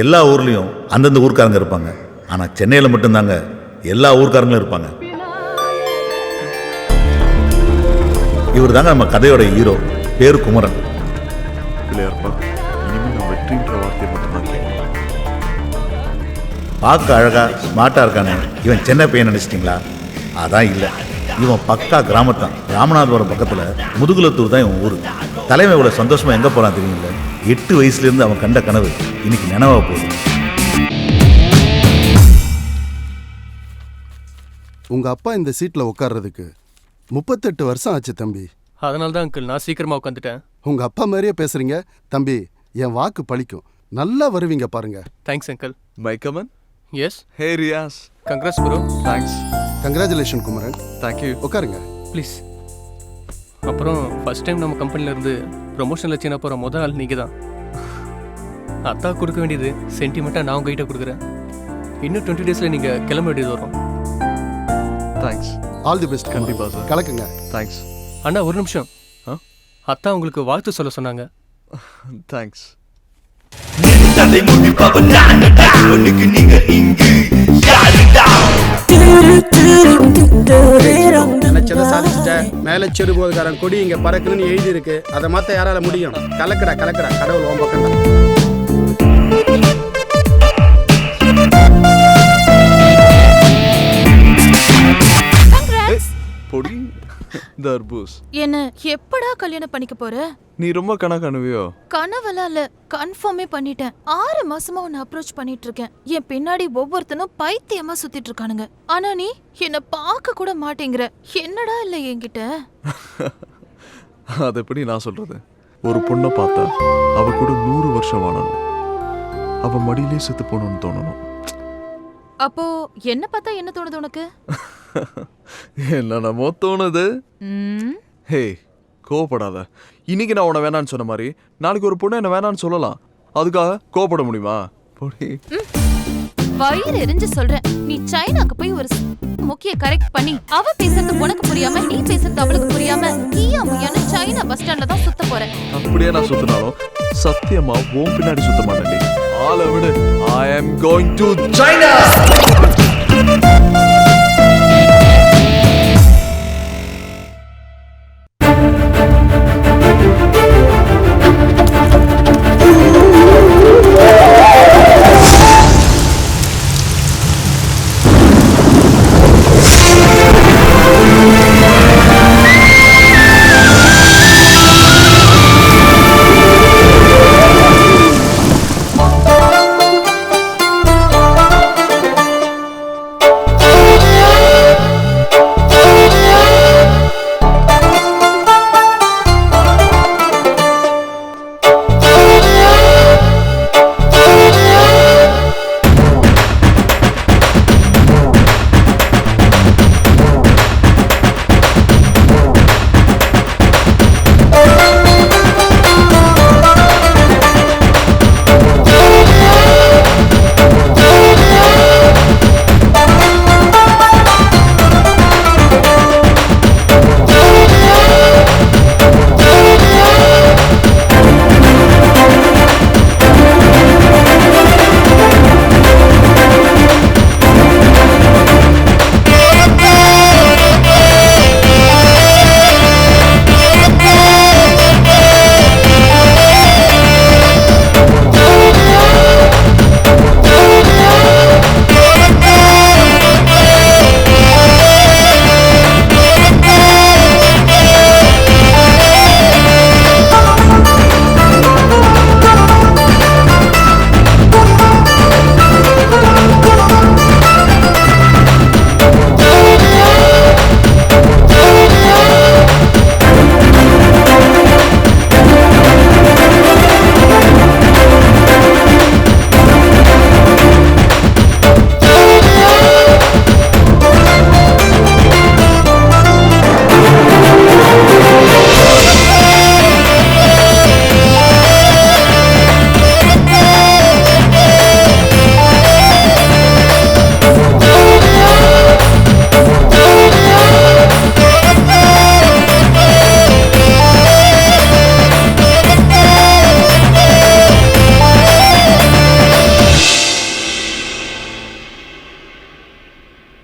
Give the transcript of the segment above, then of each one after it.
எல்லா ஊர்லேயும் அந்தந்த ஊர்க்காரங்க இருப்பாங்க. ஆனால் சென்னையில் மட்டும்தாங்க எல்லா ஊர்க்காரங்களும் இருப்பாங்க. இவர் தாங்க நம்ம கதையோட ஹீரோ. பேரு குமரன். பார்க்க அழகா ஸ்மார்ட்டாக இருக்கானே, இவன் சென்னை பையன் நினச்சிட்டிங்களா? அதான் இல்லை, இவன் பக்கா கிராமத்தான். ராமநாதபுரம் பக்கத்தில் முதுகுலத்தூர் தான் இவன் ஊர். தலைமை இவ்வளோ சந்தோஷமாக எங்கே போகிறான் தெரியுமில்ல? 8 வயசுலேருந்து அவன் கண்ட கனவு இன்னைக்கு நினைவாக போகுது. உங்கள் அப்பா இந்த சீட்டில் உட்கார்றதுக்கு 38 வருஷம் ஆச்சு தம்பி. அதனால தான் அங்கிள் நான் சீக்கிரமாக உட்காந்துட்டேன். உங்கள் அப்பா மாதிரியே பேசுகிறீங்க தம்பி. என் வாக்கு பழிக்கும். நல்லா வருவீங்க பாருங்க. Thanks uncle. My come on. Yes. Hey Riyaz. Congrats bro. Thanks. Congratulation Kumaran. Thank you. உட்காருங்க ப்ளீஸ். அப்புறம் ஃபர்ஸ்ட் டைம் நம்ம கம்பெனிலேருந்து ப்ரொமோஷனில் சீனா போகிற முதல் ஆள் நீங்கள் தான். அத்தா கொடுக்க வேண்டியது சென்டிமெண்ட்டாக நான் உங்ககிட்ட கொடுக்குறேன். இன்னும் 20 டேஸில் நீங்கள் கிளம்ப வேண்டியது வரும். தேங்க்ஸ். All the best. கண்டிப்பாக சார். கலக்குங்க. தேங்க்ஸ். அண்ணா ஒரு நிமிஷம். அத்தா உங்களுக்கு வாழ்த்து சொல்ல சொன்னாங்க. தேங்க்ஸ். நினைச்சதை சாதிச்சுட்ட. மேல செருபோதுக்காரன் கொடி இங்க பறக்குன்னு எழுதி இருக்கு. அதை மாத்த யாரால முடியும்? கலக்கடா கலக்கடா, கடவுள் ஓம் பக்கம். பொடி தர்பூஸ். என்ன எப்படா கல்யாணம் பண்ணிக்க போற? நீ ரொம்ப கனவியோ? கனவெல்லாம் இல்ல, கன்ஃபார்மே பண்ணிட்டேன். 6 மாசமா உன்னை அப்ரோச் பண்ணிட்டு இருக்கேன். என் பின்னாடி ஒவ்வொருத்தனும் பைத்தியமா சுத்திட்டு இருக்கானுங்க. ஆனா நீ என்ன பார்க்க கூட மாட்டேங்கிற. என்னடா இல்ல என்கிட்ட? அது எப்படி நான் சொல்றது? ஒரு பொண்ணை பார்த்தா அவ கூட 100 வருஷம் வாழணும். அவ மடியிலே செத்து போகணும்னு தோணணும். அப்போ என்ன பார்த்தா என்ன தோணுது உனக்கு? என்னமோ தோணுது. ஹே, கோவப்படாத. இன்னைக்கு நான் உன்னை வேணான்னு சொன்ன மாதிரி நாளைக்கு ஒரு பொண்ணு என்ன வேணான்னு சொல்லலாம். அதுக்காக கோவப்பட முடியுமா? பொடி வயிறு எரிஞ்சு சொல்றேன். நீ சைனாக்கு போய் ஒரு முக்கிய கரெக்ட் பண்ணி அவ பேசுறது உனக்கு புரியாம நீ பேசுறது அவளுக்கு புரியாம நீயா முய்யான்னு சைனா பஸ் ஸ்டாண்ட்ல தான் சுத்த போறேன். அப்படியே நான் சுத்தினாலும் சத்தியமா உன் பின்னாடி சுத்த மாட்டேன். ஆள விடு. I am going to China.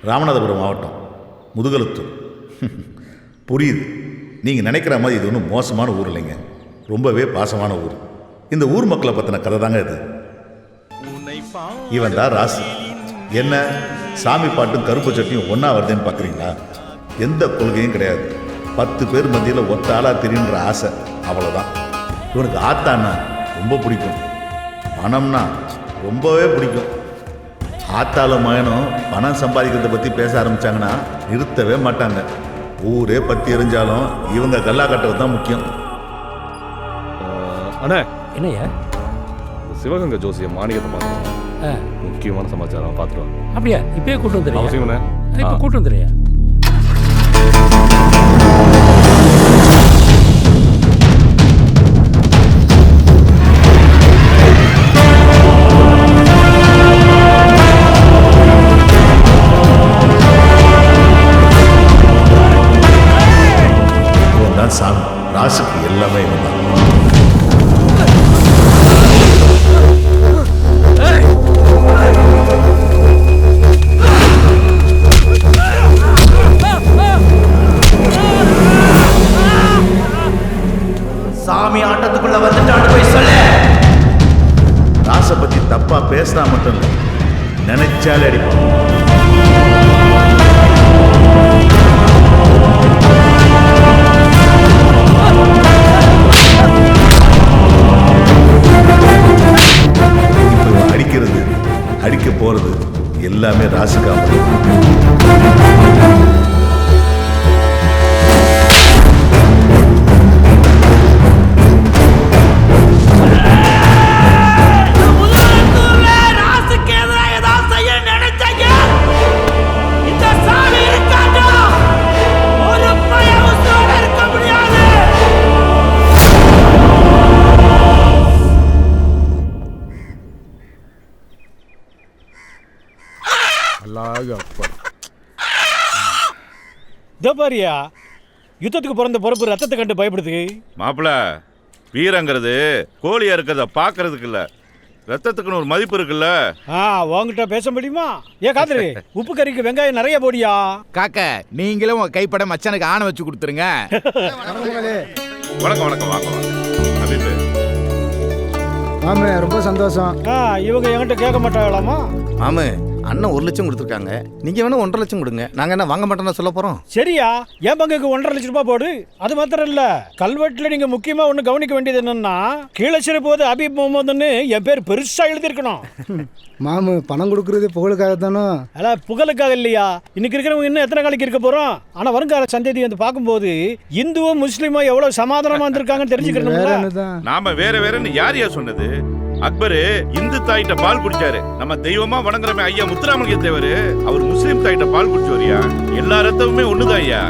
Ramanathapuram மாவட்டம் முதுகுலத்தூர். புரியுது, நீங்கள் நினைக்கிற மாதிரி இது ஒன்றும் மோசமான ஊர் இல்லைங்க, ரொம்பவே பாசமான ஊர். இந்த ஊர் மக்களை பற்றின கதை தாங்க இது. இவன் தான் ராசு. என்ன சாமி பாட்டும் கருப்பு சட்டியும் ஒன்றா வருதுன்னு பார்க்குறீங்களா? எந்த கொள்கையும் கிடையாது. 10 பேர் மத்தியில் ஒத்த ஆளாக தெரியுன்ற ஆசை, அவ்வளோதான். இவனுக்கு ஆத்தான்னா ரொம்ப பிடிக்கும், பணம்னா ரொம்பவே பிடிக்கும். ஆத்தால மகனும் பணம் சம்பாதிக்கிறத பற்றி பேச ஆரம்பித்தாங்கன்னா நிறுத்தவே மாட்டாங்க. ஊரே பற்றி எரிஞ்சாலும் இவங்க கல்லா கட்டுறது தான் முக்கியம். அண்ணே, என்னையா சிவகங்கை ஜோசியம் மாணிக்கத்தை பார்த்துருவோம். முக்கியமான சமாச்சாரம் பார்த்துருவோம். அப்படியா? இப்பயே கூட்டு வந்துடுறியா? அவசியம்ண்ணே. இப்போ கூட்டு வந்துடுறியா? இவன் தான் சாமி. ராசுக்கு எல்லாமே இவன் தான். சாமி ஆட்டத்துக்குள்ள வந்துட்டான்னு போய் சொல்லு. ராசை பற்றி தப்பா பேசினா மட்டும் இல்லை, நினைச்சாலே அடிப்பான். இப்போ அடிக்கிறது, அடிக்க போறது எல்லாமே ராசுக்காக. பாரியா, யுத்தத்துக்கு பிறந்த பொறுப்பு ரத்தத்தை கண்டு பயப்படுது. மாப்பிள, வீரங்கிறது கோழியா இருக்கிறத பாக்குறதுக்கு இல்ல, ரத்தத்துக்குன்னு ஒரு மதிப்பு இருக்குல்ல. உங்ககிட்ட பேச முடியுமா? காதரி, உப்பு கறிக்கு வெங்காயம் நிறைய போடியா. காக்க, நீங்களும் உங்க கைப்பட மச்சானுக்கு ஆணை வச்சு கொடுத்துருங்க. வணக்கம் வணக்கம், வாங்க வாங்க. அபிப்பு, ஆமா, ரொம்ப சந்தோஷம். இவங்க என்கிட்ட கேட்க மாட்டாங்களாமா? ஆமா, அண்ணன் 1 லட்சம் கொடுத்துருக்காங்க. நீங்க வேணா 1.5 லட்சம் கொடுங்க. நாங்க என்ன வாங்க மாட்டோம்னா சொல்ல போறோம்? சரியா, என் பங்குக்கு 1.5 லட்சம் ரூபாய் போடு. அது மாத்திரம் இல்ல, கல்வெட்டுல நீங்க முக்கியமா ஒண்ணு கவனிக்க வேண்டியது என்னன்னா, கீழச்சிறு போது அபீப் முகமதுன்னு என் பேர் பெருசா எழுதிருக்கணும். மாமு, பணம் கொடுக்கறது புகழுக்காக தானோ? அல்ல, புகழுக்காக இல்லையா. இன்னைக்கு இருக்கிறவங்க இன்னும் எத்தனை காலைக்கு இருக்க போறோம். ஆனா வருங்கால சந்ததி வந்து பார்க்கும்போது இந்துவும் முஸ்லீமும் எவ்வளவு சமாதானமா இருந்திருக்காங்கன்னு தெரிஞ்சுக்கணும். நாம வேற வேறன்னு யார் யார் சொன்னது? அக்பரு இந்து தாயிட்ட பால் குடிச்சாரு. நம்ம தெய்வமா வணங்குறமே ஐயா முத்துராமலிங்க தேவர், அவர் முஸ்லீம் தாயிட்ட பால் குடிச்சோரியா. எல்லா ரத்தமுமே ஒண்ணுதான் ஐயா.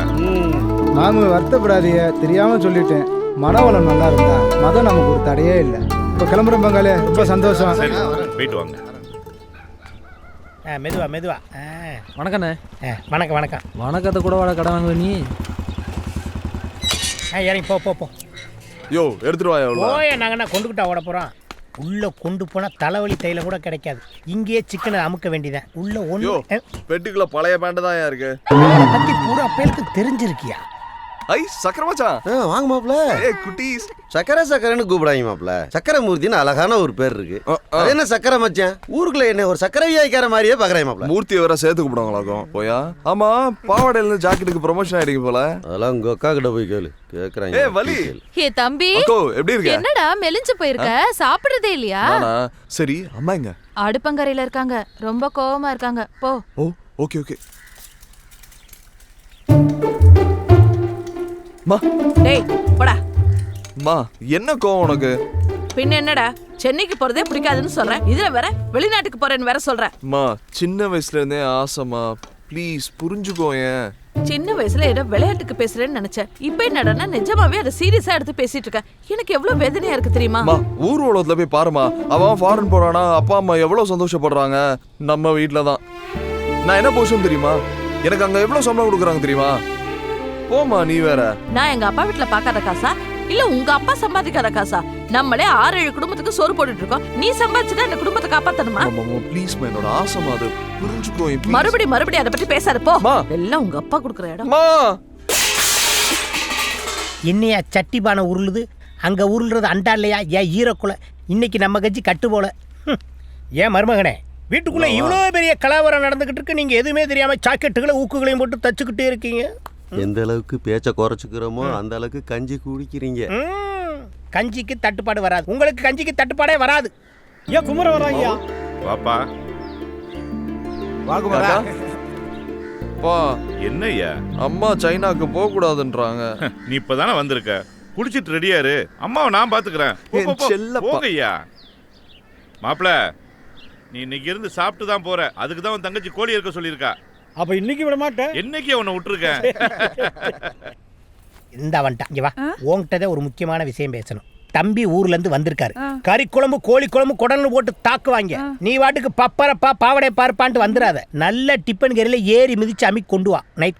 மாமு, வருத்தப்படாதீங்க, தெரியாம சொல்லிட்டேன். மனவளம் நல்லா இருந்தா மதம் நமக்கு ஒரு தடையே இல்லை. இப்போ கிளம்புறோம் பங்காளி, ரொம்ப சந்தோஷம். சரி, போயிட்டு வாங்க. மெதுவா மெதுவா. வணக்கண்ணே. வணக்கம் வணக்கம். வணக்கத்தை கூட வாட கடை வாங்குவ நீ. இறங்கி போ போ போ. யோ, எடுத்துட்டு வாயா. போய நாங்கன்னா கொண்டுகிட்டா ஓட போறோம். உள்ள கொண்டு போனா தலைவலி தைல கூட கிடைக்காது. இங்கேயே சிக்கனை அமுக்க வேண்டியதான். உள்ள ஒண்ணு பெட்டிக்குள்ள பழைய பேண்ட் தான் இருக்கு. பத்தி பூரா பேருக்கு தெரிஞ்சிருக்கியா? ஐ, சக்கரை மச்சான். வாங்க மாப்ள. ஏய் குட்டீஸ், சக்கரைன்னு கூப்பிடாங்க மாப்ள. சக்கரை மூர்த்தின்னு அழகான ஒரு பேர் இருக்கு. அது என்ன சக்கரை மச்சான்? ஊருக்குள்ள என்ன ஒரு சக்கரை வியாய்க்கார மாதிரியே பாக்குறேன் மாப்ள. மூர்த்தியை வேற சேர்த்து கூப்பிடுவாங்களாக்கும். போயா? ஆமா, பாவாடையில இருந்து ஜாக்கெட்டுக்கு ப்ரொமோஷன் ஆயிடுங்க போல. அதெல்லாம் உங்க அக்கா கிட்ட போய் கேளு. கேக்குறாங்க. ஏய் வலி. ஏ தம்பி, அக்கோ எப்படி இருக்க? என்னடா மெலிஞ்சு போயிருக்க? சாப்பிடுறதே இல்லையா? நானா? சரி, அம்மா எங்க? அடுப்பங்கரையில இருக்காங்க, ரொம்ப கோவமா இருக்காங்க. போ. ஓ, ஓகே ஓகே. மா, டேய் போடா. மா, என்ன கோவம் உனக்கு? பின்ன என்னடா, சென்னைக்கு போறதே பிடிக்காதுன்னு சொல்றேன், இதுல வேற வெளிநாட்டுக்கு போறேன்னு வேற சொல்ற. மா, சின்ன வயசுல இருந்தே ஆசைமா, ப்ளீஸ் புரிஞ்சுக்கோயேன். சின்ன வயசுல ஏதோ விளையாட்டுக்கு பேசுறேன்னு நினைச்சேன். இப்ப என்னடா நிஜமாவே அதை சீரியஸா எடுத்து பேசிட்டு இருக்க. எனக்கு எவ்வளவு வேதனையா இருக்கு தெரியுமா? மா, ஊர் உலகத்துல போய் பாருமா. அவன் ஃபாரின் போறானா, அப்பா அம்மா எவ்வளவு சந்தோஷப்படுறாங்க. நம்ம வீட்டுல தான். நான் என்ன போஷன் தெரியுமா? எனக்கு அங்க எவ்வளவு சம்பளம் கொடுக்குறாங்க தெரியுமா? போமா, நீ வேற. நான் எங்க அப்பா வீட்டுல பாக்காத காசா இல்ல உங்க அப்பா சம்பாதிக்காத காசா? நம்மளே 6-7 குடும்பத்துக்கு சோறு போட்டுட்டு இருக்கோம். நீ சம்பாதிச்சுதான் இந்த குடும்பத்தை காப்பாத்தணுமா? ப்ளீஸ் என்னோட ஆசைமா, அது புரிஞ்சுக்கோ. மறுபடியும் அதை பத்தி பேசாத போ. எல்லாம் உங்க அப்பா கொடுக்குற இடம். என்னையா சட்டி பானை உருளுது, அங்க உருள்றது அண்டா இல்லையா? ஏன் ஈரக்குலை இன்னைக்கு நம்ம கட்சி கட்டு போல. ஏன் மருமகனே, வீட்டுக்குள்ள இவ்வளோ பெரிய கலவரம் நடந்துகிட்டு இருக்கு, நீங்க எதுவுமே தெரியாம சாக்கெட்டுகளை ஊக்குகளையும் போட்டு தச்சுக்கிட்டே இருக்கீங்க. எந்த அளவுக்கு பேச்ச குறைச்சுக்கிறோமோ அந்த அளவுக்கு கஞ்சி குடிக்கிறீங்க. கஞ்சிக்கு தட்டுப்பாடு வராது, உங்களுக்கு கஞ்சிக்கு தட்டுப்பாடே வராது. ஏன் குமர வராங்கயா? பாப்பா வாங்குமாடா. பா என்னய்யா? அம்மா சைனாக்கு போக கூடாதுன்றாங்க. நீ இப்பதானே வந்திருக்க, குடிச்சிட்டு ரெடியா இரு, அம்மாவை நான் பாத்துக்கிறேன். போங்கய்யா. மாப்பிள, நீ இன்னைக்கு இருந்து சாப்பிட்டு தான் போற. அதுக்கு தான் உன் தங்கச்சி கோழி இருக்க சொல்லியிருக்கா. அப்ப இன்னைக்கு விட மாட்டேன். என்னைக்கு அவனை விட்டுருக்கேன். இந்த வந்துட்டான், இங்க வா. உன்கிட்டதே ஒரு முக்கியமான விஷயம் பேசணும். தம்பி ஊர்ல இருந்து வந்திருக்காரு. கறி குழம்பு, கோழி குழம்பு, குடல்னு போட்டு தாக்குவாங்க. நீ வாட்டுக்கு பப்பரப்பா பாவடை பார்ப்பான்ட்டு வந்துடாத. நல்ல டிப்பன் கறியில ஏறி மிதிச்சு அமி கொண்டு வா. நைட்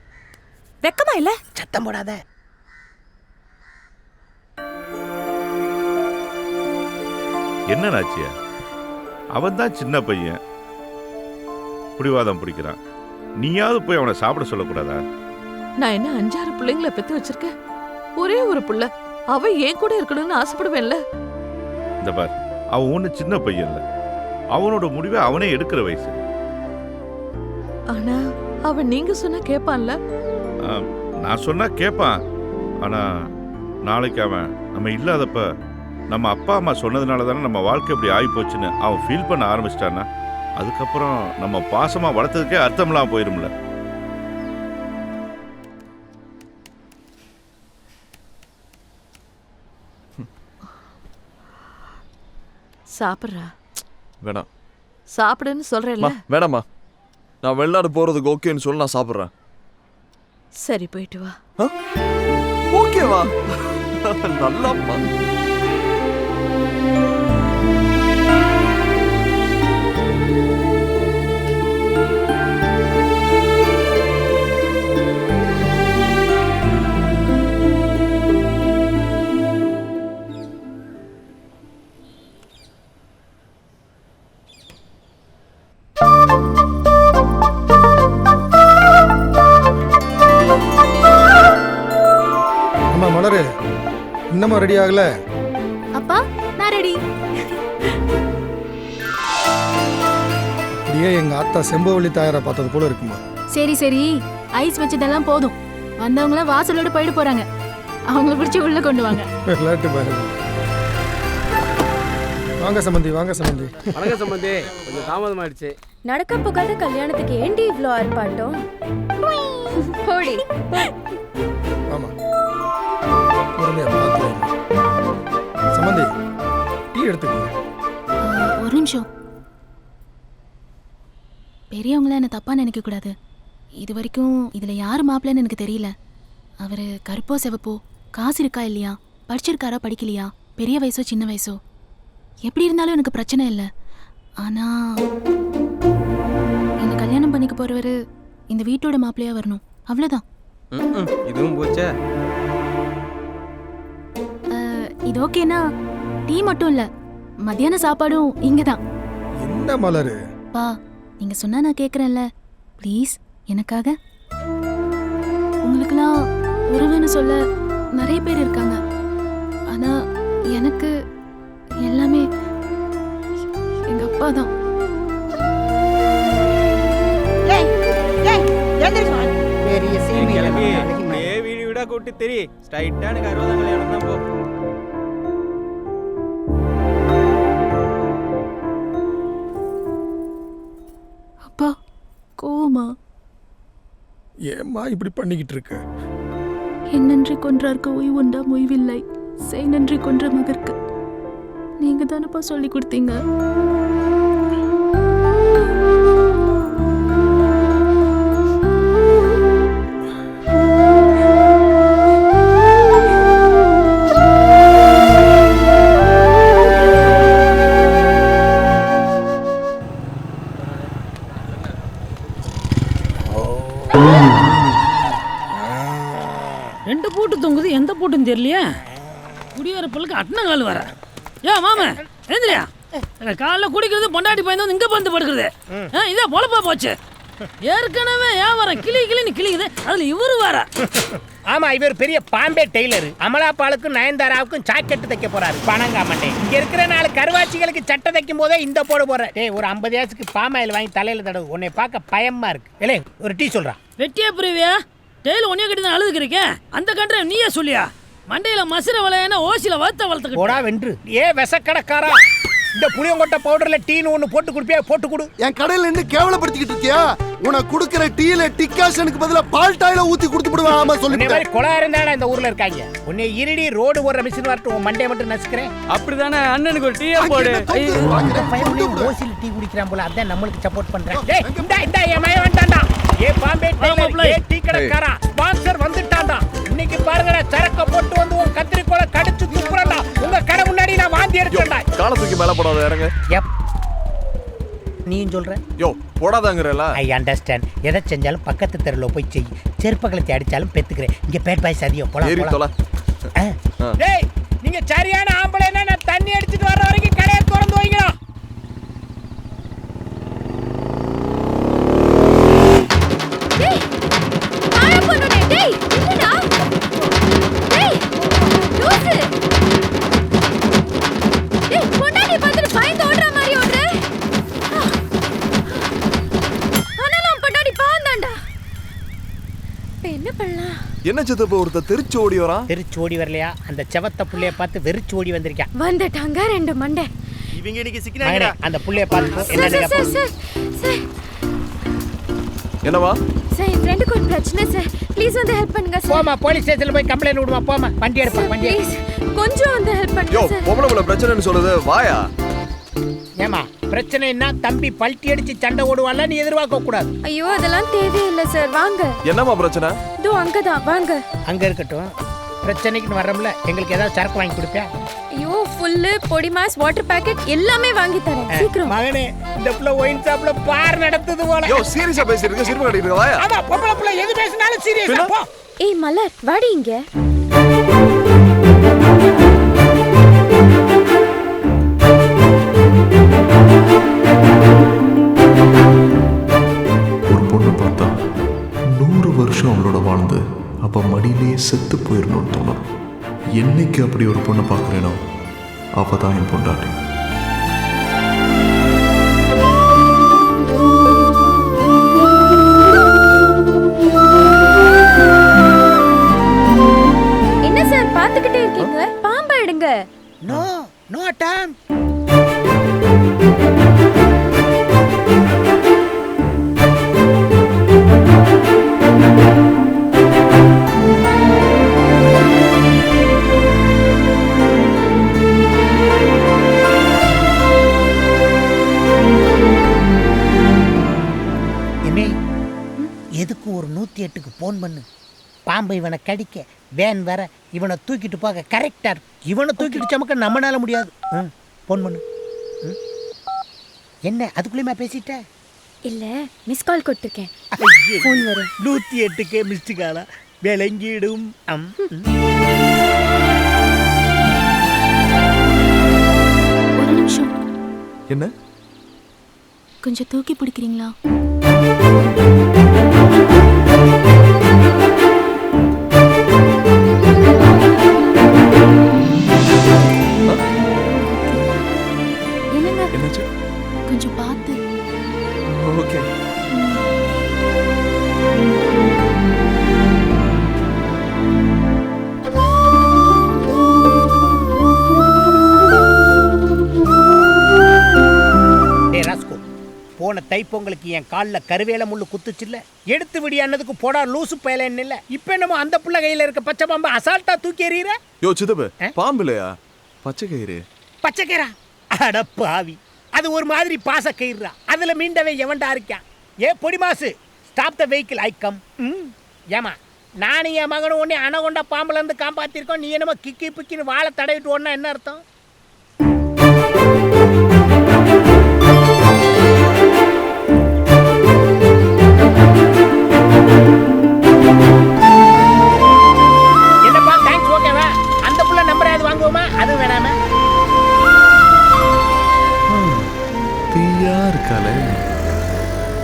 வெக்கமா இல்ல? சத்தம் போடாத. என்ன நாச்சியா? அவன் தான் சின்ன பையன், புடிவாதம் பிடிக்கிறான். நீயாவது போய் அவனை சாப்பிட சொல்லக்கூடாதா? நான் என்ன 5-6 பிள்ளைங்களை பெத்து வச்சிருக்கேன். ஒரே ஒரு புள்ள, அவ ஏன் கூட இருக்கணும்னு ஆசைப்படுவேன்ல. இந்த பார், அவன் ஒண்ணு சின்ன பையன் இல்ல, அவனோட முடிவை அவனே எடுக்கிற வயசு. ஆனா அவன் நீங்க சொன்னா கேட்பான்ல? நான் சொன்னா கேட்பான். ஆனா நாளைக்கு அவன் நம்ம இல்லாதப்ப நம்ம அப்பா அம்மா சொன்னதுனால தானே நம்ம வாழ்க்கை இப்படி ஆகி போச்சுன்னு அவன் ஃபீல் பண்ண ஆரம்பிச்சிட்டான்னா, அதுக்கப்புறம் நம்ம பாசமா வளர்த்ததுக்கே அர்த்தம்லாம் போயிரும்ல. சாப்பிட்றா. வேணாம். சாப்பிடுன்னு சொல்றேன்ல. வேணாமா, நான் வெளிநாடு போறதுக்கு ஓகேன்னு சொல்லி நான் சாப்பிட்றேன். சரி, போயிட்டு வா. ஓகேவா? நல்லாப்பா. அம்மா மலரு, இன்னமும் ரெடி ஆகல? அப்பா, நான் ரெடி. அப்படியே எங்க ஆத்தா செம்பவள்ளி தாயாரை பார்த்தது போல இருக்குமா? சரி சரி, ஐஸ் வச்சதெல்லாம் போதும். வந்தவங்கள வாசலோட போயிட்டு போறாங்க. அவங்கள பிடிச்சி உள்ள கொண்டு வாங்க. விளையாட்டு பாருங்க. வாங்க சம்பந்தி, வாங்க சம்பந்தி. வணக்கம் சம்பந்தி, கொஞ்சம் தாமதம் ஆயிடுச்சு. நடக்க போகாத கல்யாணத்துக்கு ஏண்டி இவ்வளோ ஆர்ப்பாட்டம்? போடி. ஆமா, சம்பந்தி டீ எடுத்துக்கோங்க. ஒரு நிமிஷம். பெரியவங்கள என்ன தப்பா நினைக்க கூடாது. இது வரைக்கும் இதுல யாரு மாப்பிள்ளைன்னு எனக்கு தெரியல. அவரு கருப்போ செவப்போ, காசு இருக்கா இல்லையா, படிச்சிருக்காரா படிக்கலையா, பெரிய வயசோ சின்ன வயசோ, எப்படி இருந்தாலும் எனக்கு பிரச்சனை இல்லை. ஆனா என்ன கல்யாணம் பண்ணிக்க போறவரு இந்த வீட்டோட மாப்பிள்ளையா வரணும், அவ்வளவுதான். இதுவும் போச்சே. இது ஓகேனா டீ மட்டும் இல்ல, மத்தியான சாப்பாடும் இங்கதான். என்ன மலரு? பா, நீங்க சொன்னா நான் கேக்குறேன்ல, ப்ளீஸ் எனக்காக. உங்களுக்குலாம் உறவுன்னு சொல்ல நிறைய பேர் இருக்காங்க. ஆனா எனக்கு எல்லாமே எங்க அப்பா தான். வீடு வீடா கூட்டி தெரி ஸ்ட்ரைட்டா எனக்கு 60 கல்யாணம் தான் போ. அப்பா கோமா? ஏம்மா இப்படி பண்ணிக்கிட்டு இருக்க? என்னன்றி கொன்றார்க்கு ஓய்வு உண்டாம் ஓய்வில்லை, செய் நன்றி கொன்ற மகற்கு. நீங்க தானப்பா சொல்லி கொடுத்தீங்க. ரெண்டு பூட்டு தொங்குது, எந்த பூட்டுன்னு தெரியலையா? குடிவரப்பலுக்கு அட்டனங்கால் வர. யோ மாமா எழுந்திரியா காலைல குடிக்கிறது பொண்டாட்டி பையன் வந்து இங்க வந்து படுக்கிறது இதே பொழப்பா போச்சு ஏற்கனவே வியாபாரம் கிளின்னு கிளிக்குது அதுல இவரு வர ஆமா இவர் பெரிய பாம்பே டெய்லர் அமலாபாலுக்கும் நயன்தாராவுக்கும் ஜாக்கெட் தைக்க போறாரு பணங்காமட்டே இங்க இருக்கிற 4 கருவாச்சிகளுக்கு சட்டை தைக்கும் போதே இந்த போடுற டேய் ஒரு 50 ஏசுக்கு பாமாயில் வாங்கி தலையில தடவு உன்னை பார்க்க பயமா இருக்கு இல்லை ஒரு டீ சொல்றான் வெட்டியா புரிவியா டெய்லி உன்னைய கிட்ட தான் அழுதுக்கிறீங்க அந்த கண்ட்ரை நீயே சொல்லியா மண்டையில மசுர வளையனா ஓசில வளர்த்துக்கிட்டு போடா வென்று ஏ விசக்கடக்காரா இந்த புளியங்கொட்டை பவுடர்ல டீன்னு ஒன்று போட்டு குடிப்பியா போட்டு கொடு என் கடையில் நின்று கேவலப்படுத்திக்கிட்டு இருக்கியா உனக்கு கொடுக்குற டீல டிகாஷனுக்கு பதிலா பால் டாயில ஊத்தி கொடுத்து விடுவேன் ஆமா சொல்லி மாதிரி கொலா இருந்தாடா இந்த ஊர்ல இருக்காங்க உன்னை இருடி ரோடு ஓடுற மிஷின் வரட்டும் உன் மண்டையை மட்டும் நசுக்கிறேன் அப்படிதானே அண்ணனுக்கு ஒரு டீயா போடு ஓசில டீ குடிக்கிறான் போல அதான் நம்மளுக்கு சப்போர்ட் பண்றேன் டேய் இந்த என் மய வந்துட்டான்டா ஏ பாம்பே டெய்லர் ஏ டீ கடைக்காரா ஸ்பான்சர் வந்துட்டான்டா இன்னைக்கு பாருங்கடா சரக்க போட்டு வந்து உன் கத்திரிக்கோலை கடிச்சு துப்புறடா உங்க கடை முன்னாடி நான் வாந்தி எடுக்கறேன்டா காலை தூக்கி மேல போடாத இறங்க நீயும் சொல்ற யோ போடாதங்கறல ஐ அண்டர்ஸ்டாண்ட் எதை செஞ்சாலும் பக்கத்து தெருல போய் செய் செருப்பகளை அடிச்சாலும் பெத்துக்கிறேன் இங்க பேட் பாய் சதியோ போலாம் டேய் நீங்க சரியான ஆம்பளைனா நான் தண்ணி அடிச்சிட்டு வர வரைக்கும் கடையை திறந்து வைங்கடா டேய் ஆயா பண்ணுடே டேய் என்னடா டேய் லூசு டேய் பொண்டாட்டி பார்த்துட்டு பயந்து ஓடுற மாதிரி ஓடுற ஆனாலும் பொண்டாட்டி பாவந்தாண்டா இப்போ என்ன பண்ணலாம் என்ன சித்தப்ப ஒருத்த தெரிச்சு ஓடி வரான் தெரிச்சு ஓடி வரலையா அந்த செவத்த புள்ளைய பார்த்து வெறிச்சு ஓடி வந்திருக்கான் வந்துட்டாங்க 2 மண்டை இவங்க இன்னைக்கு சிக்கினாங்கடா அந்த புள்ளைய பார்த்து என்ன சார் என்னவா சார் என் ஃப்ரெண்டுக்கு ஒரு பிரச்சனை சார் ப்ளீஸ் வந்து ஹெல்ப் பண்ணுங்க சார் போமா போலீஸ் ஸ்டேஷன்ல போய் கம்ப்ளைன்ட் விடுமா போமா வண்டி எடுப்பா வண்டி ப்ளீஸ் கொஞ்சம் வந்து ஹெல்ப் பண்ணுங்க யோ சார் பொம்பளை பிரச்சனைன்னு சொல்றது வாயா ஏமா பிரச்சனைன்னா தம்பி பல்ட்டி அடிச்சு சண்டை ஓடுவான்ல நீ எதிர்பார்க்க கூடாது ஐயோ அதெல்லாம் தேவையில்லை சார் வாங்க என்னமா பிரச்சனை இதோ அங்கதான் வாங்க அங்க இருக்கட்டும் பிரச்சனைக்கு வர்றோம்ல எங்களுக்கு ஏதாவது சரக்கு வாங்கி கொடுப்பியா ஐயோ ஃபுல்லு பொடி மாஸ் வாட்டர் பாக்கெட் எல்லாமே வாங்கி தரேன் சீக்கிரம் மகனே இந்த புள்ள ஒயின் ஷாப்ல பார் நடத்துது போல யோ சீரியஸா பேசிட்டு சிரிப்பு கட்டிட்டு வாயா ஆமா பொம்பளை புள்ள எது பேசினாலும் சீரியஸா போ ஏய் மலர் வாடி இங்க ஒரு பொண்ணு பார்த்தா 100 வருஷம் அவளோட வாழ்ந்து அப்ப மடியிலேயே செத்து போயிடணும்னு தோணும் என்னைக்கு அப்படி ஒரு பொண்ணை பார்க்குறேனோ அவ தான் என் பொண்டாட்டி என்ன சார் பாத்துக்கிட்டே இருக்கீங்க பாம்பா எடுங்க நோ டைம் எதுக்கு ஒரு 108க்கு போன் பண்ணு பாம்பை இவனை கடிக்க வேன் வர இவனை தூக்கிட்டு போக கரெக்டா இருக்கு இவனை தூக்கிட்டு சமக்க நம்மளால முடியாது போன் பண்ணு என்ன அதுக்குள்ளேயுமா பேசிட்ட இல்ல மிஸ் கால் கொடுத்துருக்கேன் போன் வரும் 108க்கு மிஸ்டு காலா விளங்கிடும் ஒரு நிமிஷம் என்ன கொஞ்சம் தூக்கி பிடிக்கிறீங்களா என்னாச்சு கொஞ்சம் பார்த்து ஓகே போன தைப்பொங்கலுக்கு என் காலில் கருவேல முள்ளு குத்துச்சுல்ல எடுத்து விடியானதுக்கு போடா லூசு பயலன்னு இல்லை இப்போ என்னமோ அந்த புள்ள கையில் இருக்க பச்சை பாம்பு அசால்ட்டா தூக்கி எறிகிற யோ சித்தப்பு பாம்பு இல்லையா பச்சை கயிறு பச்சை கயிறா அட பாவி அது ஒரு மாதிரி பாச கயிறுறா அதில் மீண்டவே எவன்டா இருக்கான் ஏ பொடி மாசு stop the vehicle I come ஏமா நானும் என் மகனும் ஒன்னே அணகொண்ட பாம்புல இருந்து காப்பாத்திருக்கோம் நீ என்னமோ கிக்கி பிக்கின்னு வாழை தடவிட்டு ஓடனா என்ன அர்த்தம் என்னப்பா தேங்க்ஸ் ஓகேவா அந்த புள்ள நம்பர் ஏதாவது வாங்குவோமா அது வேணாமா குட்டியா இருக்காளே.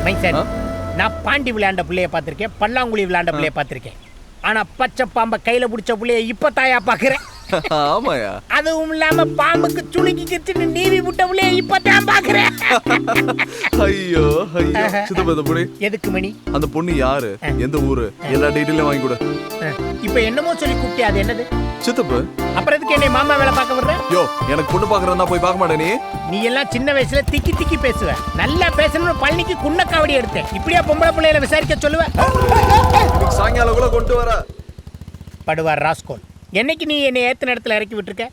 மைசன், நான் பாண்டி விளையாண்ட பிள்ளைய பார்த்திருக்கேன், பல்லாங்குழி விளையாண்ட பிள்ளைய பார்த்திருக்கேன். ஆனா பச்சை பாம்பை கையில பிடிச்ச பிள்ளைய இப்ப தாயா பாக்குறேன். ஆமாயா. அதுவும் இல்லாம பாம்புக்கு சுளுக்கி கிச்சுன்னு நீவி விட்ட பிள்ளைய இப்ப தான் பாக்குறேன். ஐயோ ஐயோ. சித்தப்பா இந்த பொண்ணு எதுக்கு மணி? அந்த பொண்ணு யாரு, எந்த ஊரு, எல்லா டீட்டெயிலும் வாங்கி கொடு. இப்ப என்னமோ சொல்லி குட்டி, அது என்னது? சித்தப்பு. அப்புறம் எதுக்கு என்னை மாமா வேலை பார்க்க விடுற? யோ, எனக்கு பொண்ணு பாக்குறதா போய் பார்க்க மாட்டே நீ. நீ எல்லாம் சின்ன வயசுல திக்கி திக்கி பேசுவ. நல்லா பேசணும்னு பழனிக்கு குன்னக்காவடி எடுத்தேன். இப்படியா பொம்பளை பிள்ளைகளை விசாரிக்க சொல்லுவ? சாயங்காலம் கூட கொண்டு வர படுவார் ராஸ்கோல். என்னைக்கு நீ என்னை ஏத்த இடத்துல இறக்கி விட்டுருக்க?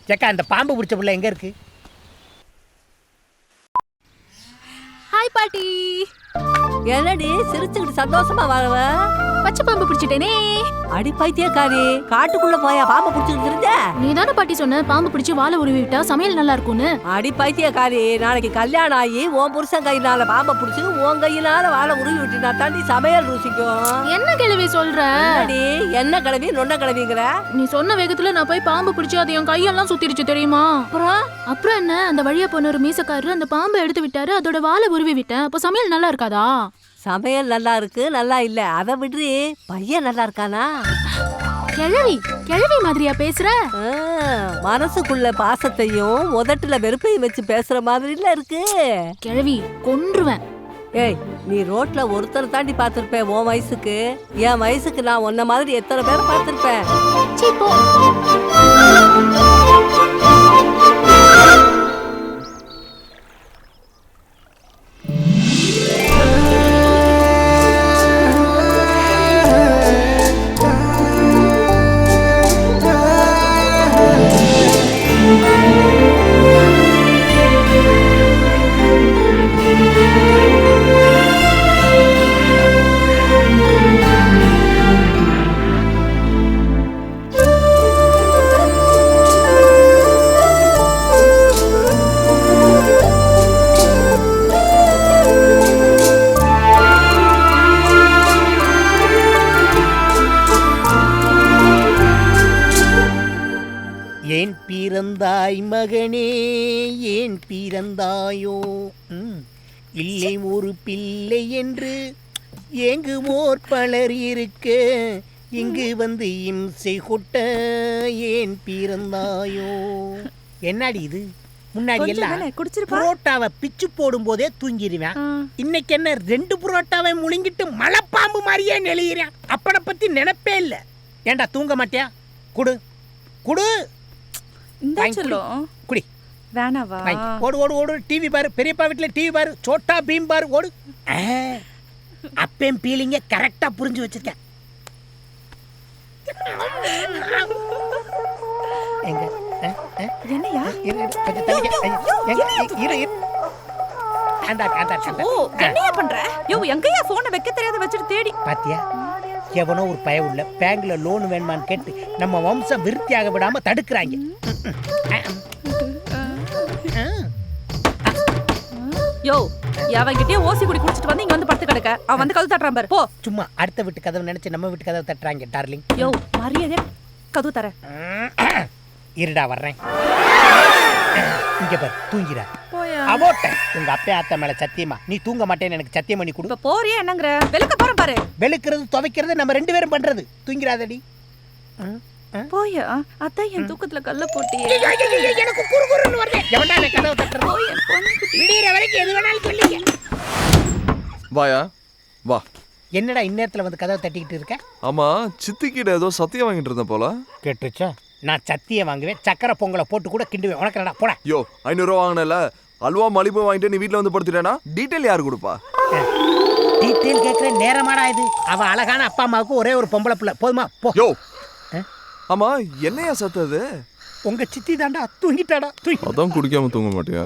ஜக்கா, அந்த பாம்பு பிடிச்ச பிள்ளை எங்க இருக்கு? ஹாய் பாட்டி. என்னடி சிரிச்சுக்கிட்டு சந்தோஷமா வரவ? பச்சை பாம்பு பிடிச்சிட்டேனே. அடி பைத்தியக்காரி, காட்டுக்குள்ள போயா பாம்பு பிடிச்சிட்டு இருந்த? நீ தானே பாட்டி சொன்ன பாம்பு பிடிச்சி வாழை உருவி விட்டா சமையல் நல்லா இருக்கும்னு. அடி பைத்தியக்காரி, நாளைக்கு கல்யாணம் ஆகி உன் புருஷன் கையினால பாம்பை பிடிச்சி உன் கையினால வாழை உருவி விட்டினா தாண்டி சமையல் ருசிக்கும். என்ன கிழவி சொல்ற? என்ன கிழவி நொன்ன கிழவிங்கிற? நீ சொன்ன வேகத்துல நான் போய் பாம்பு பிடிச்சி அது என் கையெல்லாம் சுத்திருச்சு தெரியுமா? அப்புறம் என்ன, அந்த வழியா போன ஒரு மீசக்காரரு அந்த பாம்பை எடுத்து விட்டாரு, அதோட வாழை உருவி விட்டேன். அப்போ சமையல் நல்லா இருக்காதா? சமையல் நல்லா இருக்கு, நல்லா இல்ல, அதை விடுறி. பையன் நல்லா இருக்கானா? கிழவி கிழவி மாதிரியா பேசுற? மனசுக்குள்ள பாசத்தையும் உதட்டுல வெறுப்பையும் வச்சு பேசுற மாதிரில இருக்கு. கிழவி கொன்றுவேன். ஏய், நீ ரோட்ல ஒருத்தர் தாண்டி பார்த்திருப்பேன் உன் வயசுக்கு. என் வயசுக்கு நான் உன்ன மாதிரி எத்தனை பேரை பார்த்திருப்பேன். ஏன் பிறந்தாய் மகனே, ஏன் பிறந்தாயோ? இல்லை ஒரு பிள்ளை என்று ஏங்குவோர் பலர் இருக்க, இங்கு வந்து இம்சை கொட்ட ஏன் பிறந்தாயோ? என்னடி இது? முன்னாடி எல்லாம் புரோட்டாவை பிச்சு போடும் போதே தூங்கிடுவேன். இன்னைக்கு என்ன 2 புரோட்டாவை முழுங்கிட்டு மலைப்பாம்பு மாதிரியே நெளிகிறேன். அப்பனை பத்தி நினைப்பே இல்லை. ஏண்டா தூங்க மாட்டியா? குடு குடு குடி. வேணாவா? ஓடு ஓடு ஓடு. டிவி பாரு, பெரியப்பா வீட்டுல டிவி பாரு, சோட்டா பீம் பாரு, ஓடு. அப்பேம் பீலிங்க கரெக்டா புரிஞ்சு வச்சிருக்கேன். எங்க என்னையா? கொஞ்சம் தள்ளிக்க. என்னையா பண்ற? யோ, எங்கயா போனை வைக்க தெரியாத வச்சிட்டு தேடி பாத்தியா? எவனோ ஒரு பய உள்ள பேங்க்ல லோன் வேணுமான்னு கேட்டு நம்ம வம்சம் விருத்தியாக விடாம தடுக்கிறாங்க. யோ, அவங்கிட்டே ஓசி குடி குடிச்சிட்டு வந்து இங்க வந்து படுத்து கிடக்க. அவன் வந்து கதவு தட்டுறான் பாரு. போ. சும்மா அடுத்த வீட்டு கதவு நினைச்சு நம்ம வீட்டு கதவு தட்டுறாங்க டார்லிங். யோ, மரியாதை கதவு தர. இருடா வர்றேன். இங்க பாரு, தூங்கிடா. போயா. அபோட்ட உங்க அப்பா அத்தை மேல சத்தியமா நீ தூங்க மாட்டேன்னு எனக்கு சத்தியம் பண்ணி கொடு. போறியா என்னங்கற? வெளுக்க போறேன் பாரு. வெளுக்கிறது துவைக்கிறது நம்ம 2 பேரும் பண்றது. தூங்கிராதடி. போயா. அத்தை என் தூக்கத்துல கல்ல போட்டியே. எனக்கு குறுகுறுன்னு வருது. எவன்டா அந்த கதவை தட்டுறது? போய் பொண்ணு விடியற வரைக்கும் எது வேணாலும் சொல்லுங்க. வாயா வா. என்னடா இந்நேரத்துல வந்து கதவை தட்டிக்கிட்டு இருக்க? ஆமா, சித்திக்கிட்ட ஏதோ சத்தியம் வாங்கிட்டு இருந்தேன் போல. கேட்டுச்சா? நான் சத்தியம் வாங்குவேன், சக்கரை பொங்கலை போட்டு கூட கிண்டுவேன். உனக்கு என்னடா போடா. யோ, 500 ரூபா வாங்கினல, அல்வா மலிப்பு வாங்கிட்டு நீ வீட்டில் வந்து படுத்துட்டேனா டீட்டெயில் யாரு கொடுப்பா? டீட்டெயில் கேட்குற நேரமாடா இது? அவ அழகான அப்பா அம்மாவுக்கு ஒரே ஒரு பொம்பளை பிள்ளை. போதுமா? போ. யோ, ஆமா என்னையா சத்தது? உங்க சித்தி தாண்டா தூங்கிட்டாடா. அதான் குடிக்காம தூங்க மாட்டியா?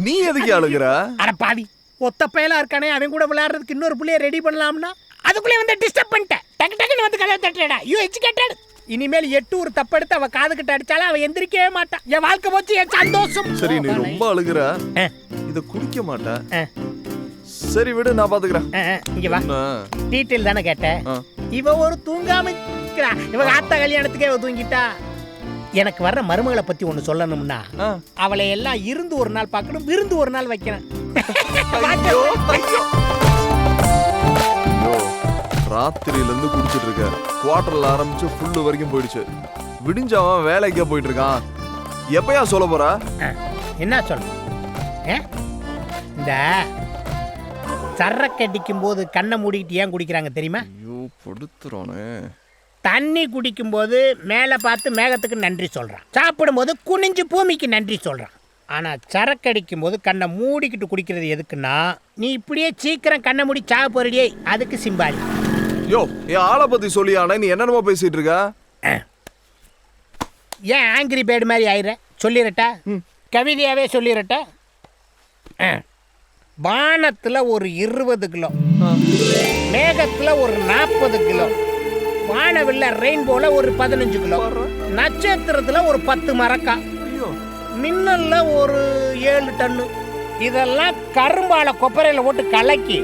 நீ எதுக்கு அழுகுற? அட பாவி, ஒத்த பயலா இருக்கானே, அவன் கூட விளையாடுறதுக்கு இன்னொரு பிள்ளைய ரெடி பண்ணலாம்னா அதுக்குள்ளே வந்து டிஸ்டர்ப் பண்ணிட்டேன். டக்கு டக்குன்னு வந்து கதவை தட்டுறடா. You educated. இனிமேல் 8 ஒரு தப்படுத்து அவ காது கிட்ட அடிச்சாலும் அவ எந்திரிக்கவே மாட்டான். என் வாழ்க்கை போச்சு, என் சந்தோஷம். சரி, நீ ரொம்ப அழுகுற, இத குடிக்க மாட்டேன். சரி விடு, நான் பாத்துக்கிறேன். இங்க வா. டீட்டெயில் தானே கேட்டேன். இவ ஒரு தூங்காம இருக்கா. இவ ஆத்தா கல்யாணத்துக்கே தூங்கிட்டா. எனக்கு வர்ற மருமகளை பத்தி ஒண்ணு சொல்லணும்னா அவளை எல்லாம் இருந்து ஒரு நாள் பார்க்கணும், விருந்து ஒரு நாள் வைக்கணும். ராத்திரியில இருந்து குடிச்சிட்டு இருக்க, குவார்டர்ல ஆரம்பிச்சு ஃபுல்லு வரைக்கும் போயிடுச்சு. விடிஞ்சவன் வேலைக்கே போயிட்டு இருக்கான். எப்பயா சொல்ல போற? என்ன சொல்ல? இந்த சரக்கு அடிக்கும் போது கண்ணை மூடிக்கிட்டு ஏன் குடிக்கிறாங்க தெரியுமா? ஐயோ படுத்துறானே. தண்ணி குடிக்கும்போது மேலே பார்த்து மேகத்துக்கு நன்றி சொல்கிறான், சாப்பிடும்போது குனிஞ்சு பூமிக்கு நன்றி சொல்கிறான். ஆனால் சரக்கு அடிக்கும்போது கண்ணை மூடிக்கிட்டு குடிக்கிறது எதுக்குன்னா, நீ இப்படியே சீக்கிரம் கண்ணை மூடி சாக போறடியே, அதுக்கு சிம்பாலி. யோ என் ஆளை பற்றி சொல்லியானே, நீ என்னென்னமோ பேசிகிட்டு இருக்க? ஏன் ஆங்கிரி பேர்டு மாதிரி ஆயிடுற? சொல்லிடட்டா, கவிதையாகவே சொல்லிடட்டா. வானத்தில் ஒரு 20 கிலோ, மேகத்தில் ஒரு 40 கிலோ, வானவில்ல ரெயின்போல ஒரு 15 கிலோ, நட்சத்திரத்துல ஒரு 10 மரக்கா, மின்னல்ல ஒரு 7 டன்னு. இதெல்லாம் கரும்பால கொப்பரையில போட்டு கலக்கி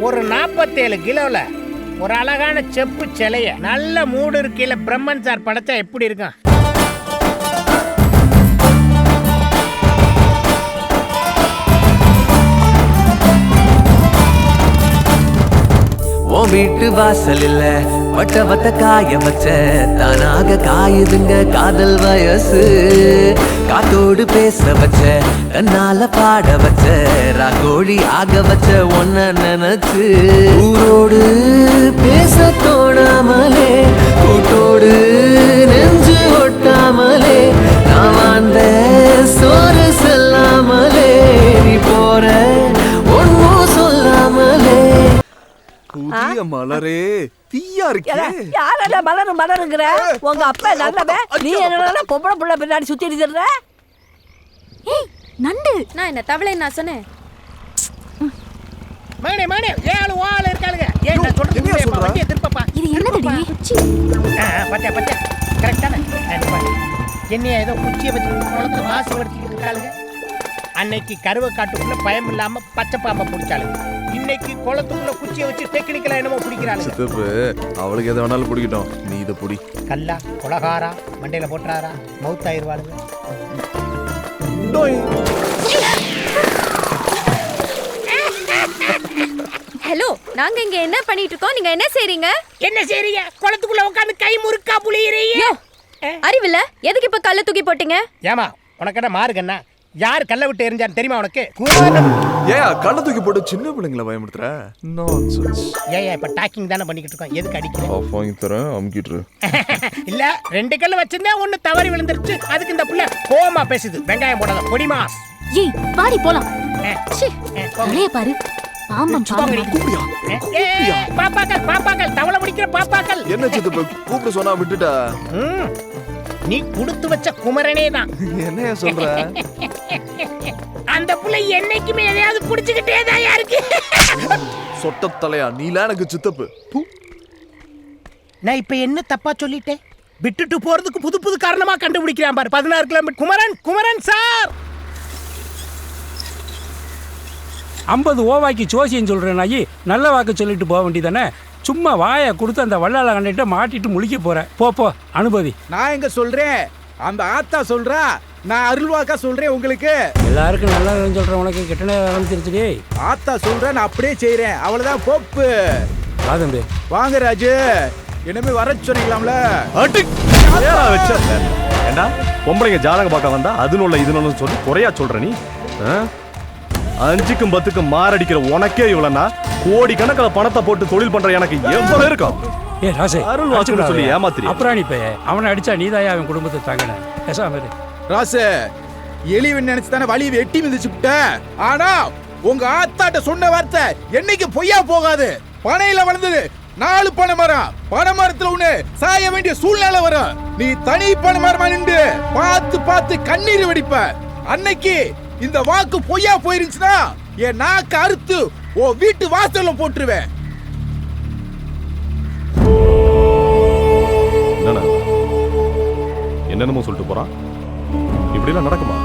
ஒரு 47 கிலோல ஒரு அழகான செப்பு சிலைய நல்ல மூடு இருக்கையில பிரம்மன் சார் படைச்சா எப்படி இருக்கும்? உன் வீட்டு வாசல் இல்ல வட்ட வட்ட காய வச்ச, தானாக காயுதுங்க காதல் வயசு. காத்தோடு பேச வச்ச, கண்ணால பாட வச்ச, ராக்கோழி ஆக வச்ச ஒன்ன நினைச்சு. ஊரோடு பேச தோணாமலே, கூட்டோடு நெஞ்சு ஒட்டாமலே, நான் வாழ்ந்த சோறு செல்லாமலே, நீ போற ஒன்னும் சொல்லாமலே. புதிய மலரே தீயா இருக்கே. யாரடா மலருங்கிற? உங்க அப்பா நல்லவன், நீ என்னடா பொம்பளை புள்ள பின்னாடி சுத்தி அடிச்சிடுற? ஏய் நண்டு, நான் என்ன தவளை நான் சொன்னேன். மகனே மகனே, ஏழு வாள் இருக்காளுங்க. ஏன் நான் சொல்றது வண்டியை திருப்பப்பா. இது என்னடா குச்சி? பத்தியா பத்தியா கரெக்டான என்னைய ஏதோ குச்சியை வச்சு குளத்துல வாசி வடிச்சுக்கிட்டு இருக்காளுங்க. அன்னைக்கு கருவை காட்டுக்குள்ள பயம் இல்லாம பச்சை பாம்பை பிடிச்சாளுங்க. இன்னைக்கு குளத்துக்குள்ள குச்சியை வச்சு டெக்னிக்கலா என்னமோ பிடிக்கிறாளுங்க. சித்தப்பு அவளுக்கு எதை வேணாலும் பிடிக்கட்டும், நீ இதை பிடி. கல்லா கொலகாரா மண்டையில போட்டுறாரா மவுத் ஆயிருவாளுங்க. ஹலோ, நாங்க இங்க என்ன பண்ணிட்டு இருக்கோம்? நீங்க என்ன செய்றீங்க? என்ன செய்றீங்க? குளத்துக்குள்ள உட்கார்ந்து கை முறுக்கா புளியறீங்க. அறிவில்ல, எதுக்கு இப்ப கல்ல தூக்கி போட்டீங்க? ஏமா உனக்கு என்ன மாறுகண்ணா? யார் கல்ல விட்டு எரிஞ்சான்னு தெரியுமா உனக்கு? ஏன் கல்ல தூக்கி போட்டு சின்ன பிள்ளைங்களை பயமுறுத்துற? நான்சென்ஸ். ஏன் இப்ப டாக்கிங் தானே பண்ணிக்கிட்டு இருக்கோம், எதுக்கு அடிக்கிற? ஆஃப் வாங்கி தரேன், அமுக்கிட்டு. இல்ல 2 கல்ல வச்சிருந்தா ஒன்னு தவறி விழுந்துருச்சு, அதுக்கு இந்த புள்ள கோமா பேசுது. வெங்காயம் போடாத பொடிமா. ஏய் பாடி போலாம். ச்சே ஒரே பாரு பாம்பம் பாம்பம். பாப்பாக்கள் பாப்பாக்கள் தவளை முடிக்கிற பாப்பாக்கள். என்ன சித்தப்பு கூப்பிட சொன்னா விட்டுட்டா? நீ கொடுத்து வச்ச குமரனே தான். என்ன சொல்ற? அந்த புள்ளை என்னைக்குமே எதையாவது குடிச்சுக்கிட்டே தான் இருக்கு. சொட்ட தலையா நீலாம் எனக்கு சித்தப்பு. நான் இப்ப என்ன தப்பா சொல்லிட்டேன்? விட்டுட்டு போறதுக்கு புது புது காரணமா கண்டுபிடிக்கிறான் பாரு. 16 கிலோமீட்டர். குமரன் குமரன் சார் 50 ஓவாய்க்கு ஜோசியம் சொல்கிறேன் நாயி, நல்ல வாக்கு சொல்லிட்டு போக வேண்டியதானே. சும்மா வாயை கொடுத்து அந்த வள்ளால கண்டிட்ட மாட்டிட்டு முழிக்க போகிறேன். போ அனுபவி. நான் எங்க சொல்றேன், அந்த ஆத்தா சொல்றா, நான் அருள்வாக்கா சொல்றேன். உங்களுக்கு எல்லாருக்கும் நல்லா சொல்கிறேன், உனக்கு கெட்ட நேரம் தெரிஞ்சுடி. ஆத்தா சொல்றேன், நான் அப்படியே செய்யறேன். அவ்வளவுதான் போப்பு. தம்பி வாங்க ராஜு, இனிமே வர சொன்னீங்களாம்ல. ஏண்டா பொம்பளைங்க ஜாதகம் பார்க்க வந்தா அதுன்னு இதுன்னு சொல்லி குறையா சொல்ற நீ? 5க்கும் 10க்கும் மாரடிக்கிற உனக்கே இவ்வளவுனா, கோடி கணக்கில் பணத்தை போட்டு தொழில் பண்ற எனக்கு எவ்வளவு இருக்கும்? ஏ ராசே, அருள் வாக்கு சொல்லி ஏமாத்திரி. அப்புறம் நீ அவனை அடிச்சா நீதாயா அவன் குடும்பத்தை தாங்கின. பேசாம இரு ராசு. எலிவன் நினைச்சு தானே வழி வெட்டி மிதிச்சு விட்ட. ஆனா உங்க ஆத்தாட்ட சொன்ன வார்த்தை என்னைக்கு பொய்யா போகாது. பனையில வளர்ந்தது 4 பனை மரம். பனை மரத்துல ஒண்ணு சாய வேண்டிய சூழ்நிலை வரும். நீ தனி பனை மரமா நின்று பார்த்து பார்த்து கண்ணீர் வெடிப்ப. அன்னைக்கு இந்த வாக்கு பொய்யா போயிருந்துச்சுன்னா என் நாக்கு அறுத்து ஓ வீட்டு வாசல்ல போட்டுருவேன். என்னென்னமோ சொல்லிட்டு போறான். இப்படிலாம் நடக்குமா?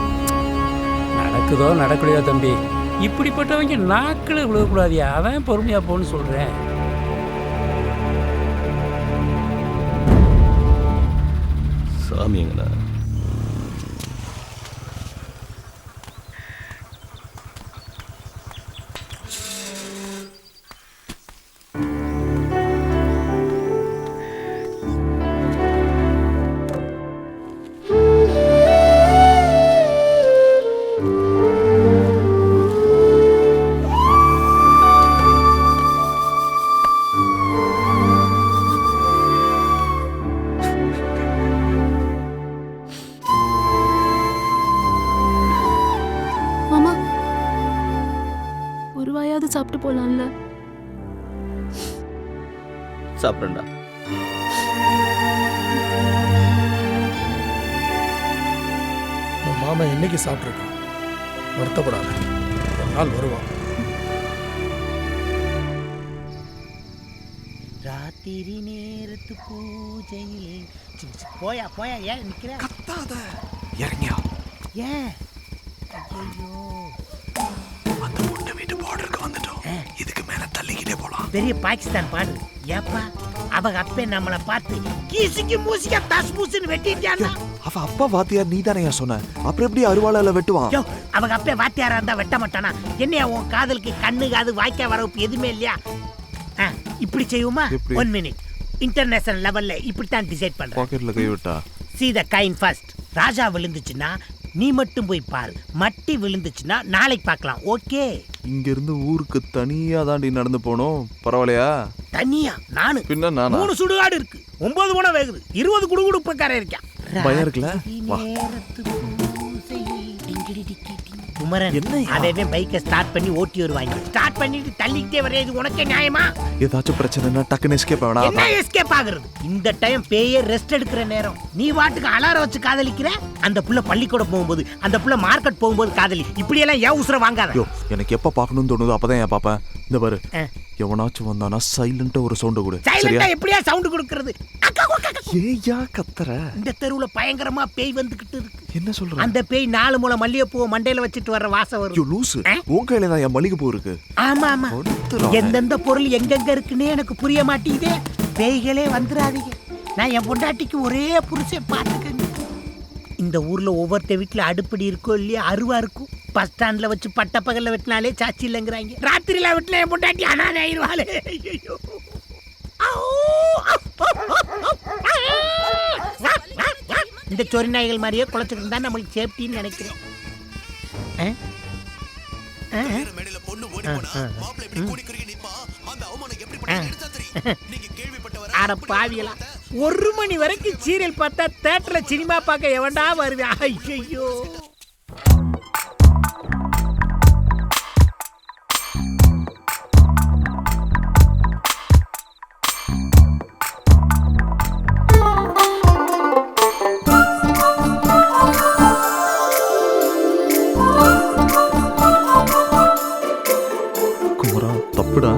நடக்குதோ நடக்கலையோ தம்பி, இப்படிப்பட்டவங்க நாக்கில் விழுகக்கூடாதியா. அதான் பொறுமையா போன்னு சொல்றேன். சாமி எங்கண்ணா? மாமா ஒரு வாயாவது சாப்பிட்டு போலாம்ல? சாப்பிடுண்டா. உன் மாமா என்னைக்கு சாப்பிட்ருக்கான், வருத்தப்படாத, ஒரு நாள் வருவான். ராத்திரி நேரத்து பூஜையிலே போயா போயா, ஏன் நிக்கிற? கத்தாத, இறங்கியா. ஏன்? ஐயோ, அந்த பொண்ணு வீட்டு பார்டருக்கு வந்துட்டோம். இதுக்கு மேல தள்ளிக்கிட்டே போலாம். பெரிய பாகிஸ்தான் பாடு. ஏப்பா அவங்க அப்பே நம்மளை பார்த்து கீசிக்கு மூசிக்க தஸ் பூசுன்னு வெட்டிட்டானா? அவ அப்பா வாத்தியார் நீ தானே சொன்ன, அப்புறம் எப்படி அருவாளால வெட்டுவான்? யோ, அவங்க அப்பே வாத்தியாரா இருந்தா வெட்ட மாட்டானா? என்னையா உன் காதலுக்கு கண்ணு காது வாய்க்கா வரப்பு எதுவுமே இல்லையா? இப்படி செய்வோமா? 1 மினிட். இன்டர்நேஷனல் லெவல்ல இப்படித்தான் டிசைட் பண்றேன். பாக்கெட்ல கை விட்டா see the kind first. ராஜா விழுந்துச்சுன்னா நீ மட்டும் போய் பாரு, மட்டி விழுந்துச்சுன்னா நாளைக்கு பார்க்கலாம். ஓகே? இங்க இருந்து ஊருக்கு தனியா தாண்டி நடந்து போனோம். பரவாயில்லையா? தனியா? நானு பின்ன நானா? 3 சுடுகாடு இருக்கு, 9 குணம் வேகுது, 20 குடுகுடுப்பக்காரன் இருக்கான். பயம் இருக்குல்ல? வா. குமரன் அவன் பைக்கை ஸ்டார்ட் பண்ணி ஓட்டி வருவாங்க. ஸ்டார்ட் பண்ணிட்டு தள்ளிக்கிட்டே வரையாது உனக்கே நியாயமா? ஏதாச்சும் பிரச்சனைனா டக்குன்னு எஸ்கேப் ஆகணும். என்ன எஸ்கேப் ஆகுறது? இந்த டைம் பேயே ரெஸ்ட் எடுக்கிற நேரம். நீ வாட்டுக்கு அலாரம் வச்சு காதலிக்கிற. அந்த புள்ள பள்ளிக்கூடம் போகும்போது, அந்த புள்ள மார்க்கெட் போகும்போது காதலி. இப்படி எல்லாம் ஏன் உசுர வாங்காத. யோ, எனக்கு எப்ப பார்க்கணும்னு தோணுதோ அப்பதான் ஏன் பாப்பேன். இந்த பாரு, எவனாச்சும் வந்தானா சைலண்டா ஒரு சவுண்ட் கொடு. சைலண்டா எப்படியா சவுண்ட் கொடுக்கிறது? ஏயா கத்துற? இந்த தெருவுல பயங்கரமா பேய் வந்துகிட்டு இருக்கு. என்ன சொல்ற? அந்த பேய் 4 முளை மல்லிகைப்பூவை மண்டையில வச்சிட்டு வர்ற வாசம் வரும். யோ லூசு, உன் கையில தான் என் மல்லிகைப்பூ இருக்கு. ஆமா ஆமா, எந்தெந்த பொருள் எங்கெங்க இருக்குன்னே எனக்கு புரிய மாட்டேங்குதே. பேய்களே வந்துடாதீங்க. நான் என் பொண்டாட்டிக்கு ஒரே புருஷன் பார்த்துக்கங்க. இந்த ஊர்ல ஒவ்வொருத்த வீட்டுல அடுப்படி இருக்கோ இல்லையா, அருவா இருக்கும். பஸ் ஸ்டாண்ட்ல வச்சு பட்ட பகல்ல வெட்டினாலே சாச்சி இல்லைங்கிறாங்க. ராத்திரில வெட்டினா என் பொண்டாட்டி அனாதை ஆயிடுவாளே. ஐயோ, இந்த சொறி நாய்கள் மாதிரியே குளச்சுட்டு இருந்தா நம்மளுக்கு சேஃப்டின்னு நினைக்கிறேன். அட பாவியலா, 1 மணி வரைக்கும் சீரியல் பார்த்தா தியேட்டர்ல சினிமா பார்க்க எவன்டா வருவேன்? ஐயோ, குமரா தப்புடா.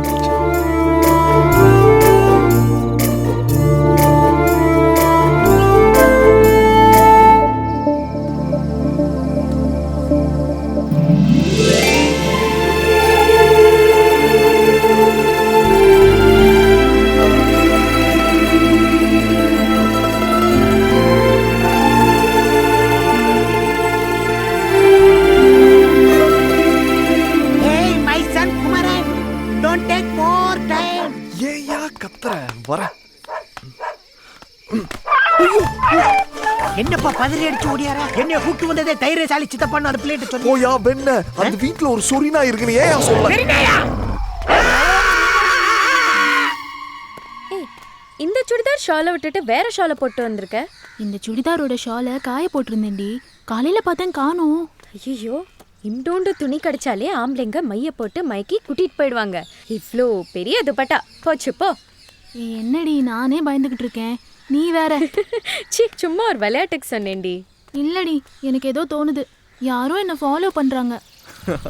என்னப்பா பதறி அடிச்சு ஓடியாரா? என்னைய கூட்டு வந்ததே தைரியசாலி சித்தப்பான்னு அந்த பிள்ளைகிட்ட சொல்லி. ஓயா வெண்ண, அந்த வீட்ல ஒரு சொரினா இருக்குன்னு ஏன் சொல்ல? இந்த சுடிதார் ஷாலை விட்டுட்டு வேற ஷாலை போட்டு வந்திருக்க. இந்த சுடிதாரோட ஷாலை காய போட்டிருந்தேன்டி, காலையில பார்த்தேன் காணோம். ஐயோ, இம்டோண்டு துணி கடிச்சாலே ஆம்பளைங்க மைய போட்டு மைக்கி கூட்டிட்டு போயிடுவாங்க. இவ்ளோ பெரிய துப்பட்டா போச்சு போ. என்னடி நானே பயந்துகிட்டு இருக்கேன், நீ வேற. சி, சும்மா ஒரு விளையாட்டுக்கு சொன்னேன்டி. இல்லடி, எனக்கு ஏதோ தோணுது, யாரோ என்ன ஃபாலோ பண்றாங்க.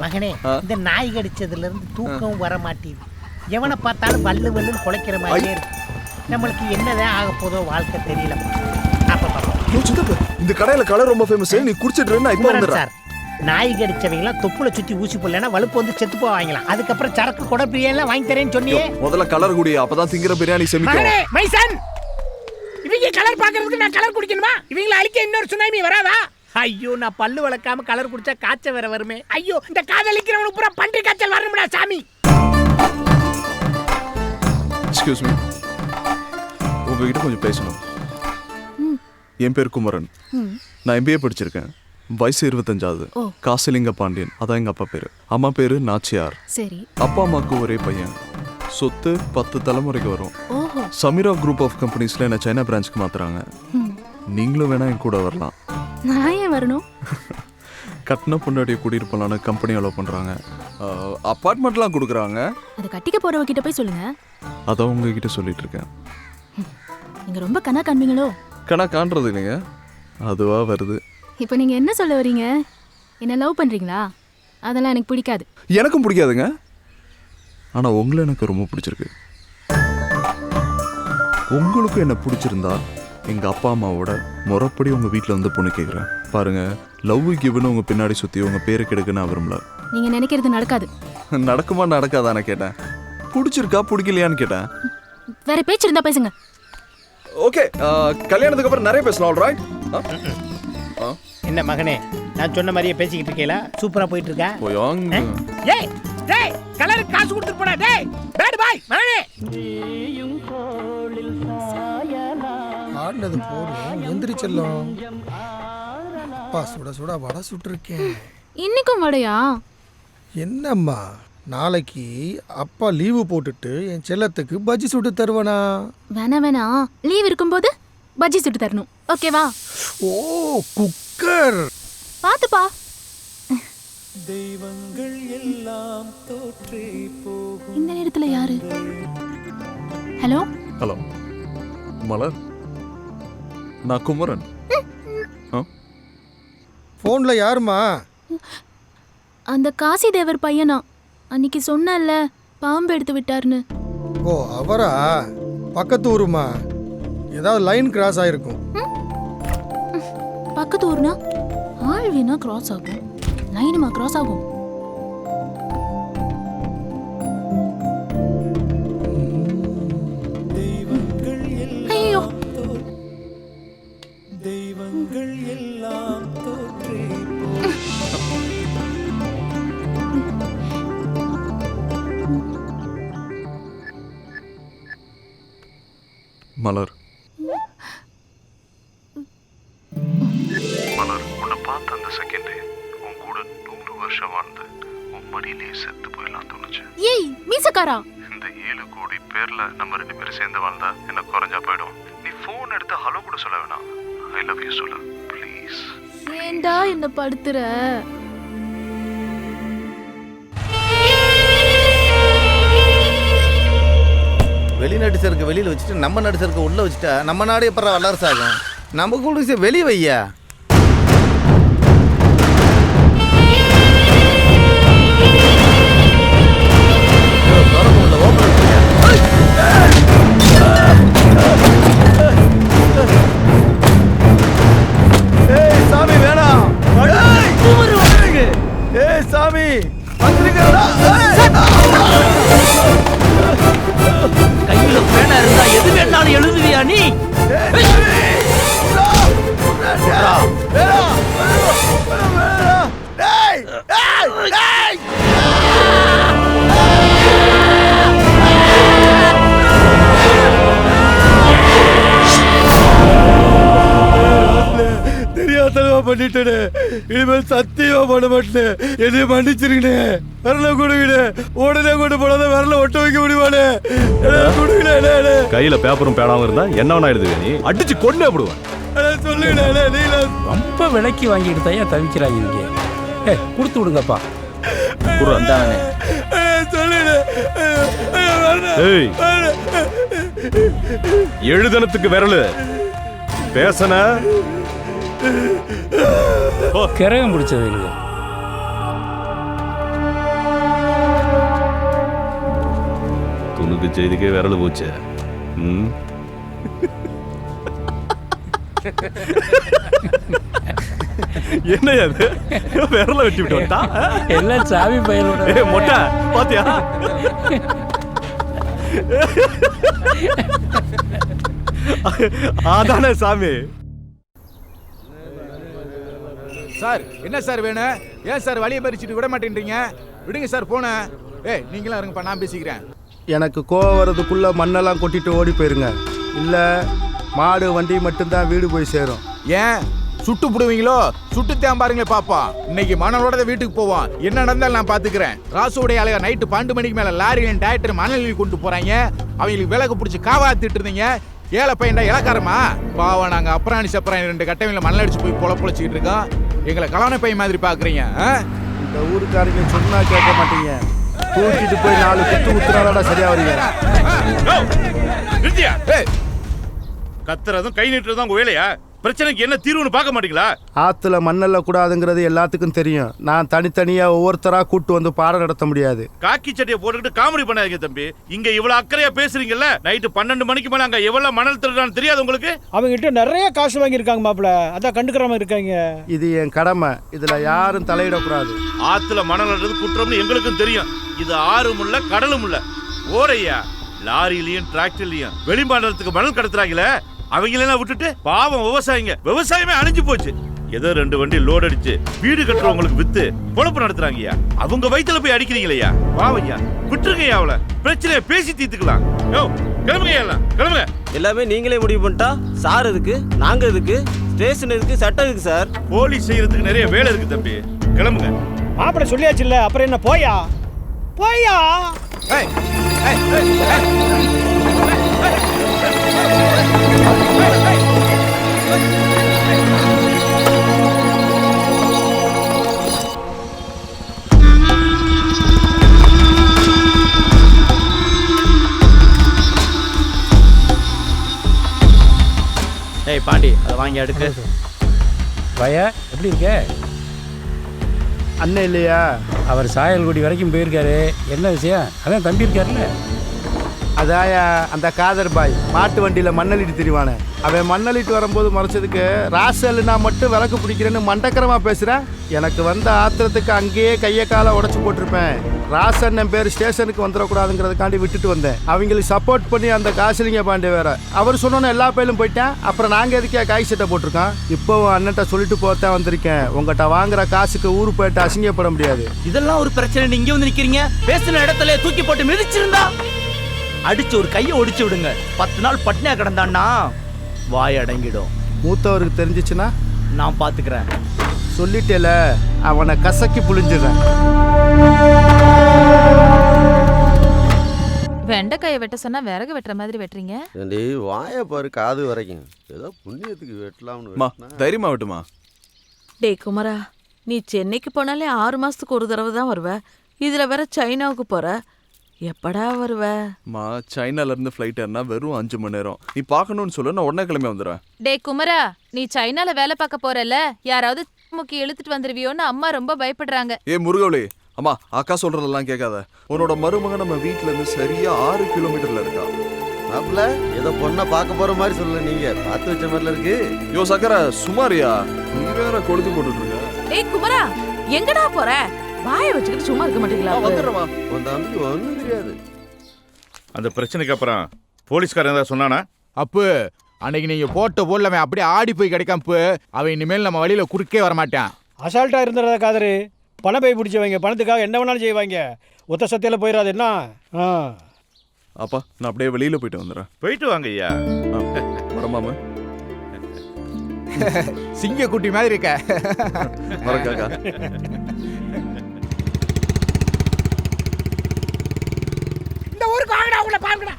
மகனே, இந்த நாய் கடிச்சதுல இருந்து தூக்கம் வர மாட்டேங்குது. எவனை பார்த்தாலும் வல்லு வல்லுன்னு குலைக்கிற மாதிரியே இருக்கு. நம்மளுக்கு என்னதான் ஆக போதோ வாழ்க்கை தெரியல. இந்த கடையில கலர் ரொம்ப ஃபேமஸ், நீ குடிச்சிட்டு இருந்தா இப்ப வந்துறேன். நாய் கடிச்சவங்களாம் தொப்புல சுத்தி ஊசி போடலன்னா வலுப்பு வந்து செத்து போவாங்களாம். அதுக்கப்புறம் சரக்கு கொடை பிரியாணி வாங்கி தரேன்னு சொன்னியே. முதல்ல கலர் குடி, அப்பதான் திங்கிற பிரியாணி செமிக்கும். மைசன், இவங்க கலர் பாக்குறதுக்கு நான் கலர் குடிக்கணுமா? இவங்களை அழிக்க இன்னொரு சுனாமி வராதா? ஐயோ, நான் பல்லு வளர்க்காம கலர் குடிச்சா காய்ச்சல் வேற வருமே. ஐயோ, இந்த காதலிக்கிறவனுக்கு பூரா பன்றி காய்ச்சல் வரணும்டா சாமி. எக்ஸ்கியூஸ் மீ, உங்ககிட்ட கொஞ்சம் பேசணும். என் பேர் குமரன். நான் MBA படிச்சிருக்கேன். வயசு 25. காசிலிங்க பாண்டியன், அதான் எங்க அப்பா பேரு. அம்மா பேரு நாச்சியார். சரி. அப்பா அம்மாவுக்கு ஒரே பையன். சொத்து 10 தலைமுறைக்கு வரும். சமீரா குரூப் ஆஃப் கம்பெனிஸ்ல என்ன சைனா பிரான்ச்சுக்கு மாத்துறாங்க. நீங்களும் வேணா என் கூட வரலாம். நான் ஏன் வரணும்? கட்டின பொண்டாட்டியை கூட்டிட்டு போலான்னு கம்பெனி அலோவ் பண்றாங்க. அப்பார்ட்மெண்ட்லாம் கொடுக்குறாங்க. அது கட்டிக்க போறவங்க கிட்ட போய் சொல்லுங்க. அதான் உங்ககிட்ட சொல்லிட்டு இருக்கேன். நீங்க ரொம்ப கணா காண்பீங்களோ? கணா காண்றது இல்லைங்க, அதுவா வருது. இப்போ நீங்க என்ன சொல்ல வரீங்க? என்ன லவ் பண்றீங்களா? அதெல்லாம் எனக்கு பிடிக்காது. எனக்கும் பிடிக்காதுங்க, ஆனா உங்களை எனக்கு ரொம்ப பிடிச்சிருக்கு. உங்களுக்கும் என்ன பிடிச்சிருந்தா எங்க அப்பா அம்மாவோட முறைப்படி உங்க வீட்டில் வந்து பொண்ணு கேட்குறேன். பாருங்க, லவ் கிவ்னு உங்க பின்னாடி சுத்தி உங்க பேரை கெடுக்க நான் விரும்பல. நீங்க நினைக்கிறது நடக்காது. நடக்குமா நடக்காதானே கேட்டேன். பிடிச்சிருக்கா பிடிக்கலையான்னு கேட்டேன். வேற பேச்சு இருந்தா பேசுங்க. ஓகே, கல்யாணத்துக்கு அப்புறம் நிறைய பேசலாம். ஆல்ரைட். என்ன மகனே, நான் சொன்ன மாதிரியே பேசிக்கிட்டு இருக்கேல, சூப்பரா போயிட்டு இருக்கா. போயாங்க. ஏய் டேய், கலருக்கு காசு கொடுத்துட்டு போடா. டேய் பேட் பாய் மகனே. ஆடுனது போதும், எந்திரிச்செல்லாம். அப்பா சுட சுட வடை சுட்டுருக்கேன். இன்னைக்கும் வடையா? என்னம்மா, நாளைக்கு அப்பா லீவு போட்டுட்டு என் செல்லத்துக்கு பஜ்ஜி சுட்டு தருவனா? வேணா லீவ் இருக்கும்போது பஜ்ஜி சுட்டு தரணும். ஓகேவா? ஓ குக்கர். பாத்துப்பா. தெய்வங்கள் எல்லாம் தோற்றே போகும். இந்த நேரத்துல யாரு? ஹலோ ஹலோ மலர், நான் குமரன். போன்ல யாருமா? அந்த காசி தேவர் பையனா? அன்னைக்கு சொன்னல பாம்பு எடுத்து விட்டாருன்னு. ஓ அவரா? பக்கத்து ஊருமா? ஏதாவது லைன் கிராஸ் ஆயிருக்கும். பக்கத்து ஊர்னா ஆள் வீணா கிராஸ் ஆகும், லைனுமா கிராஸ் ஆகும்? ஐயோ, தெய்வங்கள் எல்லாம் தோற்றே மலர். மலர், உன்னை பார்த்த அந்த செகண்டே உன் கூட 100 வருஷம் வாழ்ந்து உன் மடியிலேயே செத்து போயிடலாம் தோணுச்சு. ஏய் மீசக்காரா, இந்த 7 கோடி பேர்ல நம்ம 2 பேரும் சேர்ந்து வாழ்ந்தா என்ன குறைஞ்சா போயிடும். நீ போன் எடுத்து ஹலோ கூட சொல்ல வேணாம், ஐ லவ் யூ சொல்ல ப்ளீஸ். ஏண்டா என்ன படுத்துற? வெளிநாட்டு சரக்கு வெளியில் வச்சுட்டு நம்ம நாட்டு சரக்கு உள்ளே வச்சுட்டா நம்ம நாடு எப்போ வல்லரசு ஆகும்? நம்ம கூட வெளியே வையா. சாமி வேணாம். ஏய் சாமி, கையில பேனா இருந்தா எது வேணாலும் எழுதுவியா நீ? தெரியாதனமா பண்ணிட்டேனே, இனிமேல் சத்தியமா பண்ண மாட்டேன். என்னைய மன்னிச்சிருக்கனே. வரல கொடுங்கண்ணே, உடனே கொண்டு போனதை வரல ஒட்ட வைக்க முடியுமாண்ணே? கொடுங்கண்ணே. கையில பேப்பரும் பேனாவும் இருந்தா என்ன வேணா எழுதுவே, நீ அடிச்சு கொண்டு போடுவேன். சொல்லுங்கண்ணே. நீங்க ரொம்ப விலைக்கு வாங்கிட்டு தான் தவிக்கிறாங்க இங்கே. கொடுத்து விடுங்கப்பா. ஏய், எழுதனத்துக்கு விரலு பேசன கிரகம் பிடிச்சது இல்லையா? துணுக்கு செய்திக்கே விரல் போச்சு. என்ன அது? விரல வெட்டி விட்டு எல்லாம் சாமி பையனோட மொட்டை பாத்தியா? அதானே சாமி. சார் என்ன சார் வேணும்? ஏன் சார் வழியை பறிச்சுட்டு விட மாட்டேன்றீங்க? விடுங்க சார் போன. ஏய் நீங்களாம் இருங்கப்பா, நான் பேசிக்கிறேன். எனக்கு கோவம் வர்றதுக்குள்ள மண்ணெல்லாம் கொட்டிட்டு ஓடி போயிருங்க. இல்ல மாடு வண்டி மட்டும்தான் வீடு போய் சேரும். ஏன் சுட்டு புடுவீங்களோ? சுட்டுத்தான் பாருங்களே பாப்பா. இன்னைக்கு மணலோட வீட்டுக்கு போவோம். என்ன நடந்தாலும் நான் பாத்துக்கிறேன். ராசுடைய ஆளுங்க நைட்டு 12 மணிக்கு மேல லாரியில டாக்டர் மணலில் கொண்டு போறாங்க. அவங்களுக்கு விலகு பிடிச்சி காவாத்திட்டு இருந்தீங்க. ஏழை பையன்டா இலக்காரமா பாவம். நாங்க அப்புறாணி சப்பராணி 2 கட்டையில மணல் அடிச்சு போய் பொழச்சிக்கிட்டு இருக்கோம். எங்களை கலான பையன் மாதிரி பாக்குறீங்க. இந்த ஊருக்காரங்க சொன்னா கேட்க மாட்டீங்க. தூக்கிட்டு போய் 4 குத்து குத்துனாதான் சரியா வரீங்க. கத்துறதும் கை நீட்டுறதும் உங்க வேலையா? பிரச்சனைக்கு என்ன தீர்வுன்னு பார்க்க மாட்டீங்களா? ஆத்துல மண்ணல்ல கூடாதுங்கிறது எல்லாத்துக்கும் தெரியும். நான் தனித்தனியா ஒவ்வொருத்தரா கூட்டு வந்து பாடம் நடத்த முடியாது. காக்கி சட்டையை போட்டுக்கிட்டு காமெடி பண்ணாதீங்க தம்பி. இங்க இவ்வளவு அக்கறையா பேசுறீங்கல்ல. நைட்டு 12 மணிக்கு மேல அங்க எவ்வளவு மணல் திருடான்னு தெரியாது உங்களுக்கு? அவங்க கிட்ட நிறைய காசு வாங்கியிருக்காங்க மாப்பிள, அதான் கண்டுக்கிறாம இருக்காங்க. இது என் கடமை, இதுல யாரும் தலையிடக்கூடாது. ஆத்துல மணல் அள்ளுறது குற்றம்னு எங்களுக்கும் தெரியும். இது ஆறும் இல்ல கடலும் இல்ல. ஓரையா லாரியிலயும் டிராக்டர்லயும் வெளிமாநிலத்துக்கு மணல் கடத்துறாங்களே, அவங்களெல்லாம் விட்டுட்டு பாவம் விவசாயமே அழிஞ்சு போச்சு. ஏதோ 2 வண்டி லோட் அடிச்சு வீடு கட்டுறவங்களுக்கு வித்து பொழப்பு நடத்துறாங்கய்யா. அவங்க வயித்துல போய் அடிக்கிறீங்களையா? பாவையா விட்டுருங்கய்யா. அவளை பிரச்சனையை பேசி தீர்த்துக்கலாம். கிளம்புங்க எல்லாம் கிளம்புங்க. எல்லாமே நீங்களே முடிவு பண்ணிட்டா சார் எதுக்கு, நாங்க எதுக்கு, ஸ்டேஷன் எதுக்கு, சட்டம் எதுக்கு சார்? போலீஸ் செய்யறதுக்கு நிறைய வேலை இருக்கு தம்பி. கிளம்புங்க. மாப்பிள சொல்லியாச்சு இல்ல, அப்புறம் என்ன? போயா போயா. ஏய் பாண்டி, அதை வாங்கி அடுக்கு. பையா எப்படி இருக்க? அண்ணன் இல்லையா? அவர் சாயல்குடி வரைக்கும் போயிருக்காரு. என்ன விஷயம்? அதான் தம்பி இருக்காருல்ல. அதாயா அந்த காதர் பாய் மாட்டு வண்டியில மண்ணலிட்டு திரிவானே, அவன் மண்ணலிட்டு வரும்போது மறைச்சதுக்கு ராசல்னா மட்டும் விளக்கு பிடிக்கிறேன்னு மண்டக்கரமா பேசுறேன். எனக்கு வந்த ஆத்திரத்துக்கு அங்கேயே கையை காலை உடச்சு போட்டிருப்பேன். ராசன் என் பேர் ஸ்டேஷனுக்கு வந்துடக்கூடாதுங்கிறதுக்காண்டி விட்டுட்டு வந்தேன். அவங்களுக்கு சப்போர்ட் பண்ணி அந்த காசிலிங்க பாண்டே வேற அவர் சொன்னோன்னு எல்லா பேரும் போயிட்டேன். அப்புறம் நாங்கள் எதுக்கே காய் சட்டை போட்டிருக்கோம். இப்போவும் அண்ணன்ட்ட சொல்லிட்டு போத்தான் வந்திருக்கேன். உங்கள்கிட்ட வாங்குற காசுக்கு ஊரு போயிட்டு அசிங்கப்பட முடியாது. இதெல்லாம் ஒரு பிரச்சனை. நீங்க வந்து நிக்கிறீங்க. பேசின இடத்துல தூக்கி போட்டு மிதிச்சிருந்தா அடிச்சு ஒரு கையை ஒடிச்சு விடுங்க. 10 நாள் பட்னியா கிடந்தான்னா வாய் அடங்கிடும். மூத்தவருக்கு தெரிஞ்சிச்சுன்னா நான் பாத்துக்கிறேன். சொல்லிட்டேல, அவனை கசக்கி புளிஞ்சிடுறேன். வெண்டைக்காயை வெட்ட சொன்னா விறகு வெட்டுற மாதிரி வெட்டுறீங்க. வாய பாரு காது வரைக்கும். ஏதோ புண்ணியத்துக்கு வெட்டலாம்னு. தைரியமா வெட்டுமா? டே குமரா, நீ சென்னைக்கு போனாலே 6 மாசத்துக்கு ஒரு தடவை தான் வருவ. இதுல வேற சைனாவுக்கு போற. எப்படா வருவ? சைனால இருந்து ஃப்ளைட் ஏறினா வெறும் 5 மணி நேரம். நீ பார்க்கணும்னு சொல்ல, நான் உடனே கிளம்பி வந்துடுறேன். டே குமரா, நீ சைனால வேலை பார்க்க போறல, யாராவது முக்கி இழுத்துட்டு வந்துருவியோன்னு அம்மா ரொம்ப பயப்படுறாங்க. ஏ முருகவளி, அம்மா அக்கா சொல்றதெல்லாம் கேட்காத. உன்னோட மருமகன் நம்ம வீட்டுல இருந்து சரியா 6 கிலோமீட்டர்ல இருக்கா. மாப்பிள்ள ஏதோ பொண்ணை பார்க்க போற மாதிரி சொல்லல, நீங்க பார்த்து வச்ச மாதிரில இருக்கு. யோ சக்கர சுமாரியா, நீ வேற கொழுத்து போட்டுட்டு இருக்க. டேய் குமரா, எங்கடா போற? வாயை வச்சுக்கிட்டு சும்மா இருக்க மாட்டீங்களா? வந்துடுறமா, உன் தம்பி ஒன்றும் தெரியாது. அந்த பிரச்சனைக்கு அப்புறம் போலீஸ்காரன் ஏதாவது சொன்னானா? அப்பு அன்னைக்கு நீங்க போட்ட போல அவன் அப்படியே ஆடி போய் கிடைக்காம அவன் இனிமேல் நம்ம வழியில குறுக்கே வரமாட்டான். அசால்ட்டா இருந்துறத காதரு. பணம் போய் பிடிச்சவங்க பணத்துக்காக என்ன வேணாலும் செய்வாங்க. ஒத்த சத்தியில போயிடாது என்ன? அப்பா நான் அப்படியே வெளியில போயிட்டு வந்துடுறேன். போயிட்டு வாங்க ஐயா. வரமாமா? சிங்க குட்டி மாதிரி இருக்க. வரக்காக்கா. இந்த ஊருக்கு வாங்கடா, உங்களை பாருங்கடா.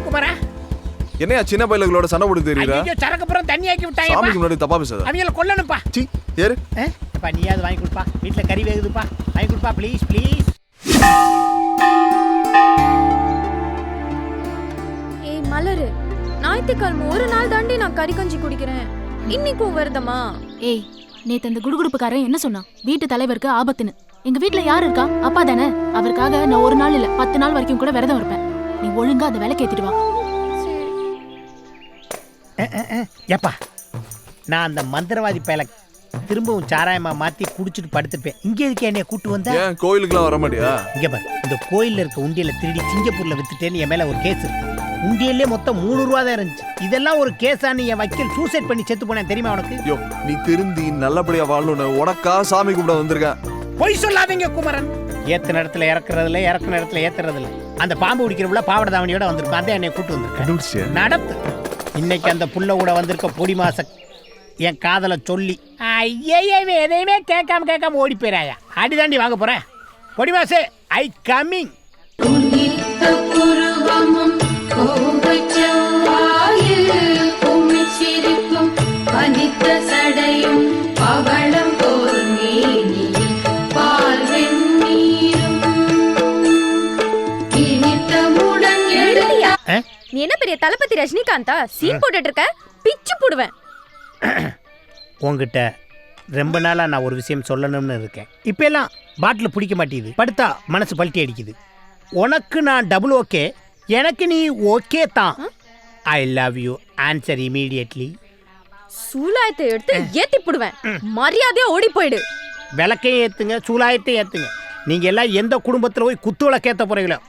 குமாரா, என்னையா சின்ன பையலுங்களோட சண்டை போட்டு தெரியுதா? ஐயோ சரக்கு புறம் தண்ணி ஆக்கி விட்டாங்க. சாமிக்கு முன்னாடி தப்பா பேசாத. அவங்கள கொல்லணும்ப்பா. சீ ஏறு. அப்பா நீயாவது வாங்கி கொடுப்பா. வீட்டுல கறி வேகுதுப்பா, வாங்கி கொடுப்பா ப்ளீஸ் ப்ளீஸ். ஏய் மலரு, ஞாயிற்றுக்கிழமை ஒரு நாள் தாண்டி நான் கறி கஞ்சி குடிக்கிறேன். இன்னைக்கும் வருதமா? ஏய், நேத்து அந்த குடுகுடுப்புக்காரன் என்ன சொன்னான்? வீட்டு தலைவருக்கு ஆபத்துன்னு. எங்க வீட்டுல யாரு இருக்கா? அப்பா தானே. அவருக்காக நான் ஒரு நாள் இல்ல 10 நாள் வரைக்கும் கூட விரதம் இருப்பேன். நீ ஒழுங்கா அந்த வேலை கேத்திட்டு வா. ஏப்பா, நான் அந்த மந்திரவாதி பயல திரும்பவும் சாராயமா மாத்தி குடிச்சிட்டு படுத்துருப்பேன். இங்க எதுக்கு என்னைய கூட்டு வந்த? ஏன் கோயிலுக்குலாம் வர மாட்டியா? இங்க பாரு, இந்த கோயில்ல இருக்க உண்டியல திருடி சிங்கப்பூர்ல வித்துட்டேன்னு என் மேல ஒரு கேஸ் இருக்கு. உண்டியல்லே மொத்தம் 3 ரூபா தான் இருந்துச்சு. இதெல்லாம் ஒரு கேஸான்னு என் வக்கீல் சூசைட் பண்ணி செத்து போனேன் தெரியுமா உனக்கு? யோ நீ திருந்தி நல்லபடியா வாழணும்னு உனக்கா சாமி கும்பிட வந்திருக்கேன். பொய் சொல்லாதீங்க குமரன். ஏத்த இடத்துல இறக்குறதுல இறக்குன இடத்துல ஏத்துறதுல அந்த பாம்பு பிடிக்கிறவுல பாவட தாவணியோட வந்திருக்கும். அதே என்னை கூட்டு வந்திருக்கேன். நடப்பு இன்னைக்கு அந்த புள்ள கூட வந்திருக்க பொடி மாச என் காதலை சொல்லி ஐயே எதையுமே கேட்காம ஓடி போயிராயா. அடிதாண்டி வாங்க போறேன். பொடி மாசே ஐ கம்மிங். நீ என்ன பெரிய தளபதி ரஜினிகாந்தா சீன் போட்டுட்டு இருக்க? பிச்சு போடுவேன். உங்ககிட்ட ரொம்ப நாளா நான் ஒரு விஷயம் சொல்லணும்னு இருக்கேன். இப்ப எல்லாம் பாட்டில் பிடிக்க மாட்டேங்குது. படுத்தா மனசு பல்ட்டி அடிக்குது. உனக்கு நான் டபுள் ஓகே, எனக்கு நீ ஓகே தான். I love you. Answer immediately. சூலாயத்தை எடுத்து ஏத்தி போடுவேன். மரியாதையா ஓடி போயிடு. விளக்கையும் ஏத்துங்க, சூலாயத்தையும் ஏத்துங்க. நீங்க எல்லாம் எந்த குடும்பத்துல போய் குத்து விளக்கேத்த போறீங்களோ?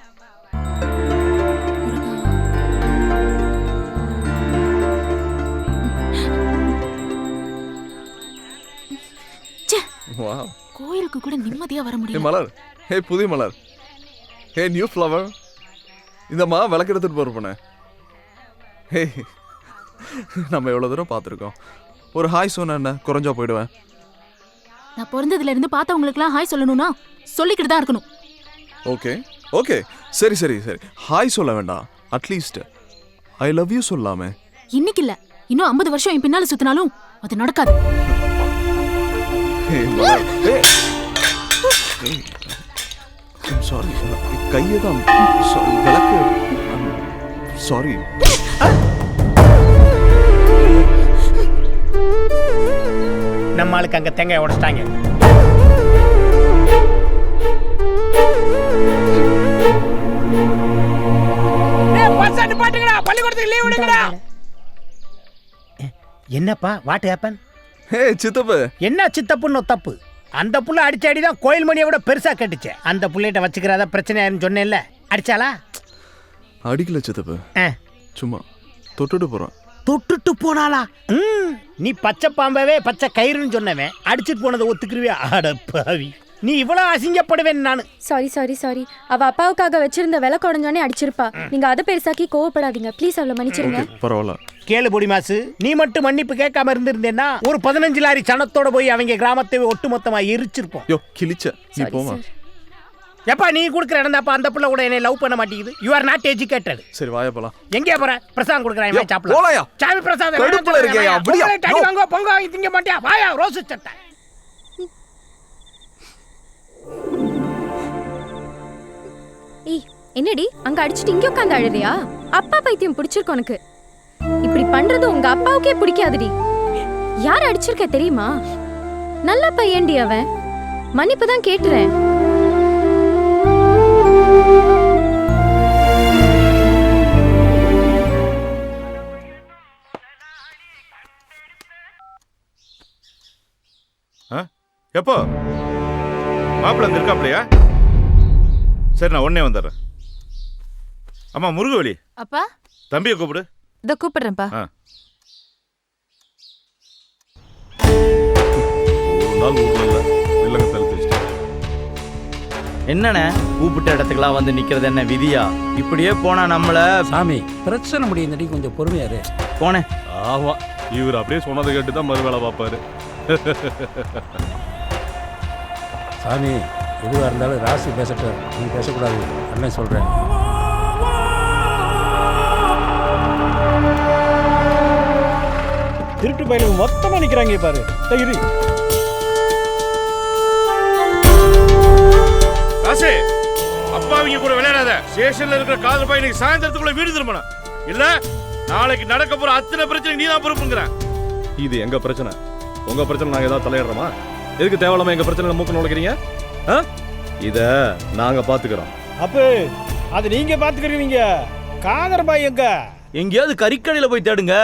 கோயிலுக்கு கூட நிம்மதியா வர முடியல. மலர், ஹே புதிய மலர், ஹே நியூ ஃப்ளவர். இந்தம்மா விளக்கு எடுத்துட்டு போறப்பண்ணே. ஹே நம்ம எவ்வளோ தூரம் பார்த்துருக்கோம். ஒரு ஹாய் சொன்ன என்ன குறைஞ்சா போயிடுவேன். நான் பிறந்ததுல இருந்து பார்த்தவங்களுக்குலாம் ஹாய் சொல்லணும்னா சொல்லிக்கிட்டு தான் இருக்கணும். ஓகே ஓகே சரி சரி சரி ஹாய் சொல்ல வேண்டாம். அட்லீஸ்ட் ஐ லவ் யூ சொல்லாமே. இன்னைக்கு இல்ல, இன்னும் 50 வருஷம் என் பின்னால சுத்தினாலும் அது நடக்காது. சாரி கையை தான் விளக்கு. சாரி. நம்ம ஆளுக்கு அங்க தேங்காய் உடைச்சிட்டாங்க. என்னப்பா வாட் ஹேப்பன்? ஹே சித்தப்பு. என்ன சித்தப்புன்னு தப்பு? அந்த புள்ள அடிச்ச அடிதான் கோயில் மணியை விட பெருசா கட்டுச்சு. அந்த புள்ளைகிட்ட வச்சுக்கிறதா பிரச்சனையாருன்னு சொன்னேன்ல, அடிச்சாளா? அடிக்கல சித்தப்பு, சும்மா தொட்டுட்டு போறான். தொட்டுட்டு போனாளா? நீ பச்சை பாம்பவே பச்சை கயிறுன்னு சொன்னவன் அடிச்சுட்டு போனதை ஒத்துக்குருவியா? அடப்பாவி, நீ இவ்வளவு அசிங்கப்படுவேன் நான். Sorry sorry sorry. அவ அப்பாவுக்காக வச்சிருந்த விளக்கு உடஞ்சானே அடிச்சிருப்பா. நீங்க அதை பெருசாக்கி கோவப்படாதீங்க ப்ளீஸ். அவளை மன்னிச்சிருங்க. பரவாயில்ல. கேளு பொடி மாசு, நீ மட்டும் மன்னிப்பு கேட்காம இருந்திருந்தேன்னா ஒரு 15 லாரி சனத்தோட போய் அவங்க கிராமத்தை ஒட்டுமொத்தமா எரிச்சிருப்போம். யோ கிழிச்ச நீ போமா. எப்பா நீ கொடுக்குற இடந்தாப்பா அந்த புள்ள கூட என்னை லவ் பண்ண மாட்டேங்குது. You are not educated. சரி வாயா போலாம். எங்கே போற? பிரசாதம் கொடுக்குறான் சாப்பிடலாம். போலாயா? சாமி பிரசாதம் கடுப்புல இருக்கேயா? அப்படியே டடி வாங்க பொங்க வாங்கி திங்க மாட்டியா? வாயா ரோஸ் சட்டை. ஏய் என்னடி அங்க அடிச்சிட்டு இங்க உட்கார்ந்து அழுறியா? அப்பா பைத்தியம் பிடிச்சிருக்கு உனக்கு. இப்படி பண்றது உங்க அப்பாவுக்கே பிடிக்காதுடி. யார் அடிச்சிருக்க தெரியுமா? நல்ல பையன்டி அவன். மன்னிப்பு தான் கேட்டுறேன். எப்போ மாப்பிள்ள அங்க இருக்காப்லையா? சரி நான் உடனே வந்துடுறேன். அம்மா முருகவழி, அப்பா தம்பியை கூப்பிடு. இத கூப்பிடுறேன்ப்பா. ஒரு நாள் ஊர்ல இல்லங்க தடுத்து வச்சிட்டேன். என்னண்ணே கூப்பிட்ட இடத்துக்குலாம் வந்து நிக்கிறது என்ன விதியா? இப்படியே போனா நம்மள சாமி பிரச்சனை முடியுந்தடி, கொஞ்சம் பொறுமையாரு. போனேன். ஆமா இவர் அப்படியே சொன்னதை கேட்டு தான் மறு வேலை பார்ப்பாரு. சாமி எதுவாக இருந்தாலும் ராசி பேசட்டும், நீ பேசக்கூடாது. அண்ணன் சொல்கிறேன். திருட்டு பயிலுக்கு மொத்தமாக நிற்கிறாங்க பாரு. தயிர் ராசே, அப்பாவிங்க கூட விளையாடாத. ஸ்டேஷன்ல இருக்கிற காதல் பையனுக்கு சாயந்தரத்துக்குள்ள வீடு திரும்பணும். இல்ல நாளைக்கு நடக்க போற அத்தனை பிரச்சனை நீ தான் பொறுப்புங்கிறேன். இது எங்க பிரச்சனை. உங்க பிரச்சனை நாங்க ஏதாவது தலையிடுறோமா? எதுக்கு தேவையில்லாம எங்க பிரச்சனை மூக்க நுழைக்கிறீங்க? இத நாங்க பாத்துக்கிறோம். அப்போ அது நீங்க பாத்துக்கிறீங்க. காதர் பாய் எங்க? எங்கேயாவது கறிக்கடையில போய் தேடுங்க.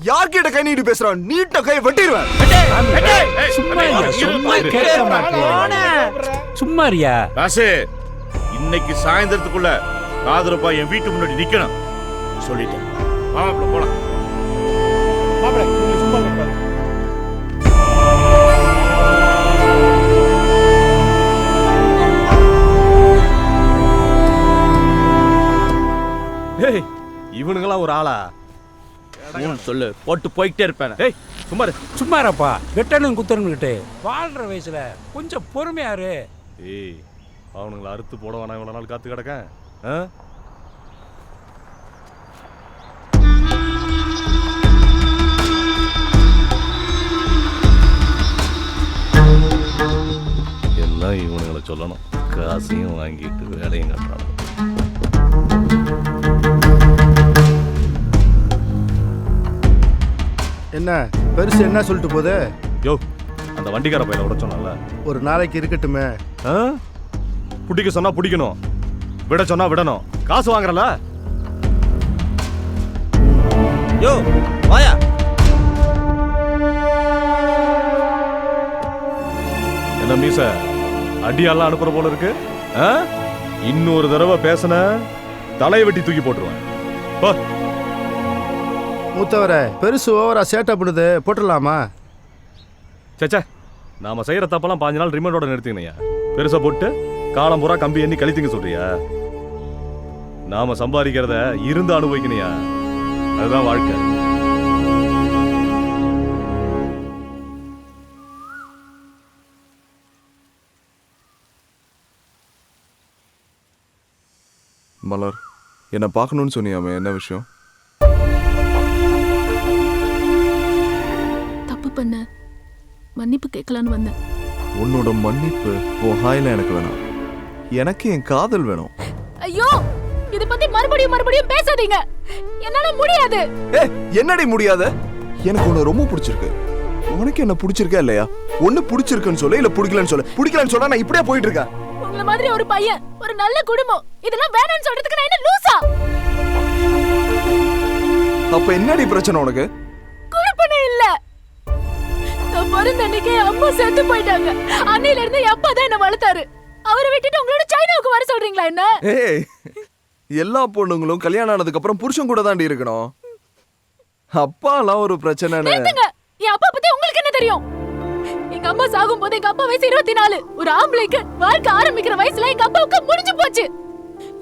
யார்கிட்ட கை நீட்டு பேசுறான்? நீட்ட கையை வெட்டிடுவேன். சும்மாரியா ராசே, இன்னைக்கு சாயந்தரத்துக்குள்ள காதரப்பா என் வீட்டு முன்னாடி நிக்கணும். சொல்லிட்டேன் மாப்பிள்ள போலாம். மாப்பிள்ளை நீங்க சும்மா இருப்பாரு. ஏய் இவனுங்களாம் ஒரு ஆளா? சொல்லு போட்டு போய்கிட்டே இருப்பேன். ஏய் சும்மா இரு. சும்மா இருப்பா. வெட்டணும் குத்துறங்கிட்டு வாழ்ற வயசுல கொஞ்சம் பொறுமையாரு. ஏய் அவனுங்களை அறுத்து போட வேணாம், இவ்வளோ நாள் காத்து கிடக்கேன். எல்லாம் இவனுங்களை சொல்லணும். காசையும் வாங்கிட்டு வேலையும் கட்டுறாங்க. என்ன பெருசு என்ன சொல்லிட்டு போகுது? யோ அந்த வண்டிக்கார பையனை விட சொன்னால ஒரு நாளைக்கு இருக்கட்டுமே. பிடிக்க சொன்னா பிடிக்கணும், விட சொன்னா விடணும். காசு வாங்குறல. யோ வாயா. என்ன மீச அடியெல்லாம் அனுப்புற போல இருக்கு. இன்னொரு தடவை பேசின தலையை வெட்டி தூக்கி போட்டுருவேன். மூத்தவரை பெருசு ஓவரா சேட்டை பண்ணுது, போட்டுடலாமா? சேச்சா நாம செய்யற தப்பெல்லாம் 5 நாள் ரிமோட்டோட நிறுத்திங்கய்யா. பெருசா போட்டு காலம் பூரா கம்பி எண்ணி கழித்துங்க சொல்றியா? நாம சம்பாதிக்கிறத இருந்து அனுபவிக்கணையா, அதுதான் வாழ்க்கை. மலர் என்னை பார்க்கணும்னு சொன்னியாமே, என்ன விஷயம்? தப்பு பண்ண மன்னிப்பு கேட்கலான்னு வந்தேன். உன்னோட மன்னிப்பு உன் ஹாயில எனக்கு வேணாம், எனக்கு என் காதல் வேணும். ஐயோ இத பத்தி மறுபடியும் பேசாதீங்க, என்னால முடியாது. என்னடி முடியாத? எனக்கு உன்னை ரொம்ப பிடிச்சிருக்கு. உனக்கு என்ன பிடிச்சிருக்கா இல்லையா? ஒண்ணு பிடிச்சிருக்குன்னு சொல்ல, இல்ல பிடிக்கலன்னு சொல்ல. பிடிக்கலன்னு சொன்னா நான் இப்படியே போயிட்டு இருக்கேன். உங்கள மாதிரி ஒரு பையன், ஒரு நல்ல குடும்பம், இதெல்லாம் வேணாம்னு சொல்றதுக்கு நான் என்ன லூசா? அப்ப என்னடி பிரச்சனை உனக்கு? குழப்பமே இல்ல. நான் பிறந்த அன்னைக்கே அம்மா செத்து போயிட்டாங்க. அன்னையில இருந்து என் அப்பா தான் என்ன வளர்த்தாரு. அவரை விட்டுட்டு உங்களோட சைனாவுக்கு வர சொல்றீங்களா என்ன? ஏய் எல்லா பொண்ணுங்களும் கல்யாணம் ஆனதுக்கு அப்புறம் புருஷன் கூட தாண்டி இருக்கணும். அப்பாலாம் ஒரு பிரச்சனைன்னு. என் அப்பா பத்தி உங்களுக்கு என்ன தெரியும்? எங்க அம்மா சாகும் போது எங்க அப்பா வயசு 24. ஒரு ஆம்பளைக்கு வாழ்க்கை ஆரம்பிக்கிற வயசுல எங்க அப்பாவுக்கு முடிஞ்சு போச்சு.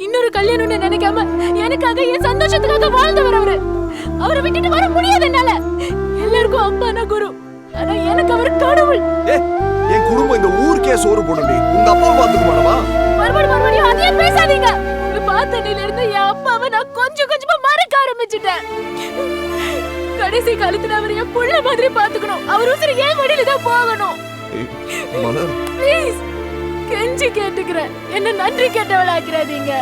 இன்னொரு கல்யாணம்னு நினைக்காம எனக்காக என் சந்தோஷத்துக்காக வாழ்ந்தவர் அவரு. அவரை விட்டுட்டு வர முடியாது என்னால. எல்லாருக்கும் அப்பானா குரு, ஆனா எனக்கு அவர் கடவுள். என் குடும்பம் இந்த ஊருக்கே சோறு போடுடி. உங்க அப்பா பாத்துக்க மாட்டவா? மறுபடியும் அதையே பேசாதீங்க. உங்களை பார்த்தனில இருந்து என் அப்பாவை நான் கொஞ்சமா மறக்க ஆரம்பிச்சுட்டேன். கடைசி காலத்துல அவர் என் புள்ள மாதிரி பாத்துக்கணும். அவர் உசுறு ஏன் வழியில தான் போகணும். ப்ளீஸ் கெஞ்சி கேட்டுக்கிறேன், என்ன நன்றி கேட்டவளாக்கிறாதீங்க.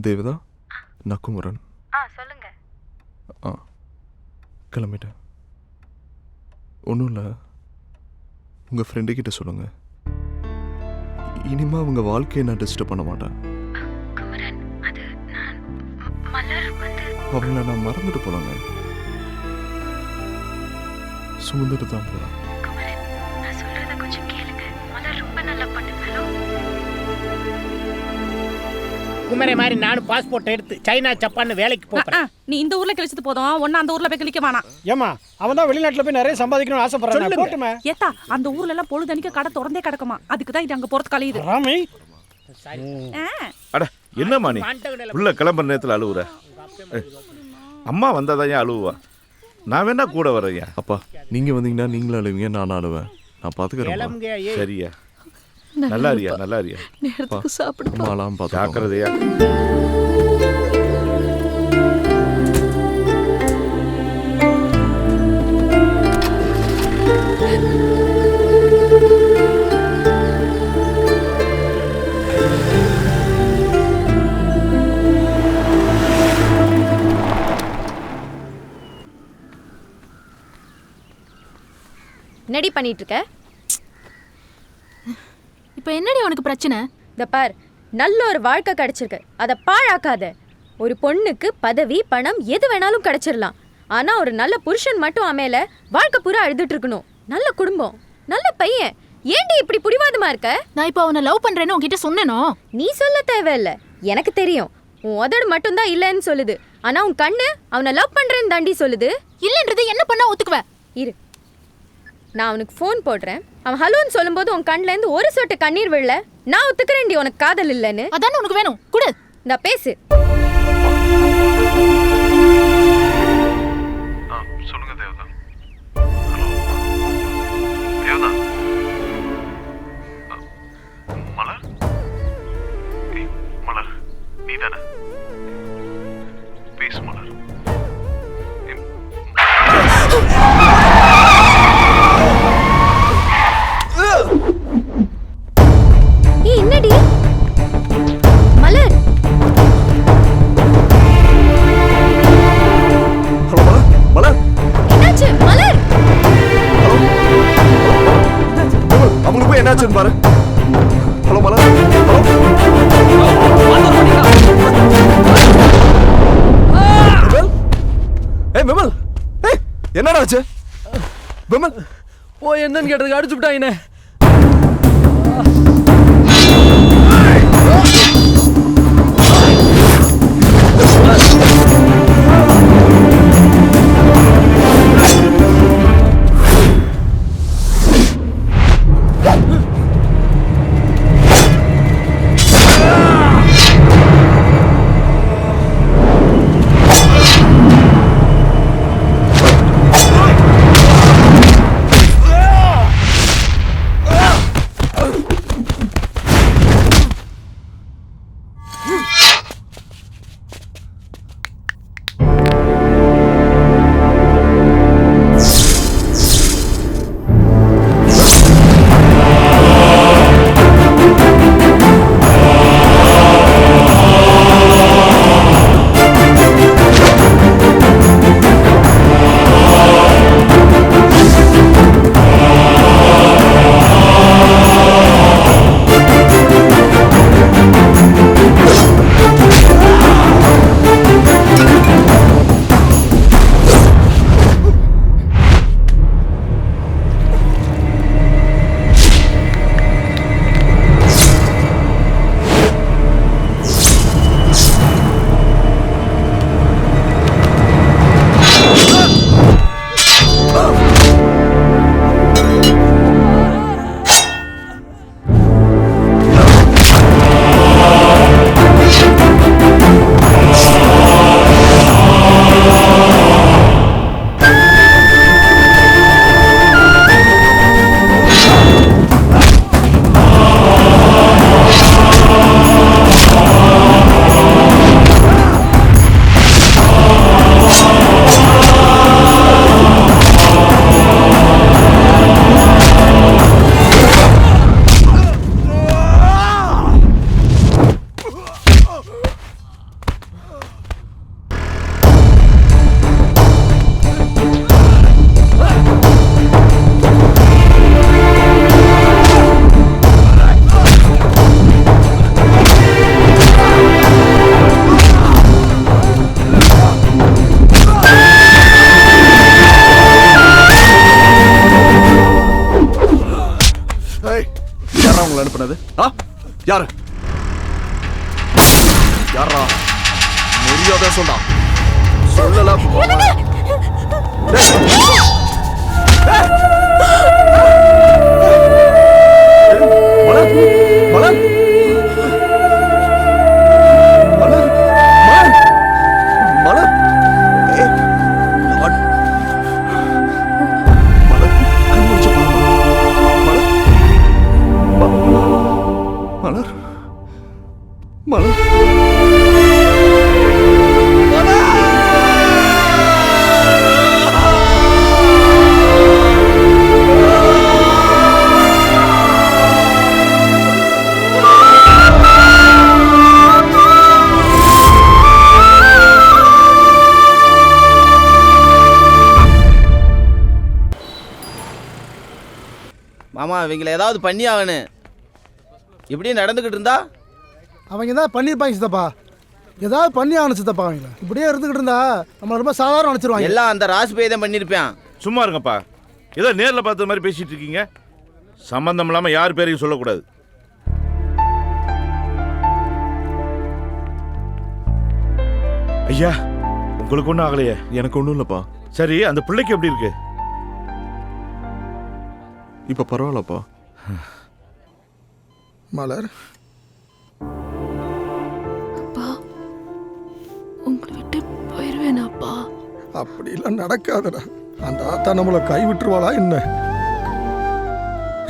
தேவதா, நான் குமரன். சொல்லுங்க. கிளம்பிட்டேன். ஒன்றும் இல்லை, உங்கள் ஃப்ரெண்டுக்கிட்ட சொல்லுங்க, இனிமே அவங்க வாழ்க்கையை நான் டிஸ்டர்ப் பண்ண மாட்டேன். அவங்கள நான் மறந்துட்டு போனாங்க, சுமந்துட்டு தான் போகிறேன். குமரே மாதிரி நானும் பாஸ்போர்ட் எடுத்து சைனா ஜப்பான் வேலைக்கு போறேன். நீ இந்த ஊர்ல கழிச்சது போதும், ஒண்ணு அந்த ஊர்ல போய் கழிக்க வேணாம். ஏமா அவன் தான் வெளிநாட்டுல போய் நிறைய சம்பாதிக்கணும்னு ஆசைப்படுறான். போட்டுமே. ஏத்தா அந்த ஊர்ல எல்லாம் பொழுதனிக்க கடை திறந்தே கிடக்குமா, அதுக்கு தான் இது அங்க போறது கழியுது. ராமி அட என்னம்மா நீ உள்ள கிளம்புற நேரத்தில் அழுவுற? அம்மா வந்தாதான் ஏன் அழுவா? நான் வேணா கூட வரையா? அப்பா நீங்க வந்தீங்கன்னா நீங்களும் அழுவீங்க, நானும் அழுவேன். நான் பாத்துக்கிறேன். சரியா? நல்லா இருக்கியா? நல்லா இருக்கியா? நேரத்துக்கு சாப்பிடு. அம்மாலாம் பார்த்து ஜாக்கிரதையா. என்னடி பண்ணிட்டு இருக்க? இப்போ என்னடி உனக்கு பிரச்சனை? இந்த பார், நல்ல ஒரு வாழ்க்கை கிடைச்சிருக்கு, அதை பாழாக்காத. ஒரு பொண்ணுக்கு பதவி பணம் எது வேணாலும் கிடைச்சிடலாம், ஆனா ஒரு நல்ல புருஷன் மட்டும் அமையல வாழ்க்கை பூரா அழுதுட்டு இருக்கணும். நல்ல குடும்பம், நல்ல பையன். ஏன்டி இப்படி புடிவாதமா இருக்க? நான் இப்போ அவனை லவ் பண்றேன்னு உன்கிட்ட சொன்னேனோ? நீ சொல்ல தேவையில்ல, எனக்கு தெரியும். உன் உதடு மட்டும்தான் இல்லைன்னு சொல்லுது, ஆனா உன் கண்ணு அவனை லவ் பண்றேன்னு தாண்டி சொல்லுது. இல்லைன்றது என்ன பண்ணா ஒத்துக்குவ? இரு, நான் அவனுக்கு ஃபோன் போடுறேன். அவன் ஹலோன்னு சொல்லும்போது உன் கண்ணிலேருந்து ஒரு சொட்டு கண்ணீர் விழல. நான் ஒத்துக்கிறேன்டி உனக்கு காதல் இல்லைன்னு. அதானே உனக்கு வேணும், குடு. இந்த பேசு. சொல்லுங்க தேவதா. ஹலோ தேவதா. மலர், மலர் நீ தானே? பேசு மலர். என்னடி மலர்? ஹலோ மலர். மலர் என்னாச்சு மலர்? அவங்களுக்கு போய் என்னாச்சுன்னு பாரு. ஹலோ மலர். ஹலோ விமல். ஏய் விமல், ஏய் என்னடா ஆச்சு? விமல் ஓ என்னன்னு கேட்டதுக்கு அடிச்சு விட்டாங்கண்ணே. அனுப்புனது? யாரு? யாரா? மரியாதை சொல்றா. சொல்லல. மலர், மலர். மாமா இவங்களை ஏதாவது பண்ணி ஆகணும். இப்படியே நடந்துக்கிட்டு இருந்தா அவங்க தான் பண்ணியிருப்பாங்க சித்தப்பா. ஏதாவது பண்ணி ஆகணும் சித்தப்பா. அவங்கள இப்படியே இருந்துக்கிட்டு இருந்தா நம்மளை ரொம்ப சாதாரண நினச்சிருவாங்க. எல்லாம் அந்த ராஜ்பேய் தான் பண்ணியிருப்பேன். சும்மா இருங்கப்பா. ஏதோ நேரில் பார்த்த மாதிரி பேசிட்டு இருக்கீங்க. சம்பந்தம் இல்லாமல் யார் பேரையும் சொல்லக்கூடாது. ஐயா உங்களுக்கு ஒன்றும் ஆகலையே? எனக்கு ஒன்றும் இல்லைப்பா. சரி அந்த பிள்ளைக்கு எப்படி இருக்கு? இப்போ பரவாயில்லப்பா. மலர் அப்பா உங்களை விட்டு போயிடுவேனாப்பா? அப்படிலாம் நடக்காதடா. அந்த ஆத்தா நம்மளை கை விட்டுருவாளா என்ன?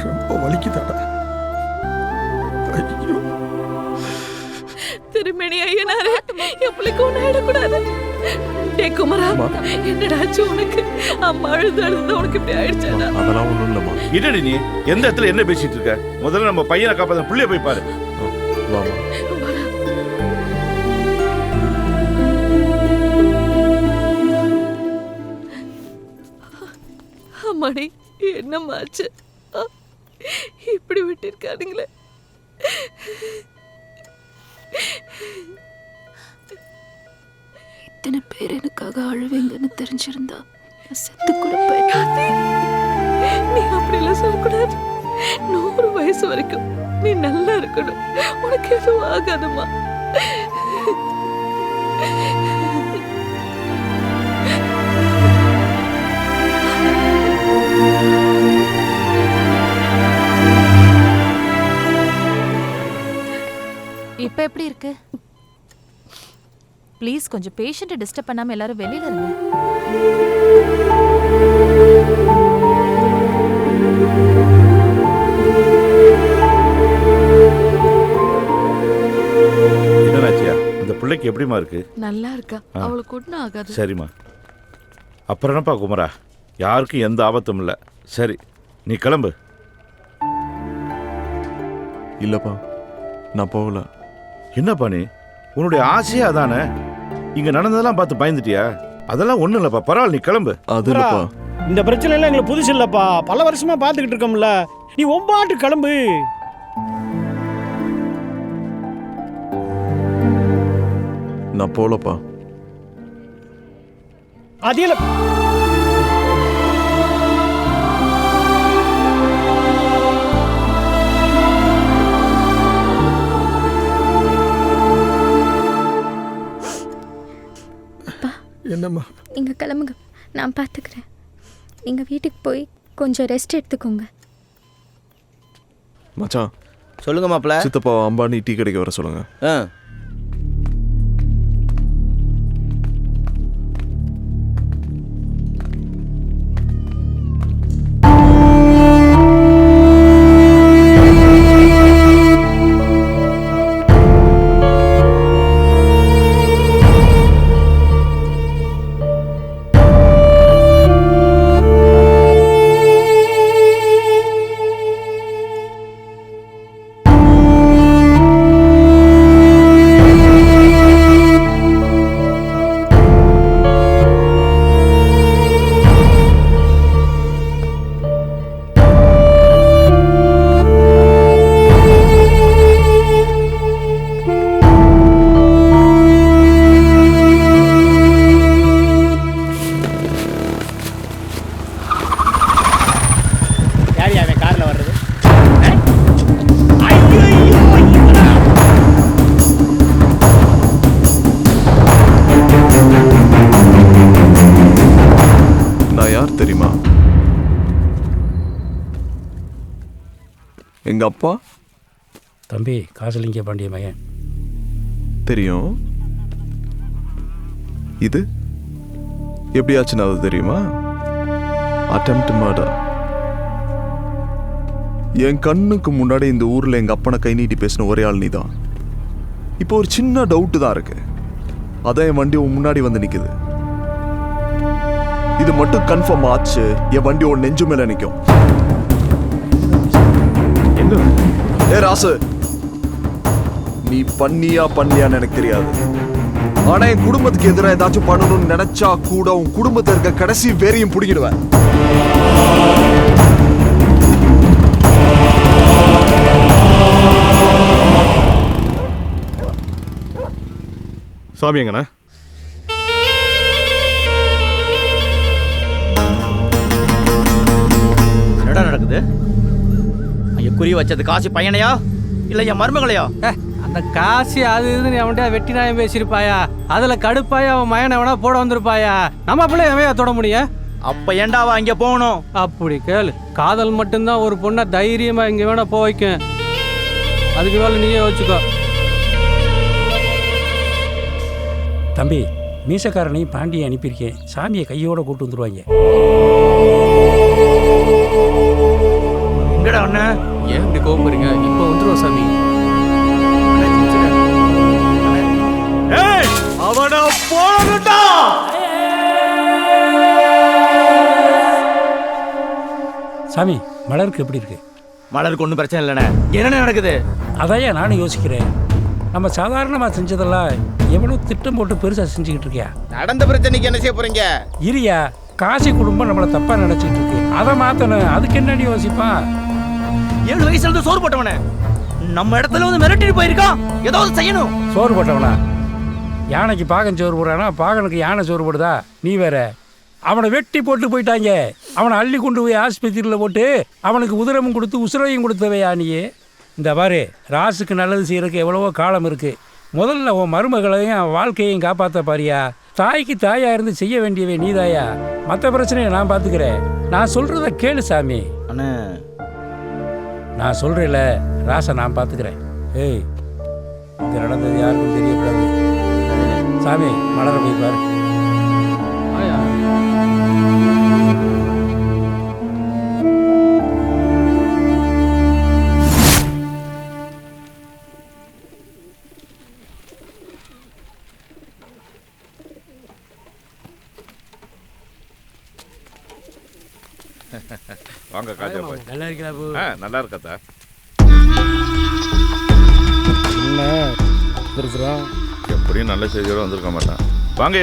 ரொம்ப வலிக்குதாடா. ஐயோ திருமணி ஐயனாரே, என் பிள்ளைக்கு ஒன்றும் ஆயிடக்கூடாது. டே குமரா, என்னடாச்சு உனக்கு? அம்மா அழுது அழுது உனக்கு இப்படி ஆயிடுச்சாடா? அதெல்லாம் ஒன்றும் இல்லைம்மா. என்னடி நீ எந்த இடத்துல என்ன பேசிட்டு இருக்க? முதல்ல நம்ம பையனை காப்பாற்ற பிள்ளைய போய் பாரு. வாமா. அம்மாடி என்னம்மாச்சு? இப்படி விட்டிருக்கானுங்களே. இத்தனை பேர் எனக்காக அழுவீங்கன்னு தெரிஞ்சிருந்தா செத்து கூட போயிட்டேன். நீ அப்படிலாம் சொல்லக்கூடாது. 100 வயசு வரைக்கும் நீ நல்லா இருக்கணும். உனக்கு எதுவும் ஆகாதுமா. இப்ப எப்படி இருக்கு? ப்ளீஸ் கொஞ்சம் பேஷண்ட்டை டிஸ்டர்ப் பண்ணாம எல்லாரும் வெளியில இருங்க. என்னடாச்சியா அந்த பிள்ளைக்கு எப்படிமா இருக்கு? நல்லா இருக்கா, அவளுக்கு ஒன்றும் ஆகாது. சரிம்மா. அப்புறம் என்னப்பா குமரா, யாருக்கும் எந்த ஆபத்தும் இல்லை. சரி நீ கிளம்பு. இல்லைப்பா நான் போகல. என்னப்பா நீ? உன்னுடைய ஆசையே அதானே? இங்க நடந்ததெல்லாம் பார்த்து பயந்துட்டியா? அதெல்லாம் ஒண்ணும் இல்லப்பா, பரவாயில்ல, நீ கிளம்பு. அது இல்லப்பா. இந்த பிரச்சனை எல்லாம் எங்களுக்கு புதுசு இல்லப்பா. பல வருஷமா பார்த்துக்கிட்டு இருக்கோம்ல. நீ ஒம்பாட்டு கிளம்பு. நான் போகலப்பா. அதில் என்னம்மா? இங்கே கிளம்புங்க, நான் பார்த்துக்கிறேன். நீங்கள் வீட்டுக்கு போய் கொஞ்சம் ரெஸ்ட் எடுத்துக்கோங்க. மச்சான் சொல்லுங்க மாப்பிள்ள. சித்தப்பா அம்பானி டீ கடைக்கு வர சொல்லுங்க. தெரியுமா? எங்க அப்பா தம்பி காசலிங்க பாண்டிய மகன். தெரியும். இது எப்படி ஆச்சுன்னு அது தெரியுமா? Attempt murder. என் கண்ணுக்கு முன்னாடி இந்த ஊர்ல எங்க அப்பனை கை நீட்டி பேசின ஒரே ஆள் நீதான். இப்போ ஒரு சின்ன டவுட் தான் இருக்கு. அதான் என் வண்டி முன்னாடி வந்து நிக்குது. இது மட்டும் கன்ஃபார்ம் ஆச்சு, என் வண்டி ஒரு நெஞ்சு மேல நிக்கும். ஏ ராசு, நீ பண்ணியான்னு எனக்கு தெரியாது. ஆனா என் குடும்பத்துக்கு எதிராக ஏதாச்சும் பண்ணணும்னு நினைச்சா கூட உன் குடும்பத்தை இருக்க கடைசி வேறையும் பிடிக்கிடுவேன். சாமி எங்கண்ணே? என்னடா நடக்குது? அங்க குறி வச்சது காசி பையனையா இல்ல என் மருமகளையா? அந்த காசி அது இதுன்னு அவன்கிட்ட வெட்டி நாயம் பேசியிருப்பாயா, அதுல கடுப்பாயா அவன் மயனை வேணா போட வந்திருப்பாயா. நம்ம பிள்ளை எவையா தொட முடியும்? அப்ப ஏண்டாவா இங்க போகணும்? அப்படி கேளு. காதல் மட்டும்தான் ஒரு பொண்ணை தைரியமா இங்க வேணா போக வைக்கும். அதுக்கு மேல நீயே வச்சுக்கோ. தம்பி, மீசக்காரனையும் பாண்டியை அனுப்பியிருக்கேன். சாமியை கையோட கூட்டு வந்துருவாங்க. எங்கடா அண்ணன்? ஏன் இப்படி கோபப்படுறீங்க? இப்போ வந்துருவோம் சாமி. அவனை போடணும்டா. சாமி, மலருக்கு எப்படி இருக்கு? மலருக்கு ஒன்றும் பிரச்சனை இல்லைண்ணே. என்ன நடக்குது? அதையா நானும் யோசிக்கிறேன். நம்ம சாதாரணமாக செஞ்சதெல்லாம் எவ்வளோ திட்டம் போட்டு பெருசாக செஞ்சுக்கிட்டு இருக்கியா? நடந்த பிரச்சனைக்கு என்ன செய்ய போறீங்க? இரியா, காசி குடும்பம் நம்மளை தப்பாக நினச்சிக்கிட்டு இருக்கு. அதை மாற்றணும். அதுக்கு என்னடி யோசிப்பான்? 7 வயசுல இருந்து சோறு போட்டவனே நம்ம இடத்துல வந்து மிரட்டிட்டு போயிருக்கான். ஏதாவது செய்யணும். சோறு போட்டவனா? யானைக்கு பாகன் சோறு போடுறானா? பாகனுக்கு யானை சோறு போடுதா? நீ வேற. அவனை வெட்டி போட்டு போயிட்டாங்க. அவனை அள்ளி கொண்டு போய் ஆஸ்பத்திரியில் போட்டு அவனுக்கு உதிரமும் கொடுத்து உசுரையும் கொடுத்தவையா நீயே? இந்த பாரு, ராசுக்கு நல்லது செய்யறதுக்கு எவ்வளவோ காலம் இருக்கு. முதல்ல உன் மருமகளையும் வாழ்க்கையையும் காப்பாற்ற பாரியா. தாய்க்கு தாயா இருந்து செய்ய வேண்டியவை நீதாயா. மற்ற பிரச்சனையை நான் பார்த்துக்கிறேன். நான் சொல்றத கேளு சாமி. அண்ணே, நான் சொல்றேன்ல, ராசை நான் பார்த்துக்கிறேன். ஏய், இங்க நடந்தது யாருக்கும் தெரியக்கூடாது. சாமி, மலரை போய் பாரு. வாங்க காஜா பாய். நல்லா இருக்கா பூ? நல்லா இருக்கா. எப்படியும் நல்ல செய்தியோட வந்திருக்க மாட்டான். வாங்க,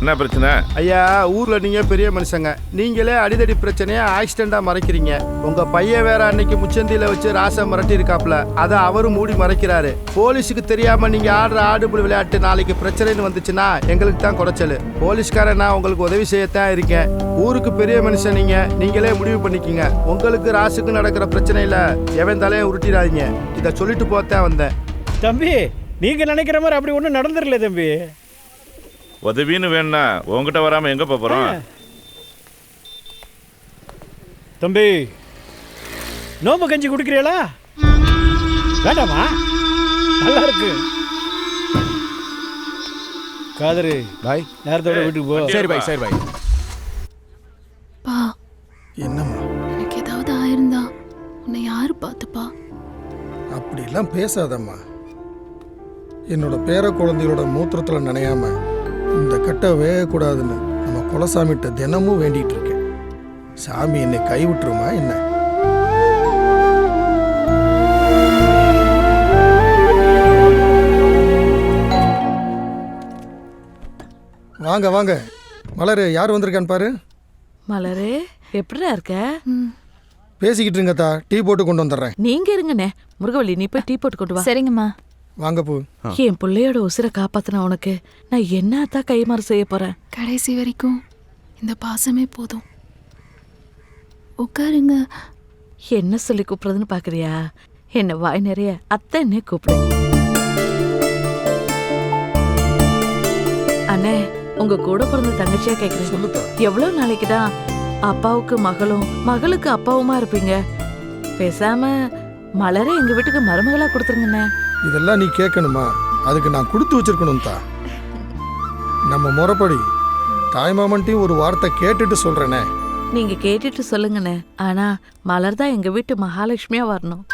என்ன பிரச்சனை? ஐயா, ஊர்ல நீங்க பெரிய மனுஷங்க. நீங்களே அடிதடி பிரச்சனையா ஆக்சிடென்டா மறைக்கிறீங்க. உங்க பையன் வேற அன்னைக்கு முச்சந்தியில வச்சு ராசா மிரட்டி இருக்காப்ல. அதை அவரும் மூடி மறைக்கிறாரு. போலீஸுக்கு தெரியாம நீங்க ஆடுற ஆடுபுல் விளையாட்டு நாளைக்கு பிரச்சனைன்னு வந்துச்சுன்னா எங்களுக்கு தான் குறைச்சல். போலீஸ்காரன் நான் உங்களுக்கு உதவி செய்யத்தான் இருக்கேன். ஊருக்கு பெரிய மனுஷன் நீங்க. நீங்களே முடிவு பண்ணிக்கிங்க. உங்களுக்கு ராசுக்கு நடக்கிற பிரச்சனையில எவன் தலையை உருட்டிடாதீங்க. இதை சொல்லிட்டு போத்தான் வந்தேன். தம்பி, நீங்க நினைக்கிற மாதிரி அப்படி ஒன்றும் நடந்துடல தம்பி. உதவின்னு வேணா உங்ககிட்ட வராம எங்க போறோம்? தம்பி, நோம்பு கஞ்சி குடிக்கிறீங்களா? வேண்டாமா? நல்லா இருக்கு. காதரு பாய், நேரத்தோட வீட்டுக்கு போ. சரி பாய், சரி பாய். பா, என்னம்மா? எனக்கு ஏதாவது ஆயிருந்தா உன்னை யாரு பார்த்துப்பா? அப்படிலாம் பேசாதம்மா. என்னோட பேர குழந்தையோட மூத்திரத்தில் நனையாம இந்த கட்டை வேகக்கூடாதுன்னு நம்ம குலசாமிகிட்ட தினமும் வேண்டிகிட்டு இருக்கேன். சாமி என்னை கைவிட்டுருமா என்ன? வாங்க வாங்க. மலரு, யார் வந்திருக்கான்னு பாரு. மலரே, எப்படிடா இருக்க? பேசிக்கிட்டு இருங்கத்தா, டீ போட்டு கொண்டு வந்துடுறேன். நீங்க இருங்கண்ணே. முருகவள்ளி, நீ போய் டீ போட்டு கொண்டு வா. சரிங்கம்மா. வாங்க பூ. என் பிள்ளையோட உசிரை காப்பாத்தின உனக்கு நான் என்னத்தான் கைமாறு செய்ய போறேன்? கடைசி வரைக்கும் இந்த பாசமே போதும். உட்காருங்க. என்ன சொல்லி கூப்பிடுறதுன்னு பாக்குறியா? என்ன வாய் நிறைய அத்தை என்ன கூப்பிடு. அண்ணே, உங்க கூட பிறந்த தங்கச்சியா கேக்குறேன். எவ்வளவு நாளைக்குதான் அப்பாவுக்கு மகளும் மகளுக்கு அப்பாவுமா இருப்பீங்க? பேசாம மலரை எங்க வீட்டுக்கு மருமகளா கொடுத்துருங்கண்ணே. இதெல்லாம் நீ கேட்கணுமா? அதுக்கு நான் கொடுத்து வச்சிருக்கணும் தான். நம்ம முறைப்படி தாய்மாமன்ட்டையும் ஒரு வார்த்தை கேட்டுட்டு சொல்றேனே. நீங்க கேட்டுட்டு சொல்லுங்கண்ணே. ஆனா மலர் தான் எங்க வீட்டு மகாலட்சுமியா வரணும்.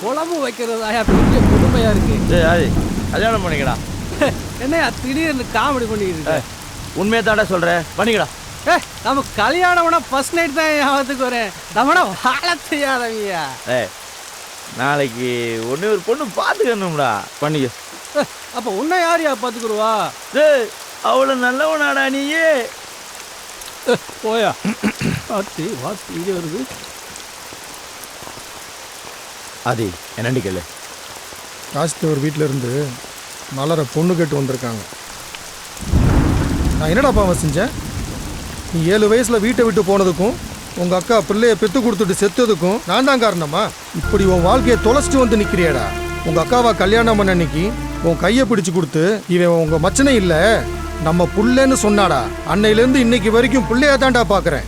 குழம்பு வைக்கிறதாயா பெரிய கொடுமையா இருக்கு. கல்யாணம் பண்ணிக்கடா. என்னையா திடீர்னு காமெடி பண்ணிக்கிட்டு இருக்க? உண்மையை தாண்டா சொல்றேன், பண்ணிக்கடா. நம்ம கல்யாணம்னா ஃபர்ஸ்ட் நைட் தான் ஞாபகத்துக்கு வரேன். நம்மனா வாழ செய்யாதவங்க. நாளைக்கு ஒன்னே ஒரு பொண்ணு பார்த்துக்கணும்டா. பண்ணிக்க. அப்போ உன்னை யாரையா பார்த்துக்குருவா? அவ்வளோ நல்லவனாடா நீயே. போயா. வாத்தி வாத்தி இங்கே வருது. அது என்னண்டி கேளு. ராஜ்தேவர் வீட்டில் இருந்து மலரை பொண்ணு கேட்டு வந்திருக்காங்க. நான் என்னடாப்பா அவன் செஞ்சேன்? நீ 7 வயசில் வீட்டை விட்டு போனதுக்கும் உங்கள் அக்கா பிள்ளைய பெற்று கொடுத்துட்டு செத்ததுக்கும் நான் தான் காரணமா? இப்படி உன் வாழ்க்கையை தொலைச்சிட்டு வந்து நிற்கிறியாடா. உங்கள் அக்காவை கல்யாணம் பண்ண அன்னைக்கு உன் கையை பிடிச்சு கொடுத்து இவன் உங்கள் மச்சனை இல்லை நம்ம புள்ளன்னு சொன்னாடா. அன்னையிலேருந்து இன்னைக்கு வரைக்கும் பிள்ளையா தான்டா பார்க்குறேன்.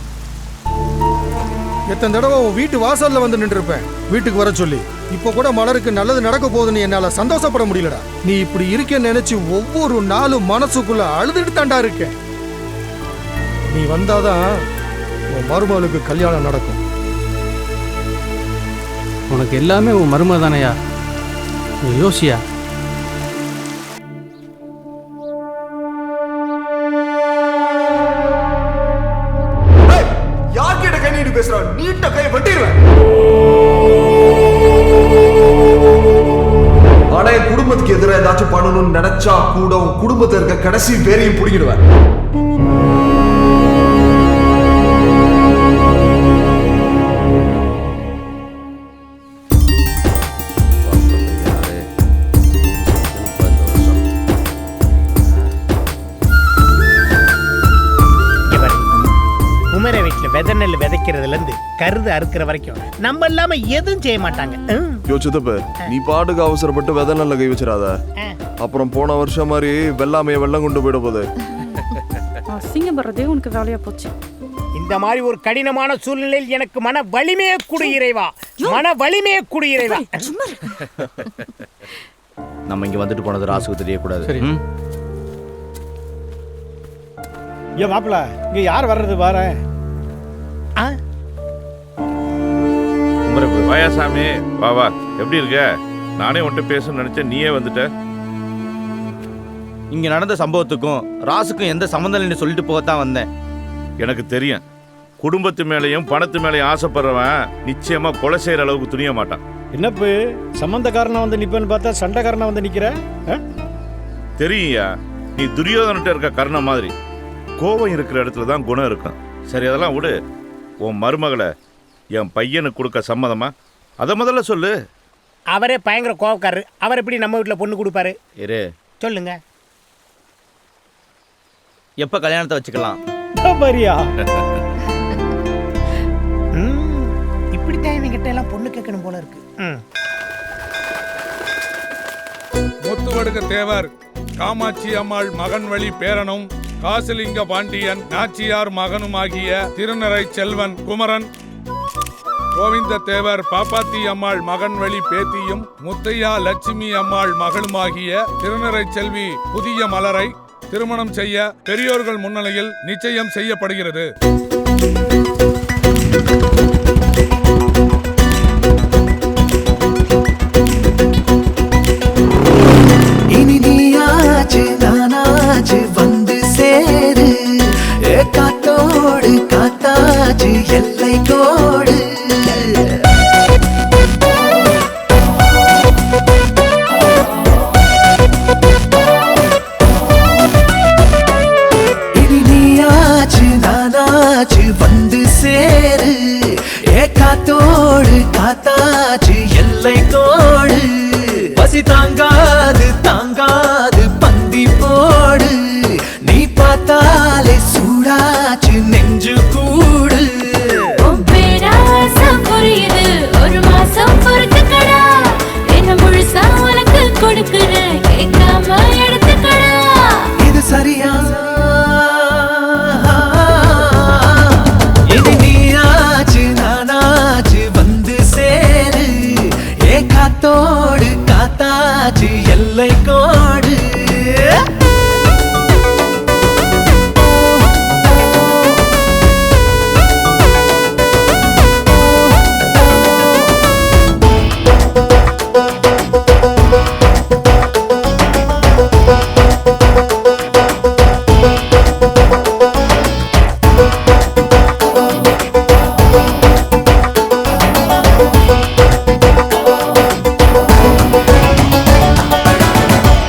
எத்தனை தடவை உன் வீட்டு வாசலில் வந்து நின்றுருப்பேன் வீட்டுக்கு வர சொல்லி. இப்போ கூட மலருக்கு நல்லது நடக்க போகுதுன்னு என்னால் சந்தோஷப்பட முடியலடா. நீ இப்படி இருக்கேன்னு நினைச்சு ஒவ்வொரு நாளும் மனசுக்குள்ள அழுதுட்டு தாண்டா இருக்கேன். நீ வந்தாதான் உன் மருமகளுக்கு கல்யாணம் நடக்கும். உனக்கு எல்லாமே உன் மருமக தானையா? நீ யோசியா? யார்கிட்ட கை நீட்டு பேசுற? நீட்ட கை வெட்டிடுவேன். ஆனா என் குடும்பத்துக்கு எதிராக ஏதாச்சும் பண்ணணும்னு நினைச்சா கூட உன் குடும்பத்தில் இருக்க கடைசி வேறையும் பிடிக்கிடுவேன். குமர வீட்டில் விதை நெல் விதைக்கிறதுலேருந்து கருது அறுக்கிற வரைக்கும் நம்ம இல்லாம எதுவும் செய்ய மாட்டாங்க. யோசித்தப்ப நீ பாட்டுக்கு அவசரப்பட்டு விதை நல்ல கை வச்சிடாத. அப்புறம் போன வருஷம் மாதிரி வெள்ளாமைய வெள்ளம் கொண்டு போயிட போகுது. அசிங்கப்படுறதே உனக்கு வேலையா போச்சு. இந்த மாதிரி ஒரு கடினமான சூழ்நிலையில் எனக்கு மன வலிமையை கொடு இறைவா, மன வலிமையை கொடு இறைவா. நம்ம இங்க வந்துட்டு போனது ராசுக்கு தெரியக்கூடாது. ஏன் மாப்பிள்ள இங்க யார் வர்றது பாரு. வாயாசாமி வா வா, எப்படி இருக்க? நானே உன்கிட்ட பேசணும்னு நினைச்சேன், நீயே வந்துட்ட. இங்க நடந்த சம்பவத்துக்கும் ராசுக்கும் எந்த சம்பந்தம் இல்லைன்னு சொல்லிட்டு போகத்தான் வந்தேன். எனக்கு தெரியும், குடும்பத்து மேலேயும் பணத்து மேலேயும் ஆசைப்படுறவன் நிச்சயமா கொலை செய்யற அளவுக்கு துணிய மாட்டான். என்னப்பு சம்பந்தக்காரனா வந்து நிப்பேன்னு பார்த்தா சண்டைக்காரனா வந்து நிக்கிற? தெரியுயா, நீ துரியோதனிட்ட இருக்க கர்ணம் மாதிரி கோபம் இருக்கிற இடத்துல தான் குணம் இருக்கும். சரி, அதெல்லாம் விடு. உன் மருமகளை என் பையனுக்கு கொடுக்க சம்மதமா? அதை முதல்ல சொல்லு. அவரே பயங்கர கோவக்காரரு. அவர் எப்படி நம்ம வீட்டில் பொண்ணு கொடுப்பாரு? இரு, சொல்லுங்க. எப்ப கல்யாணத்தை வச்சுக்கலாம்? இப்படித்தான் என்கிட்ட எல்லாம் பொண்ணு கேட்கணும் போல இருக்கு. முத்துவடுக தேவர் காமாட்சி அம்மாள் மகன் வழி பேரனும் காசிலிங்க பாண்டியன் நாச்சியார் மகனுமாகிய திருநறை செல்வன் குமரன், கோவிந்த தேவர் பாப்பாத்தி அம்மாள் மகன் வழி பேத்தியும் முத்தையா லட்சுமி அம்மாள் மகளுமாகிய திருநறை செல்வி புதிய மலரை திருமணம் செய்ய பெரியோர்கள் முன்னிலையில் நிச்சயம் செய்யப்படுகிறது. இனி நீயாச்சு நானாச்சு வந்து சேரு, காத்தோடு காத்தாச்சு எல்லை கோடு. இனி நீயாச்சு நானாச்சு வந்து சேரு, காத்தோடு காத்தாச்சு எல்லை கோடு. பசி தாங்காது தாங்காது பந்தி போடு, நீ பார்த்தாலே சூடாச்சு நெஞ்சு கூடு. புரியுது, ஒரு மாசம் பொறுத்துக்கடா, என்ன முழுசா உனக்கு கொடுக்குறேன், கேட்காம எடுத்துக்கடா. இது சரியா? இது நீயாச்சு நானாச்சு வந்து சேரு, காத்தோடு காத்தாச்சு எல்லை கோடு.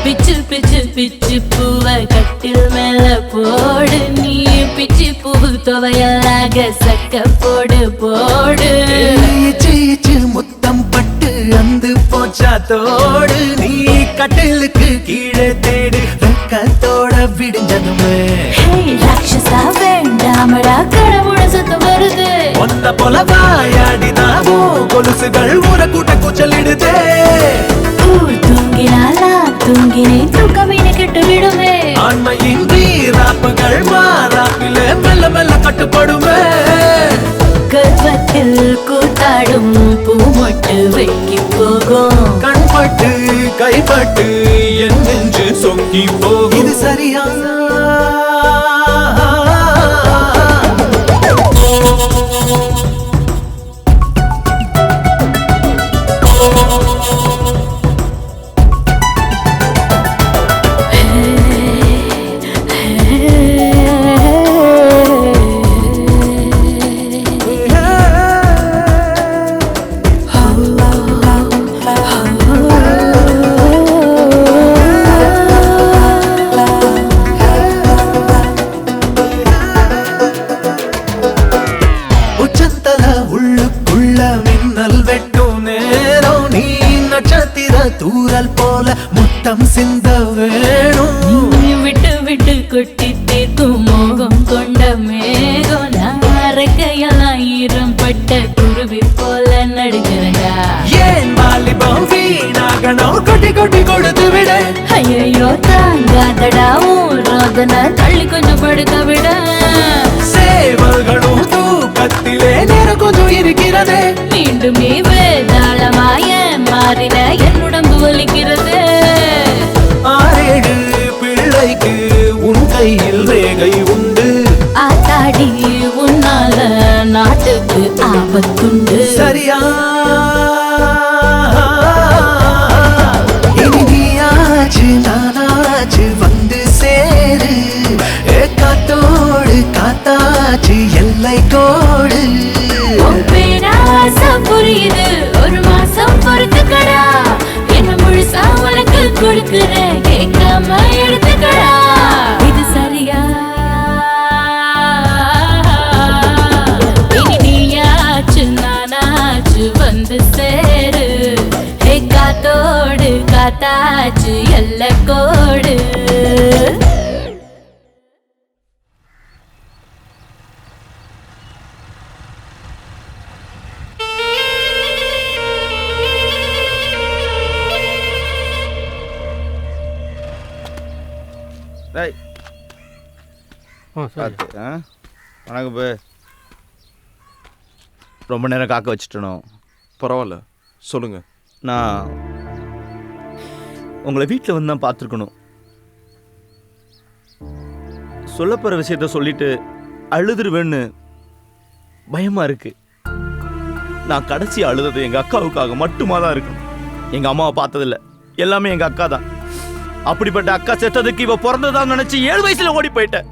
பிச்சு பிச்சு பிச்சு பூவை கட்டில் மேல போடு, நீ பிச்சு பூவு துவையலாக சக்க போடு போடு. இச்சு இச்சு முத்தம் பட்டு அந்து போச்சா தோடு நீ கட்டிலுக்கு கீழே தேடு வெக்கத்தோட விடிஞ்சதுமே ராட்சசா வேண்டாமடா கடவுள சத்தம் வருது ஒன்ன போல வாயாடினாவோ கொலுசுகள் ஊர கூட்ட கூச்சலிடுதே ஊர் தூங்கினாலா தூங்கினே தூக்கமீன கெட்டு விடுமே ஆண்மையின் வீராப்புகள் மாறாப்பில மெல்ல மெல்ல கட்டுப்படுமே கர்வத்தில் கூத்தாடும் பூமொட்டு வெக்கி போகும் கண்பட்டு கைப்பட்டு என் நெஞ்சு சொங்கி போகும் இது சரியா தூரல் போல முத்தம் சிந்த வேணும் விட்டு விட்டு கொட்டி தீர்க்கும் மோகம் கொண்ட மேகம் நாரக்கையெல்லாம் ஈரம் பட்ட குருவி போல நடுகிறடா ஏன் வாலிபம் வீணாகணும் கொட்டி கொட்டி கொடுத்து விட ஐயோ தாங்காதடா ரோதனை தள்ளி கொஞ்சம் படுக்க விட சேவல்களும் தூக்கத்திலே நேரம் கொஞ்சம் இருக்கிறதே மீண்டும் நீ வேதாளமாய மாறின என் உடம்பு வலிக்கிறது 6 பிள்ளைக்கு உன் கையில் ரேகை உண்டு ஆத்தாடி உன்னால நாட்டுக்கு ஆபத்துண்டு சரியா இனி நீயாச்சு நானாச்சு வந்து சேரு காத்தோடு காத்தாச்சு எல்லை கோடு பேராசம் புரியுது ஒரு மாசம் பொறுத்துக்கடா என்ன முழுசா உனக்கு கொடுக்குறேன் கேட்காம எடுத்துக்கடா இது சரியா இனி நீயாச்சு நானாச்சு வந்து சேரு காத்தோடு காத்தாச்சு எல்லை கோடு வணக்கம் பே ரொம்ப நேரம் காக்க வச்சுட்டணும். பரவாயில்ல சொல்லுங்க. நான் உங்களை வீட்டில் வந்து தான் பார்த்துருக்கணும். சொல்லப்போகிற விஷயத்த சொல்லிட்டு அழுதுருவேன்னு பயமாக இருக்கு. நான் கடைசி அழுதது எங்கள் அக்காவுக்காக மட்டுமா தான் இருக்கணும். எங்கள் அம்மாவை பார்த்ததில்ல, எல்லாமே எங்கள் அக்கா தான். அப்படிப்பட்ட அக்கா செத்ததுக்கு இவ பிறந்ததான் நினைச்சு 7 வயசுல ஓடி போயிட்டேன்.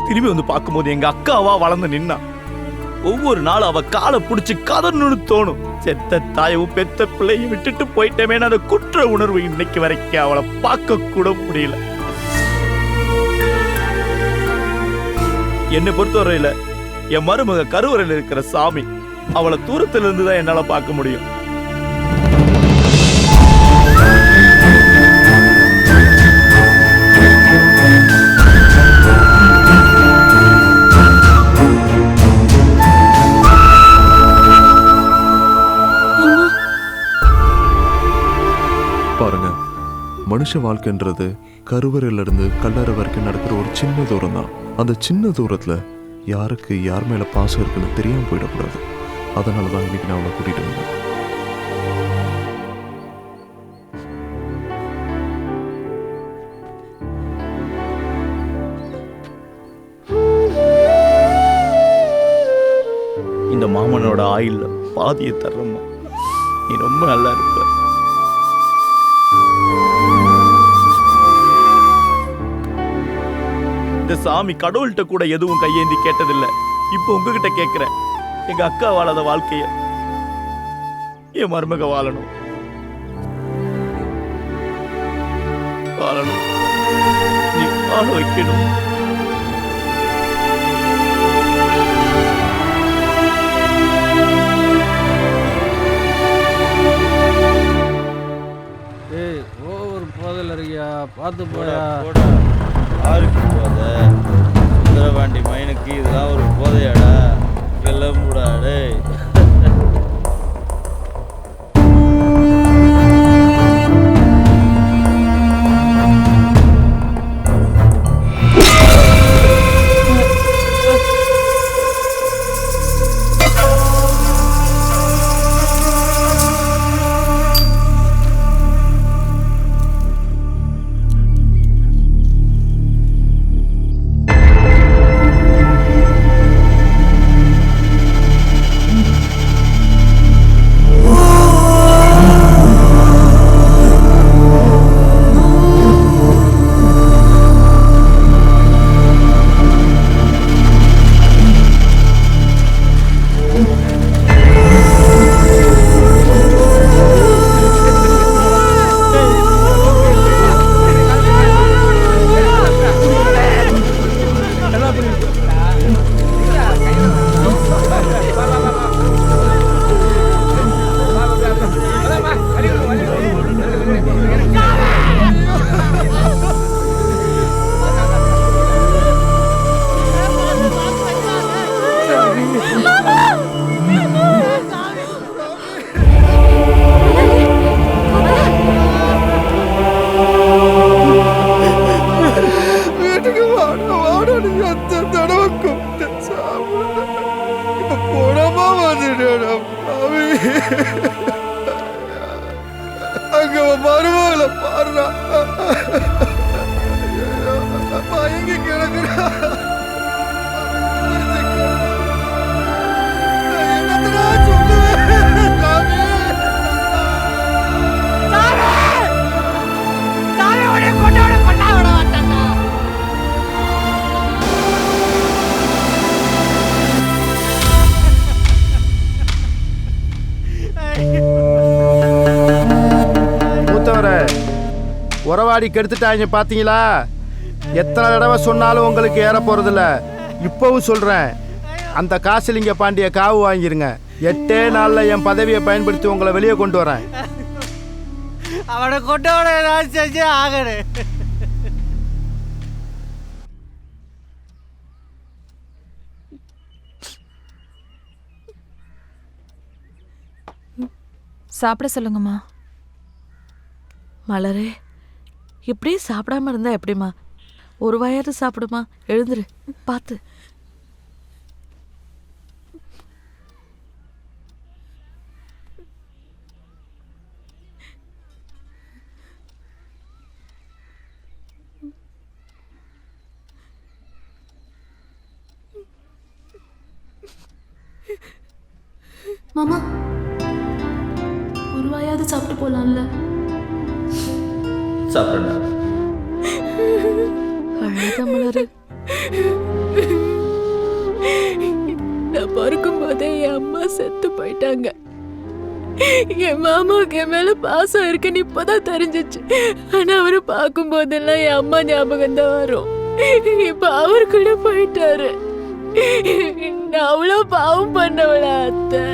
திரும்பி வந்து பார்க்கும்போது எங்க அக்காவா வளர்ந்து நின்னா. ஒவ்வொரு நாளும் அவ காலை பிடிச்சி கதறணும்னு தோணும். செத்த தாயவும் பெத்த பிள்ளையும் விட்டுட்டு போயிட்டேமே அந்த குற்ற உணர்வு இன்னைக்கு வரைக்கும் அவளை பார்க்க கூட முடியல. என்னை பொறுத்தவரையில என் மருமக கருவறையில் இருக்கிற சாமி. அவளை தூரத்துல இருந்து தான் என்னால பார்க்க முடியும். பாருங்க, மனுஷ வாழ்க்கைன்றது கருவறையிலிருந்து கல்லறை வரைக்கும் நடக்கிற ஒரு சின்ன தூரம் தான். அந்த சின்ன தூரத்துல யாருக்கு யார் மேல பாசம் இருக்குன்னு தெரியாம போயிடக்கூடாது. அதனாலதான் இன்னைக்கு நான் அவளை கூட்டிட்டு வந்தேன். இந்த மாமனோட ஆயுள்ல பாதியை தர்றம்மா. நீ ரொம்ப நல்லா இருப்ப. இந்த சாமி கடவுள்கிட்ட கூட எதுவும் கையேந்தி கேட்டதில்லை. இப்போ உங்ககிட்ட கேட்கிறேன். எங்க அக்கா வாழாத வாழ்க்கைய என் மருமக வாழணும். வாழணும். நீ வாழ வைக்கணும். போதில் இருக்கியா பார்த்து போயா. யாருக்கு போதை? சுந்தரபாண்டி மைனுக்கு இதெல்லாம் ஒரு போதையாடா? கிளம்புடாடே. அங்க மருமகளை பாடுறா மயங்கி கிடக்குறா. என்னத்தடா சொல்லுவேன் சாமி? மூத்தவரை உறவாடி கெடுத்துட்டாங்க பாத்தீங்களா? எத்தனை தடவை சொன்னாலும் உங்களுக்கு ஏற போறதில்ல. இப்பவும் சொல்றேன், அந்த காசிலிங்க பாண்டிய காவு வாங்கிருங்க. 8 நாள்ல என் பதவியை பயன்படுத்தி உங்களை வெளியே கொண்டு வரேன். அவனை கொண்டவனை நான் செஞ்சே ஆகணும். சாப்பிட சொல்லுங்கம்மா. மலரே, இப்படியே சாப்பிடாம இருந்தா எப்படிம்மா? ஒரு வாயாவது சாப்பிடுமா? எழுந்துரு, பார்த்து. மாமா, ஒரு வாயாவது சாப்பிட்டு போலாம்ல? சாப்பிடுங்க. அழாத மலரு. நான் பிறக்கும் போதே என் அம்மா செத்து போயிட்டாங்க. என் மாமாவுக்கு என் மேல பாசம் இருக்குன்னு இப்பதான் தெரிஞ்சிச்சு. ஆனா அவரை பார்க்கும் போதெல்லாம் என் அம்மா ஞாபகம் தான் வரும். இப்ப அவர் கூட போயிட்டாரு. நான் அவ்வளோ பாவம் பண்ணவளா அத்தை?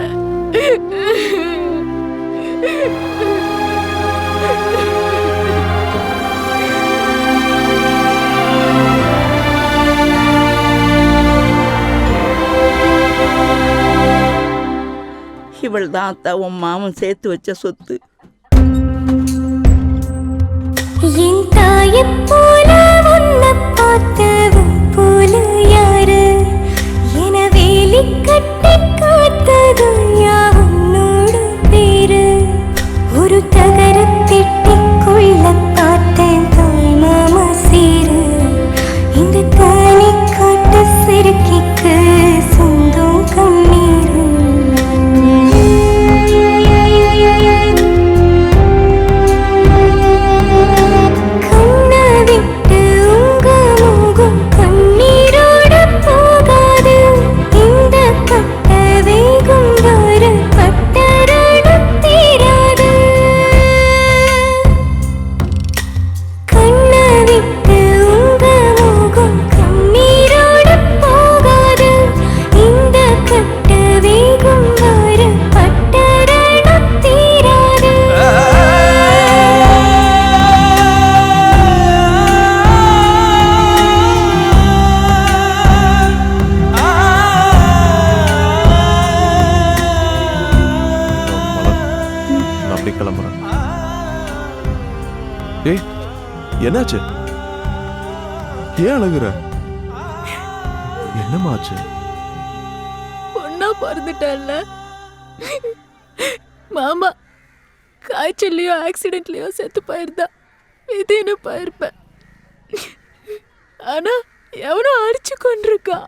இவள் தான் அத்தா உன் மாமன் சேர்த்து வச்ச சொத்து. என் தாயைப் போல உன்னை பார்த்தவன் போல யாரு? என வேலி கட்டி காத்தது யாவனோட பேரு. ஒரு தகர பெட்டிக்குள்ள பார்த்தேன் தாய் மாமா சீரு. இந்த தானி காட்ட சிறுக்கிக்கு சொந்தம் கண்ணீரு. கண்ண என்னாச்சு? ஏன் அழுகுற? என்னமாச்சு? பொண்ணா பிறந்துட்டல்ல மாமா, காய்ச்சல்லையோ ஆக்சிடென்ட்லயோ செத்து போயிருந்தா விதின்னு போயிருப்பேன். ஆனா எவனோ அடிச்சு கொண்டிருக்கா.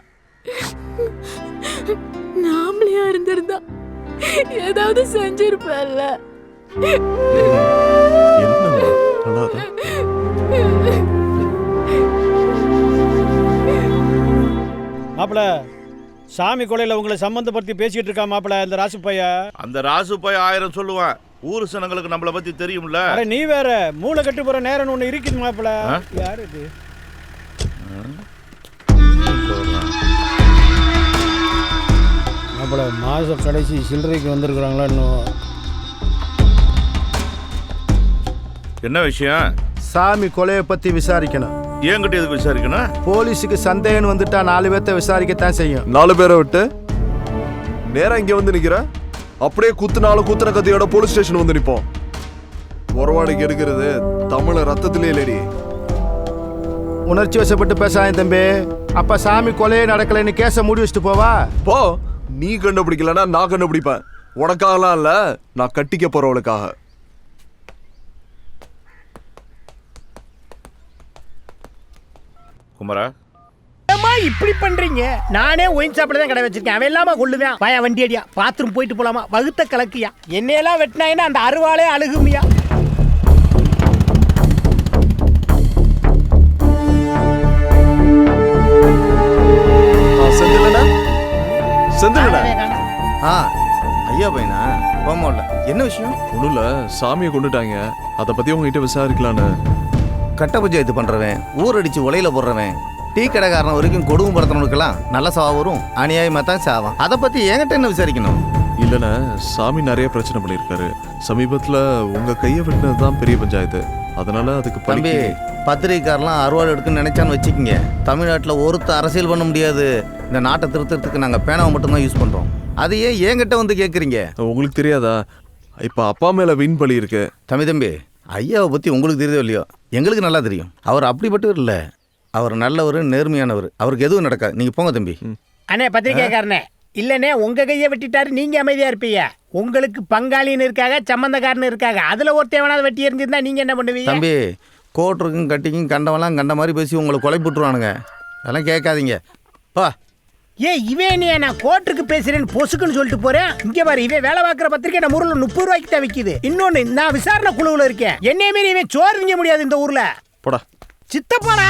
நாமளையா இருந்திருந்தா ஏதாவது செஞ்சிருப்பேன்ல. மாப்பிள, சாமி கொலையில உங்களை சம்பந்தப்படுத்தி பேசிட்டு இருக்கா மாப்பிள இந்த ராசு பையா. அந்த ராசு பைய 1000 சொல்லுவான். ஊர் சனங்களுக்கு நம்மளை பத்தி தெரியும்ல. அட நீ வேற, மூளை கட்டு போற நேரம் ஒண்ணு இருக்குது மாப்பிள. யாரு இது? மாப்பிள, மாச கடைசி சில்லறைக்கு வந்திருக்கிறாங்களா இன்னும்? என்ன விஷயம்? சாமி கொலையை பத்தி விசாரிக்கணும். ஏங்கிட்ட எதுக்கு விசாரிக்கணும்? போலீஸுக்கு சந்தேகம் வந்துட்டா 4 பேர்த்த விசாரிக்கத்தான் செய்யும். 4 பேரை விட்டு நேரா இங்க வந்து நிக்கிற? அப்படியே குத்துன கத்தியோட போலீஸ் ஸ்டேஷன் வந்து நிப்போம். உறவாடிக்கு எடுக்கிறது தமிழ ரத்தத்திலே இல்லடி. உணர்ச்சி வசப்பட்டு பேசாத தம்பி. அப்ப சாமி கொலையே நடக்கலைன்னு கேஸை மூடி வச்சுட்டு போவா. போ. நீ கண்டுபிடிக்கலன்னா நான் கண்டுபிடிப்பேன். உனக்காகலாம் இல்ல, நான் கட்டிக்க போறவளுக்காக. குமரா, இப்படி பண்றீங்க? நானே ஒயின் ஷாப்ல தான் கடை வச்சிருக்கேன். அவன் இல்லாம கொள்ளுவேன். வாயா வண்டி அடியா, பாத்ரூம் போயிட்டு போலாமா? வகுத்த கலக்கியா. என்னையெல்லாம் வெட்டினாயினா அந்த அருவாளே அழுகுமியா. ஐயா பையனா போமோல என்ன விஷயம்? ஒண்ணும் இல்ல, சாமியை கொண்டுட்டாங்க. அதை பத்தி உங்ககிட்ட விசாரிக்கலான்னு. கட்ட பஞ்சாயத்து பண்றவன், ஊர் அடிச்சு உலையில போடுறவன், டீ கடைக்காரன் வரைக்கும் கொடுமை படுத்தவனுக்கெல்லாம் நல்ல சாவா வரும். அநியாயமா தான் சாவான். அதை பத்தி என்கிட்ட என்ன விசாரிக்கணும்? இல்லைண்ணே, சாமி நிறைய பிரச்சனை பண்ணியிருக்காரு. சமீபத்தில் உங்கள் கையை வெட்டினது தான் பெரிய பஞ்சாயத்து. அதனால அதுக்கு தம்பி, பத்திரிகைக்காரெல்லாம் அறுவாடு எடுக்குன்னு நினைச்சான்னு வச்சுக்கிங்க. தமிழ்நாட்டில் ஒருத்த அரசியல் பண்ண முடியாது. இந்த நாட்டை திருத்தறதுக்கு நாங்கள் பேனாவை மட்டும்தான் யூஸ் பண்ணுறோம். அதையே என்கிட்ட வந்து கேட்குறீங்க. உங்களுக்கு தெரியாதா? இப்போ அப்பா மேலே வீண் பழி இருக்கு. தம்பி, ஐயாவை பற்றி உங்களுக்கு தெரியுதோ இல்லையோ, எங்களுக்கு நல்லா தெரியும். அவர் அப்படிப்பட்டவர் இல்லை. அவர் நல்லவர், நேர்மையானவர். அவருக்கு எதுவும் நடக்காது. நீங்கள் போங்க தம்பி. அண்ணே பத்திரிகைக்காரனே, இல்லைண்ணே உங்க கையை வெட்டிட்டாரு, நீங்க அமைதியா இருப்பீங்க. உங்களுக்கு பங்காளின்னு இருக்காங்க, சம்பந்தக்காரன்னு இருக்காங்க. அதுல ஒருத்தவனாவது வெட்டி எரிஞ்சிருந்தா நீங்க என்ன பண்ணுவீங்க? தம்பி, கோட்டருக்கும் கட்டிக்கும் கண்டவெல்லாம் கண்ட மாதிரி பேசி உங்களை கொலை போட்டுருவானுங்க. அதெல்லாம் கேட்காதீங்க. பா. இவன் நீ நான் கோர்ட்டுக்கு பேசுறேன்னு பொசுக்குன்னு சொல்லிட்டு போறேன். இங்க பாரு, இவன் வேலை பார்க்குற பத்திரிக்கை நம்ம ஊர்ல 30 ரூபாய்க்கு தான் விற்கிது. இன்னொன்னு, நான் விசாரணை குழுவில் இருக்கேன். என்னைய மீறி இவன் சோறு திங்க முடியாது இந்த ஊர்ல. போடா சித்தப்பாடா.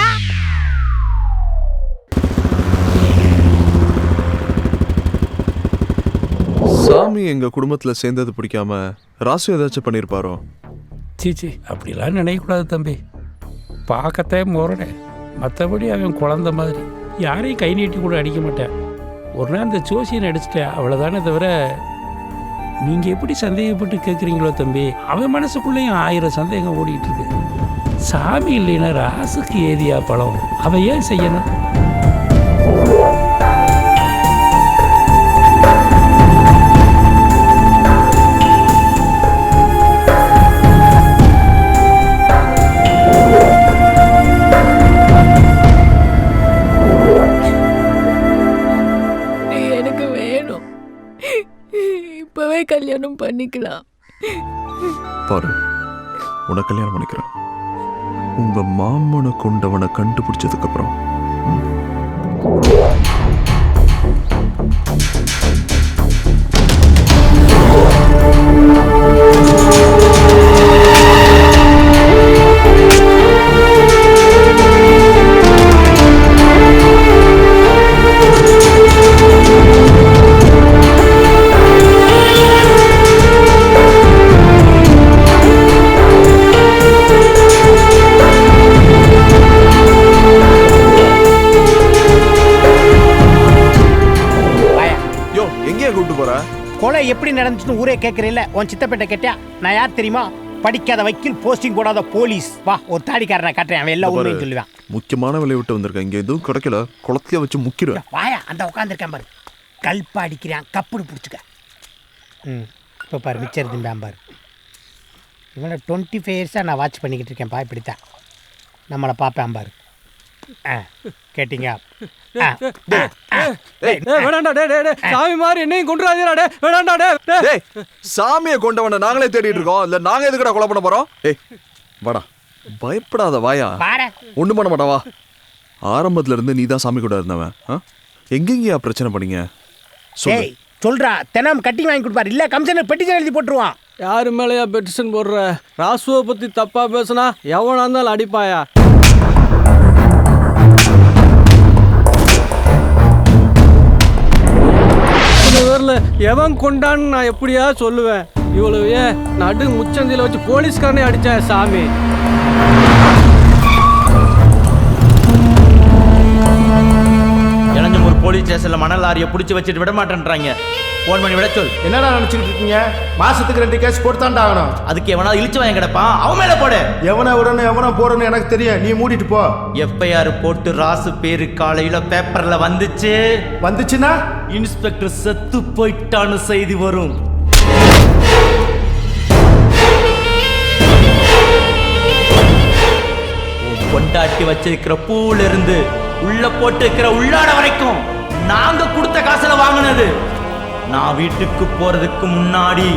சாமி எங்க குடும்பத்துல சேர்ந்தது பிடிக்காம ராசு ஏதாச்சும் பண்ணிருப்பாரோ? சீச்சி, அப்படிலாம் நினைக்கக்கூடாது தம்பி. பார்க்கத்தே முரணே. மற்றபடி அவன் குழந்த மாதிரி யாரையும் கை நீட்டி கூட அடிக்க மாட்டேன். ஒரு நாள் இந்த ஜோசியனை அடிச்சிட்டேன், அவ்வளோதானே தவிர. நீங்கள் எப்படி சந்தேகப்பட்டு கேட்குறீங்களோ தம்பி, அவன் மனசுக்குள்ளேயும் 1000 சந்தேகம் ஓடிட்டு இருக்கு. சாமி இல்லைன்னா ராசுக்கு ஏதியா பழம்? அவன் ஏன் செய்யணும்? எனக்கு வேணும். இப்பவே கல்யாணம் பண்ணிக்கலாம். பாரு, உன கல்யாணம் பண்ணிக்கிறேன். உங்க மாமனை கொண்டவனை கண்டுபிடிச்சதுக்கு அப்புறம். கொலை எப்படி நடந்துச்சுன்னு ஊரே கேட்கறீல்ல? உன் சித்தப்பேட்ட கேட்டியா? நான் யார் தெரியுமா? படிக்காத வக்கீல், போஸ்டிங் போடாத போலீஸ். வா, ஒரு தாடிக்காரனை காட்டுறேன், அவன் எல்லாம் உண்மையும் சொல்லுவான். முக்கியமான வேலையை விட்டு வந்திருக்கேன். இங்க எதுவும் கிடைக்கல, குளத்தைய வச்சு முக்கிடுவேன். வாயா, அந்த உட்காந்துருக்கேன் பாரு. கல்பா அடிக்கிறான், கப்புடு பிடிச்சிக்க. இப்போ பாரு, மிச்சர் திம்பான் பாரு. இவனை 25 இயர்ஸாக நான் வாட்ச் பண்ணிக்கிட்டு இருக்கேன். இப்படித்தான் நம்மளை பார்ப்பேன் பாரு. கேட்டீங்க? வேணாண்டா டே டே சாமி மாதிரி என்னையும் கொண்டுறாதீடா டே வேணாண்டா டே. சாமியை கொண்டவன நாங்களே தேடிட்டு இருக்கோம். இல்ல நாங்க எதுக்குடா கொலை பண்ண போறோம்? ஏய் வாடா, பயப்படாத வாயா, ஒண்ணும் பண்ண மாட்டா வா. ஆரம்பத்துல இருந்து நீ தான் சாமி கூட இருந்தவன். எங்கெங்கயா பிரச்சனை பண்ணீங்க? சொல்றா. தினம் கட்டிங் வாங்கி கொடுப்பாரு, இல்ல கமிஷனர் பெட்டிஷன் எழுதி போட்டுருவான். யாரு மேலயா பெட்டிஷன் போடுற? ராசுவை பத்தி தப்பா பேசுனா எவனா இருந்தாலும் அடிப்பாயா? எவன் கொண்டான்னு நான் எப்படியா சொல்லுவேன்? இவ்வளவு நடு முச்சந்தில வச்சு போலீஸ்காரனே அடிச்சேன் சாமி. இளஞ்சம்பூர் போலீஸ் ஸ்டேஷன்ல மணல் லாரியை பிடிச்சி வச்சுட்டு விட மாட்டேன்றாங்க. போன் பண்ணி விட சொல். என்னடா நினைச்சுக்கிட்டு இருக்கீங்க? மாசத்துக்கு 2 கேஸ் போட்டுத்தான்டா ஆகணும். அதுக்கு எவனா இழிச்சு வாங்க கிடப்பான், அவன் மேல போடு. எவனை விடணும் எவனை போடணும் எனக்கு தெரியும், நீ மூடிட்டு போ. எஃப்ஐஆர் போட்டு ராசு பேரு காலையில பேப்பர்ல வந்துச்சுன்னா இன்ஸ்பெக்டர் செத்து போயிட்டான்னு செய்தி வரும். கொண்டாட்டி வச்சிருக்கிற பூல இருந்து உள்ள போட்டு இருக்கிற உள்ளாட வரைக்கும் நாங்க கொடுத்த காசுல வாங்கினது. நான் வீட்டுக்கு போறதுக்கு முன்னாடி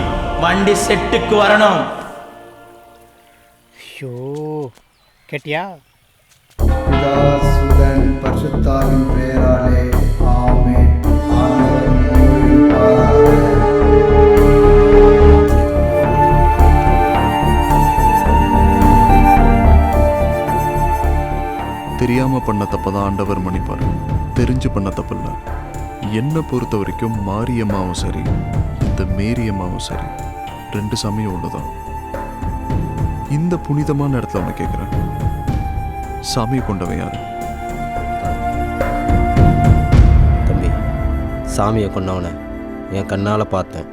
வண்டி செட்டுக்கு வரணும். ஐயோ, கேட்டியா? பிதாசுதன் பரிசுத்தாவின் பெயராலே ஆமென். தெரியாம பண்ண தப்பதான் ஆண்டவர் மன்னிப்பார், தெரிஞ்சு பண்ண தப்பில்ல. என்னை பொறுத்த வரைக்கும் மாரியம்மாவும் சரி, இந்த மேரியம்மாவும் சரி, 2 சாமியும் ஒண்ணுதான். இந்த புனிதமான இடத்துல ஒன்று கேட்குறேன், சாமியை கொண்டவன் யாரு? தம்பி, சாமியை கொண்டவனை என் கண்ணால் பார்த்தேன்.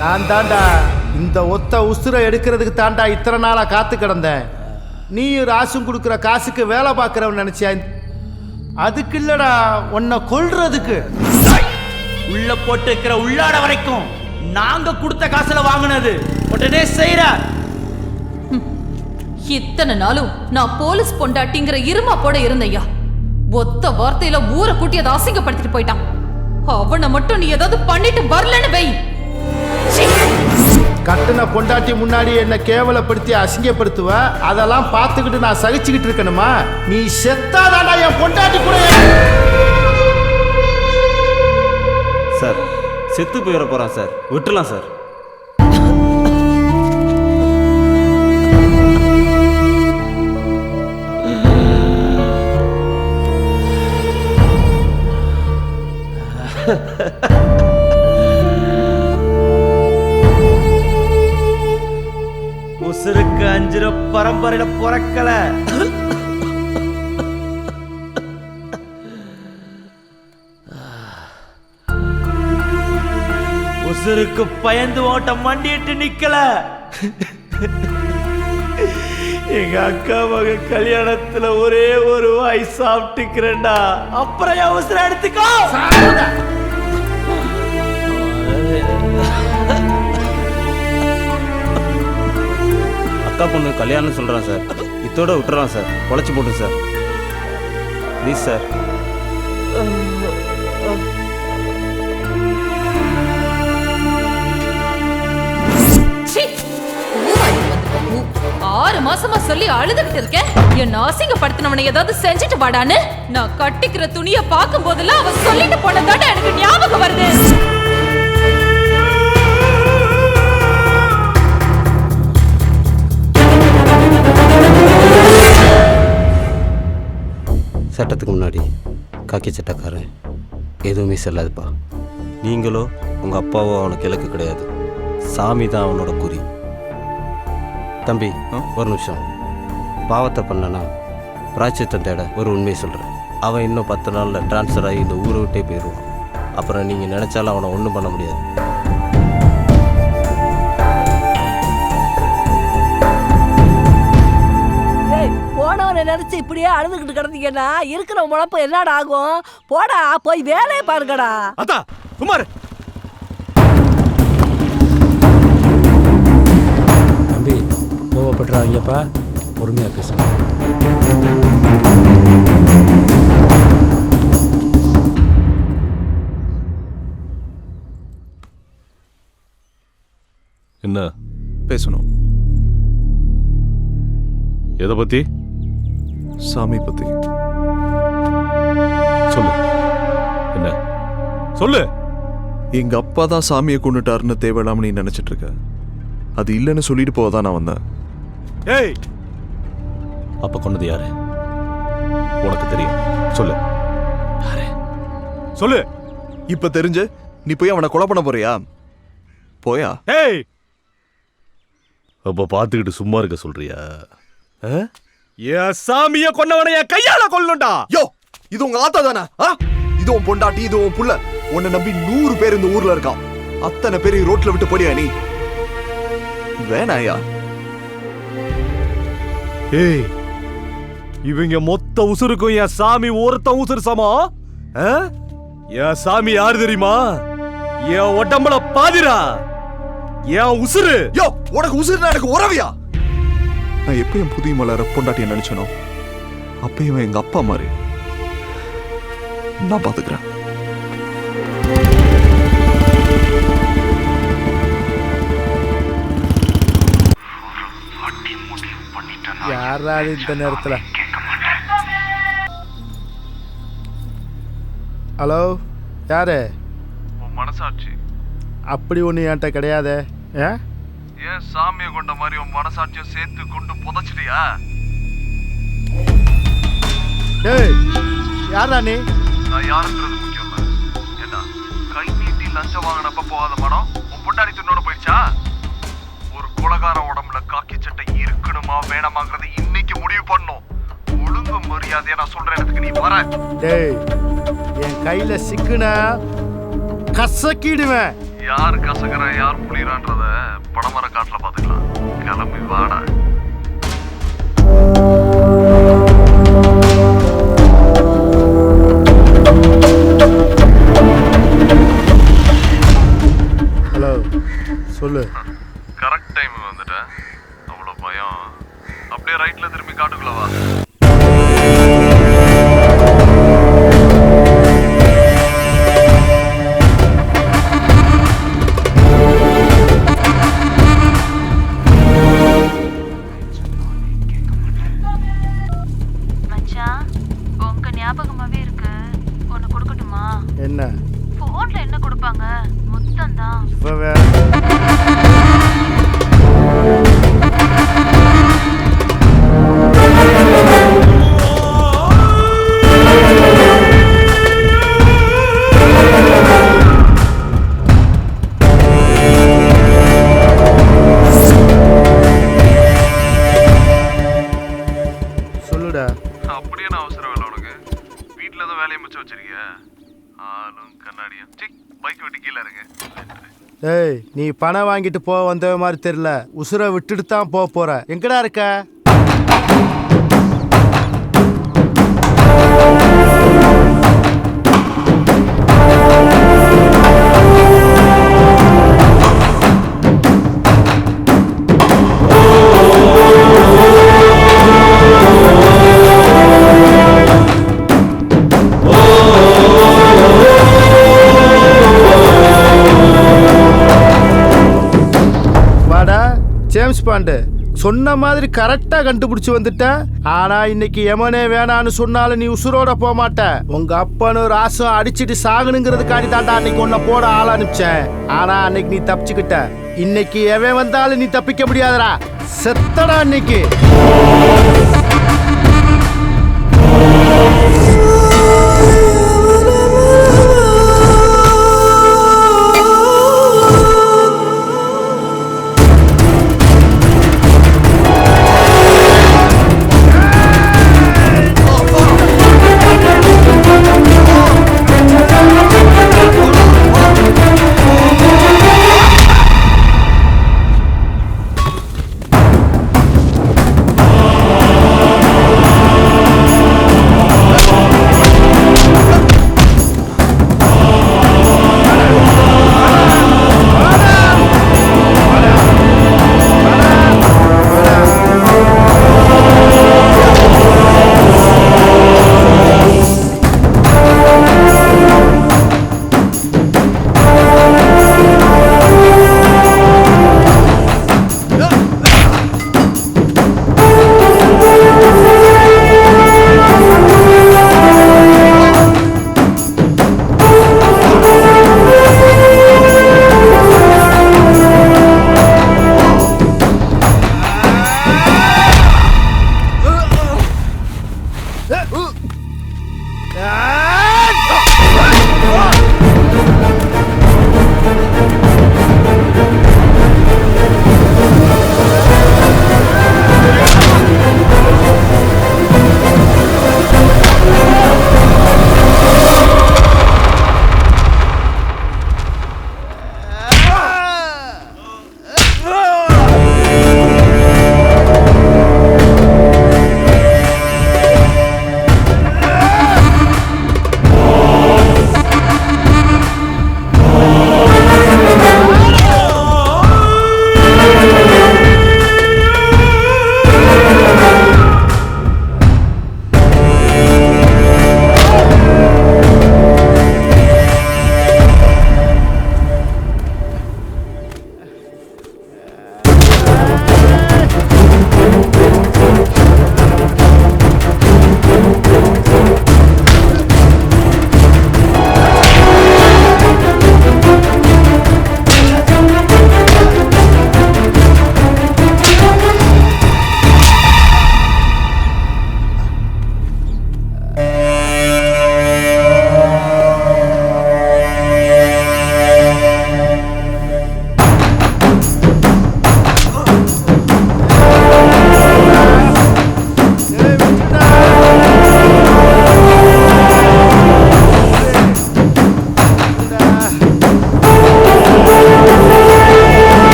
நான் தாண்டா இந்த ஒத்த உசுரை எடுக்கிறதுக்கு தாண்டா இத்தனை நாளா காத்து கிடந்தேன். நீயும் ராசும் கொடுக்குற காசுக்கு வேலை பார்க்குறவன் நினைச்சியா? அதுக்கு இல்லடா, உன்னை கொல்றதுக்கு. உள்ள போட்டு இருக்கிற உள்ளாட வரைக்கும் நாங்க கொடுத்த காசுல வாங்கினது உடனே செய்யற. இத்தனை நாளும் நான் போலீஸ் பொண்டாட்டிங்கிற இருமா போட இருந்தையா, ஒத்த வார்த்தையில ஊரை கூட்டி அதை அசிங்கப்படுத்திட்டு போயிட்டான். அவனை மட்டும் நீ ஏதாவது பண்ணிட்டு வரலன்னு வை. கட்டுன பொண்டாட்டி முன்னாடி என்ன கேவலப்படுத்தி அசிங்கப்படுத்துவ, அதெல்லாம் பார்த்துக்கிட்டு நான் சகிச்சுக்கிட்டு இருக்கணுமா? நீ செத்தாதாடா என் பொண்டாட்டி கூட. சார், செத்து போயிட போறான் சார், விட்டுலாம் சார். உசுருக்கு 5 பரம்பரையில பிறக்கல. உசுருக்கு பயந்து ஓட்ட மண்டிட்டு நிக்கல. எங்க அக்கா மக கல்யாணத்துல ஒரே ஒரு வாய் சாப்பிட்டுக்கிறேன்டா, அப்புறம் என் உசுரை எடுத்துக்கோ. அக்கா பொண்ணு கல்யாணம் சொல்கிறான் சார், இத்தோட விட்டுறான் சார், பொழைச்சி போட்டு சார், ப்ளீஸ் சார். ஆறு மாசமா சொல்லி அழுதுகிட்டு இருக்கேன், என்ன அசிங்கப்படுத்தினவனை ஏதாவது செஞ்சுட்டு வாடான்னு. நான் கட்டிக்கிற துணியை பார்க்கும் போதெல்லாம் அவ சொல்லிட்டு போனதாட எனக்கு ஞாபகம் வருது. சட்டத்துக்கு முன்னாடி காக்கி சட்டக்காரன் எதுவுமே செல்லாதுப்பா. நீங்களோ உங்கள் அப்பாவோ அவனுக்கு இலக்கு கிடையாது, சாமி தான் அவனோட குறி. தம்பி, ஒரு நிமிஷம். பாவத்தை பண்ணனா பிராய்ச்சித்தம் தேட ஒரு உண்மையை சொல்கிறேன். அவன் இன்னும் 10 நாளில் ட்ரான்ஸ்ஃபர் ஆகி இந்த ஊரை விட்டே போயிடுவான். அப்புறம் நீங்கள் நினச்சாலும் அவனை ஒன்றும் பண்ண முடியாது. போனவனை நினைச்சு இப்படியே அழுதுகிட்டு கிடந்தீங்கன்னா இருக்கிற முழப்பு என்னடா ஆகும்? போடா, போய் வேலையை பாருங்கடா. அத்தா குமார், தம்பி கோவப்படுறாங்கப்பா, பொறுமையாக பேசுங்க. என்ன பேசணும்? எதை பத்தி? சாமி பத்தி. சொல்லு. என்ன சொல்லு? எங்க அப்பா தான் சாமியை கொண்டுட்டாருன்னு தேவையில்லாம நீ நினைச்சிட்டு இருக்க. அது இல்லைன்னு சொல்லிட்டு போதான் நான் வந்தேன். ஏய், அப்ப கொண்டது யாரு? உனக்கு தெரியும். சொல்லு. சொல்லு. இப்ப தெரிஞ்சு நீ போய் அவனை கொலை பண்ண போறியா? போயா? ஏய், அப்ப பாத்துக்கிட்டு சும்மா இருக்க சொல்றியா? சாமிய கொன்னவனை என் கையால கொல்லணும்டா. யோ, இது உங்க ஆத்தா தானே? இது உன் பொண்டாட்டி, இது உன் புள்ள. உன்னை நம்பி 100 பேர் இந்த ஊர்ல இருக்கான். அத்தனை பேரை ரோட்ல விட்டு போடியா நீ? வேணாயா? ஏய், இவங்க மொத்த உசுருக்கும் என் சாமி ஒருத்த உசுறு சமா. என் சாமி யாரு தெரியுமா? என் உடம்புல பாதிரா, என் உசுறு. யோ, உனக்கு உசுறுனா எனக்கு உறவியா? நான் எப்பயும் புதிய மலர பொண்டாட்டிய நினைச்சனோ அப்பயும் எங்க அப்பா மாதிரி. நான் பாத்துக்கிறேன். யாராவது இந்த நேரத்தில்? ஹலோ, யாரு? உன் மனசாட்சி. அப்படி ஒன்று என்கிட்ட கிடையாதே. ஏன் சாமியை கொண்ட மாதிரி உன் மனசாட்சியை சேர்த்து கொண்டு புதைச்சிட்டியா? ஏய், யாரா நீ? நான் யாருன்றது முக்கியம் இல்ல. என்ன கை நீட்டி லஞ்சம் வாங்கினப்ப போகாத மனம் உன் பொண்டாடி துண்ணோட போயிடுச்சா? ஒரு கொலகார உடம்புல காக்கி சட்டை இருக்கணுமா வேணாமாங்கிறது இன்னைக்கு முடிவு பண்ணும். ஒழுங்கு மரியாதையா நான் சொல்ற இடத்துக்கு நீ வர. டேய், என் கையில சிக்குன கசக்கிடுவேன். யார் கசக்குற யார் புளியறான்றத படமர காட்டுல பாத்துக்கலாம். கிளம்பி வாடா. ஹலோ, சொல்லு. கரெக்ட் டைம் வந்துட்டேன். அவ்வளவு பயம். அப்படியே ரைட்ல திரும்பி காட்டுக்குள்ள வா. என்ன போன்ல என்ன கொடுப்பாங்க? மொத்தம் தான். இப்ப வேற சொல்லுடா. அப்படியே நான் அவசரம் இல்லை உனக்கு. வீட்டுல தான் வேலையை மிச்சம் வச்சிருக்கிய. ஆளும் கண்ணாடியும் பைக் விட்டு கீழே இருங்க. ஏய், நீ பணம் வாங்கிட்டு போக வந்த மாதிரி தெரியல. உசுரை விட்டுட்டு தான் போக போற. எங்கடா இருக்க? ஜேம்ஸ் பாண்டு சொன்ன மாதிரி கரெக்டா கண்டுபிடிச்சு வந்துட்டேன். ஆனா இன்னைக்கு எமனே வேணான்னு சொன்னாலும் நீ உசுரோட போக மாட்ட. உங்க அப்பனு ராசம் அடிச்சுட்டு சாகணுங்கிறதுக்காண்டி தாண்டா அன்னைக்கு உன்னை போட ஆள் அனுப்பிச்சேன். ஆனா அன்னைக்கு நீ தப்பிச்சுக்கிட்ட. இன்னைக்கு எவன் வந்தாலும் நீ தப்பிக்க முடியாதடா. செத்தடா இன்னைக்கு.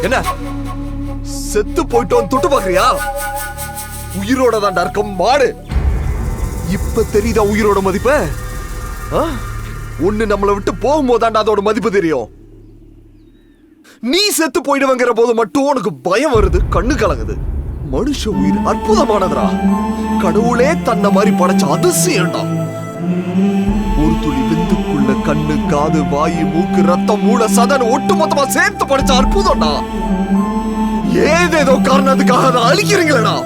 என்ன செத்து போயிட்டோம் தொட்டு பாக்குறியா? உயிரோட தான்டா இருக்கும் மாடு. இப்ப தெரியுதா உயிரோட மதிப்பு? ஒண்ணு நம்மளை விட்டு போகும்போதாண்டா அதோட மதிப்பு தெரியும். நீ செத்து போயிடுவங்கிற போது மட்டும் உனக்கு பயம் வருது, கண்ணு கலங்குது. மனுஷ உயிர் அற்புதமானதுடா. கடவுளே தன்னை மாதிரி படைச்ச அதிசயம்டா. ஒரு துளி விந்துக்குள்ள கண்ணு, காது, வாயு, மூக்கு, ரத்தம், மூளை, சதன் ஒட்டு மொத்தமா சேர்த்து படைச்ச அற்புதம்டா. ஏதேதோ காரணத்துக்காக அதை அழிக்கிறீங்களா?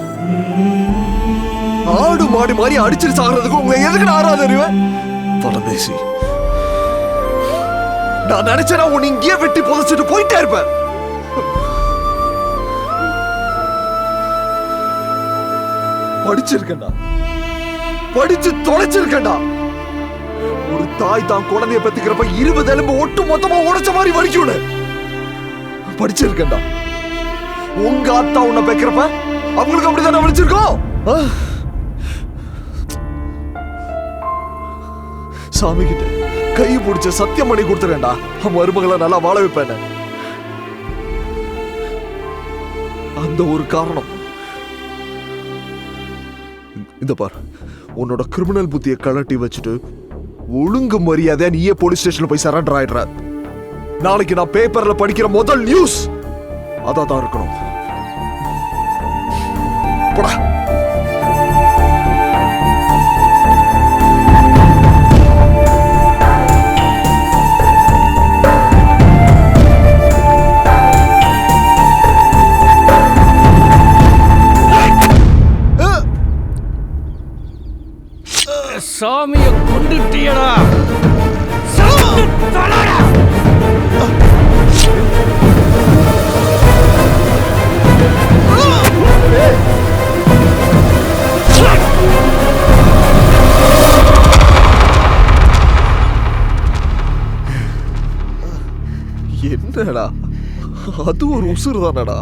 ஆடு மாடு மாதிரி அடிச்சிட்டு சாகிறதுக்கு உங்களை எதுக்கு ஆறாத அறிவேன் பரதேசி. நான் நினைச்சேன்னா உன்னை இங்கேயே வெட்டி புதைச்சிட்டு போயிட்டே இருப்பேன். படிச்சிருக்கேன்டா, படிச்சு தொலைச்சிருக்கேன்டா. ஒரு தாய் தான் குழந்தைய பெத்துக்கிறப்ப 20 எலும்பு ஒட்டு மொத்தமா உடைச்ச மாதிரி வலிக்கும்னு படிச்சிருக்கேன்டா. உங்க அத்தா உன்னை பெக்கிறப்ப அவங்களுக்கு அப்படித்தானே வலிச்சிருக்கோம். சாமி கிட்ட கை பிடிச்ச சத்தியம் பண்ணி கொடுத்துறேன்டா, மருமகளை நல்லா வாழ வைப்பேன். அந்த ஒரு காரணம். இந்த பார், உன்னோட கிரிமினல் புத்தியை கலட்டி வச்சுட்டு ஒழுங்கு மரியாதையா நீயே போலீஸ் ஸ்டேஷன்ல போய் சரண்டர் ஆயிடுற. நாளைக்கு நான் பேப்பர்ல படிக்கிற முதல் நியூஸ் அதான் இருக்கணும். போடா. சாமியை கொண்டுட்டியடா. என்னடா அது ஒரு உசுறு தானடா.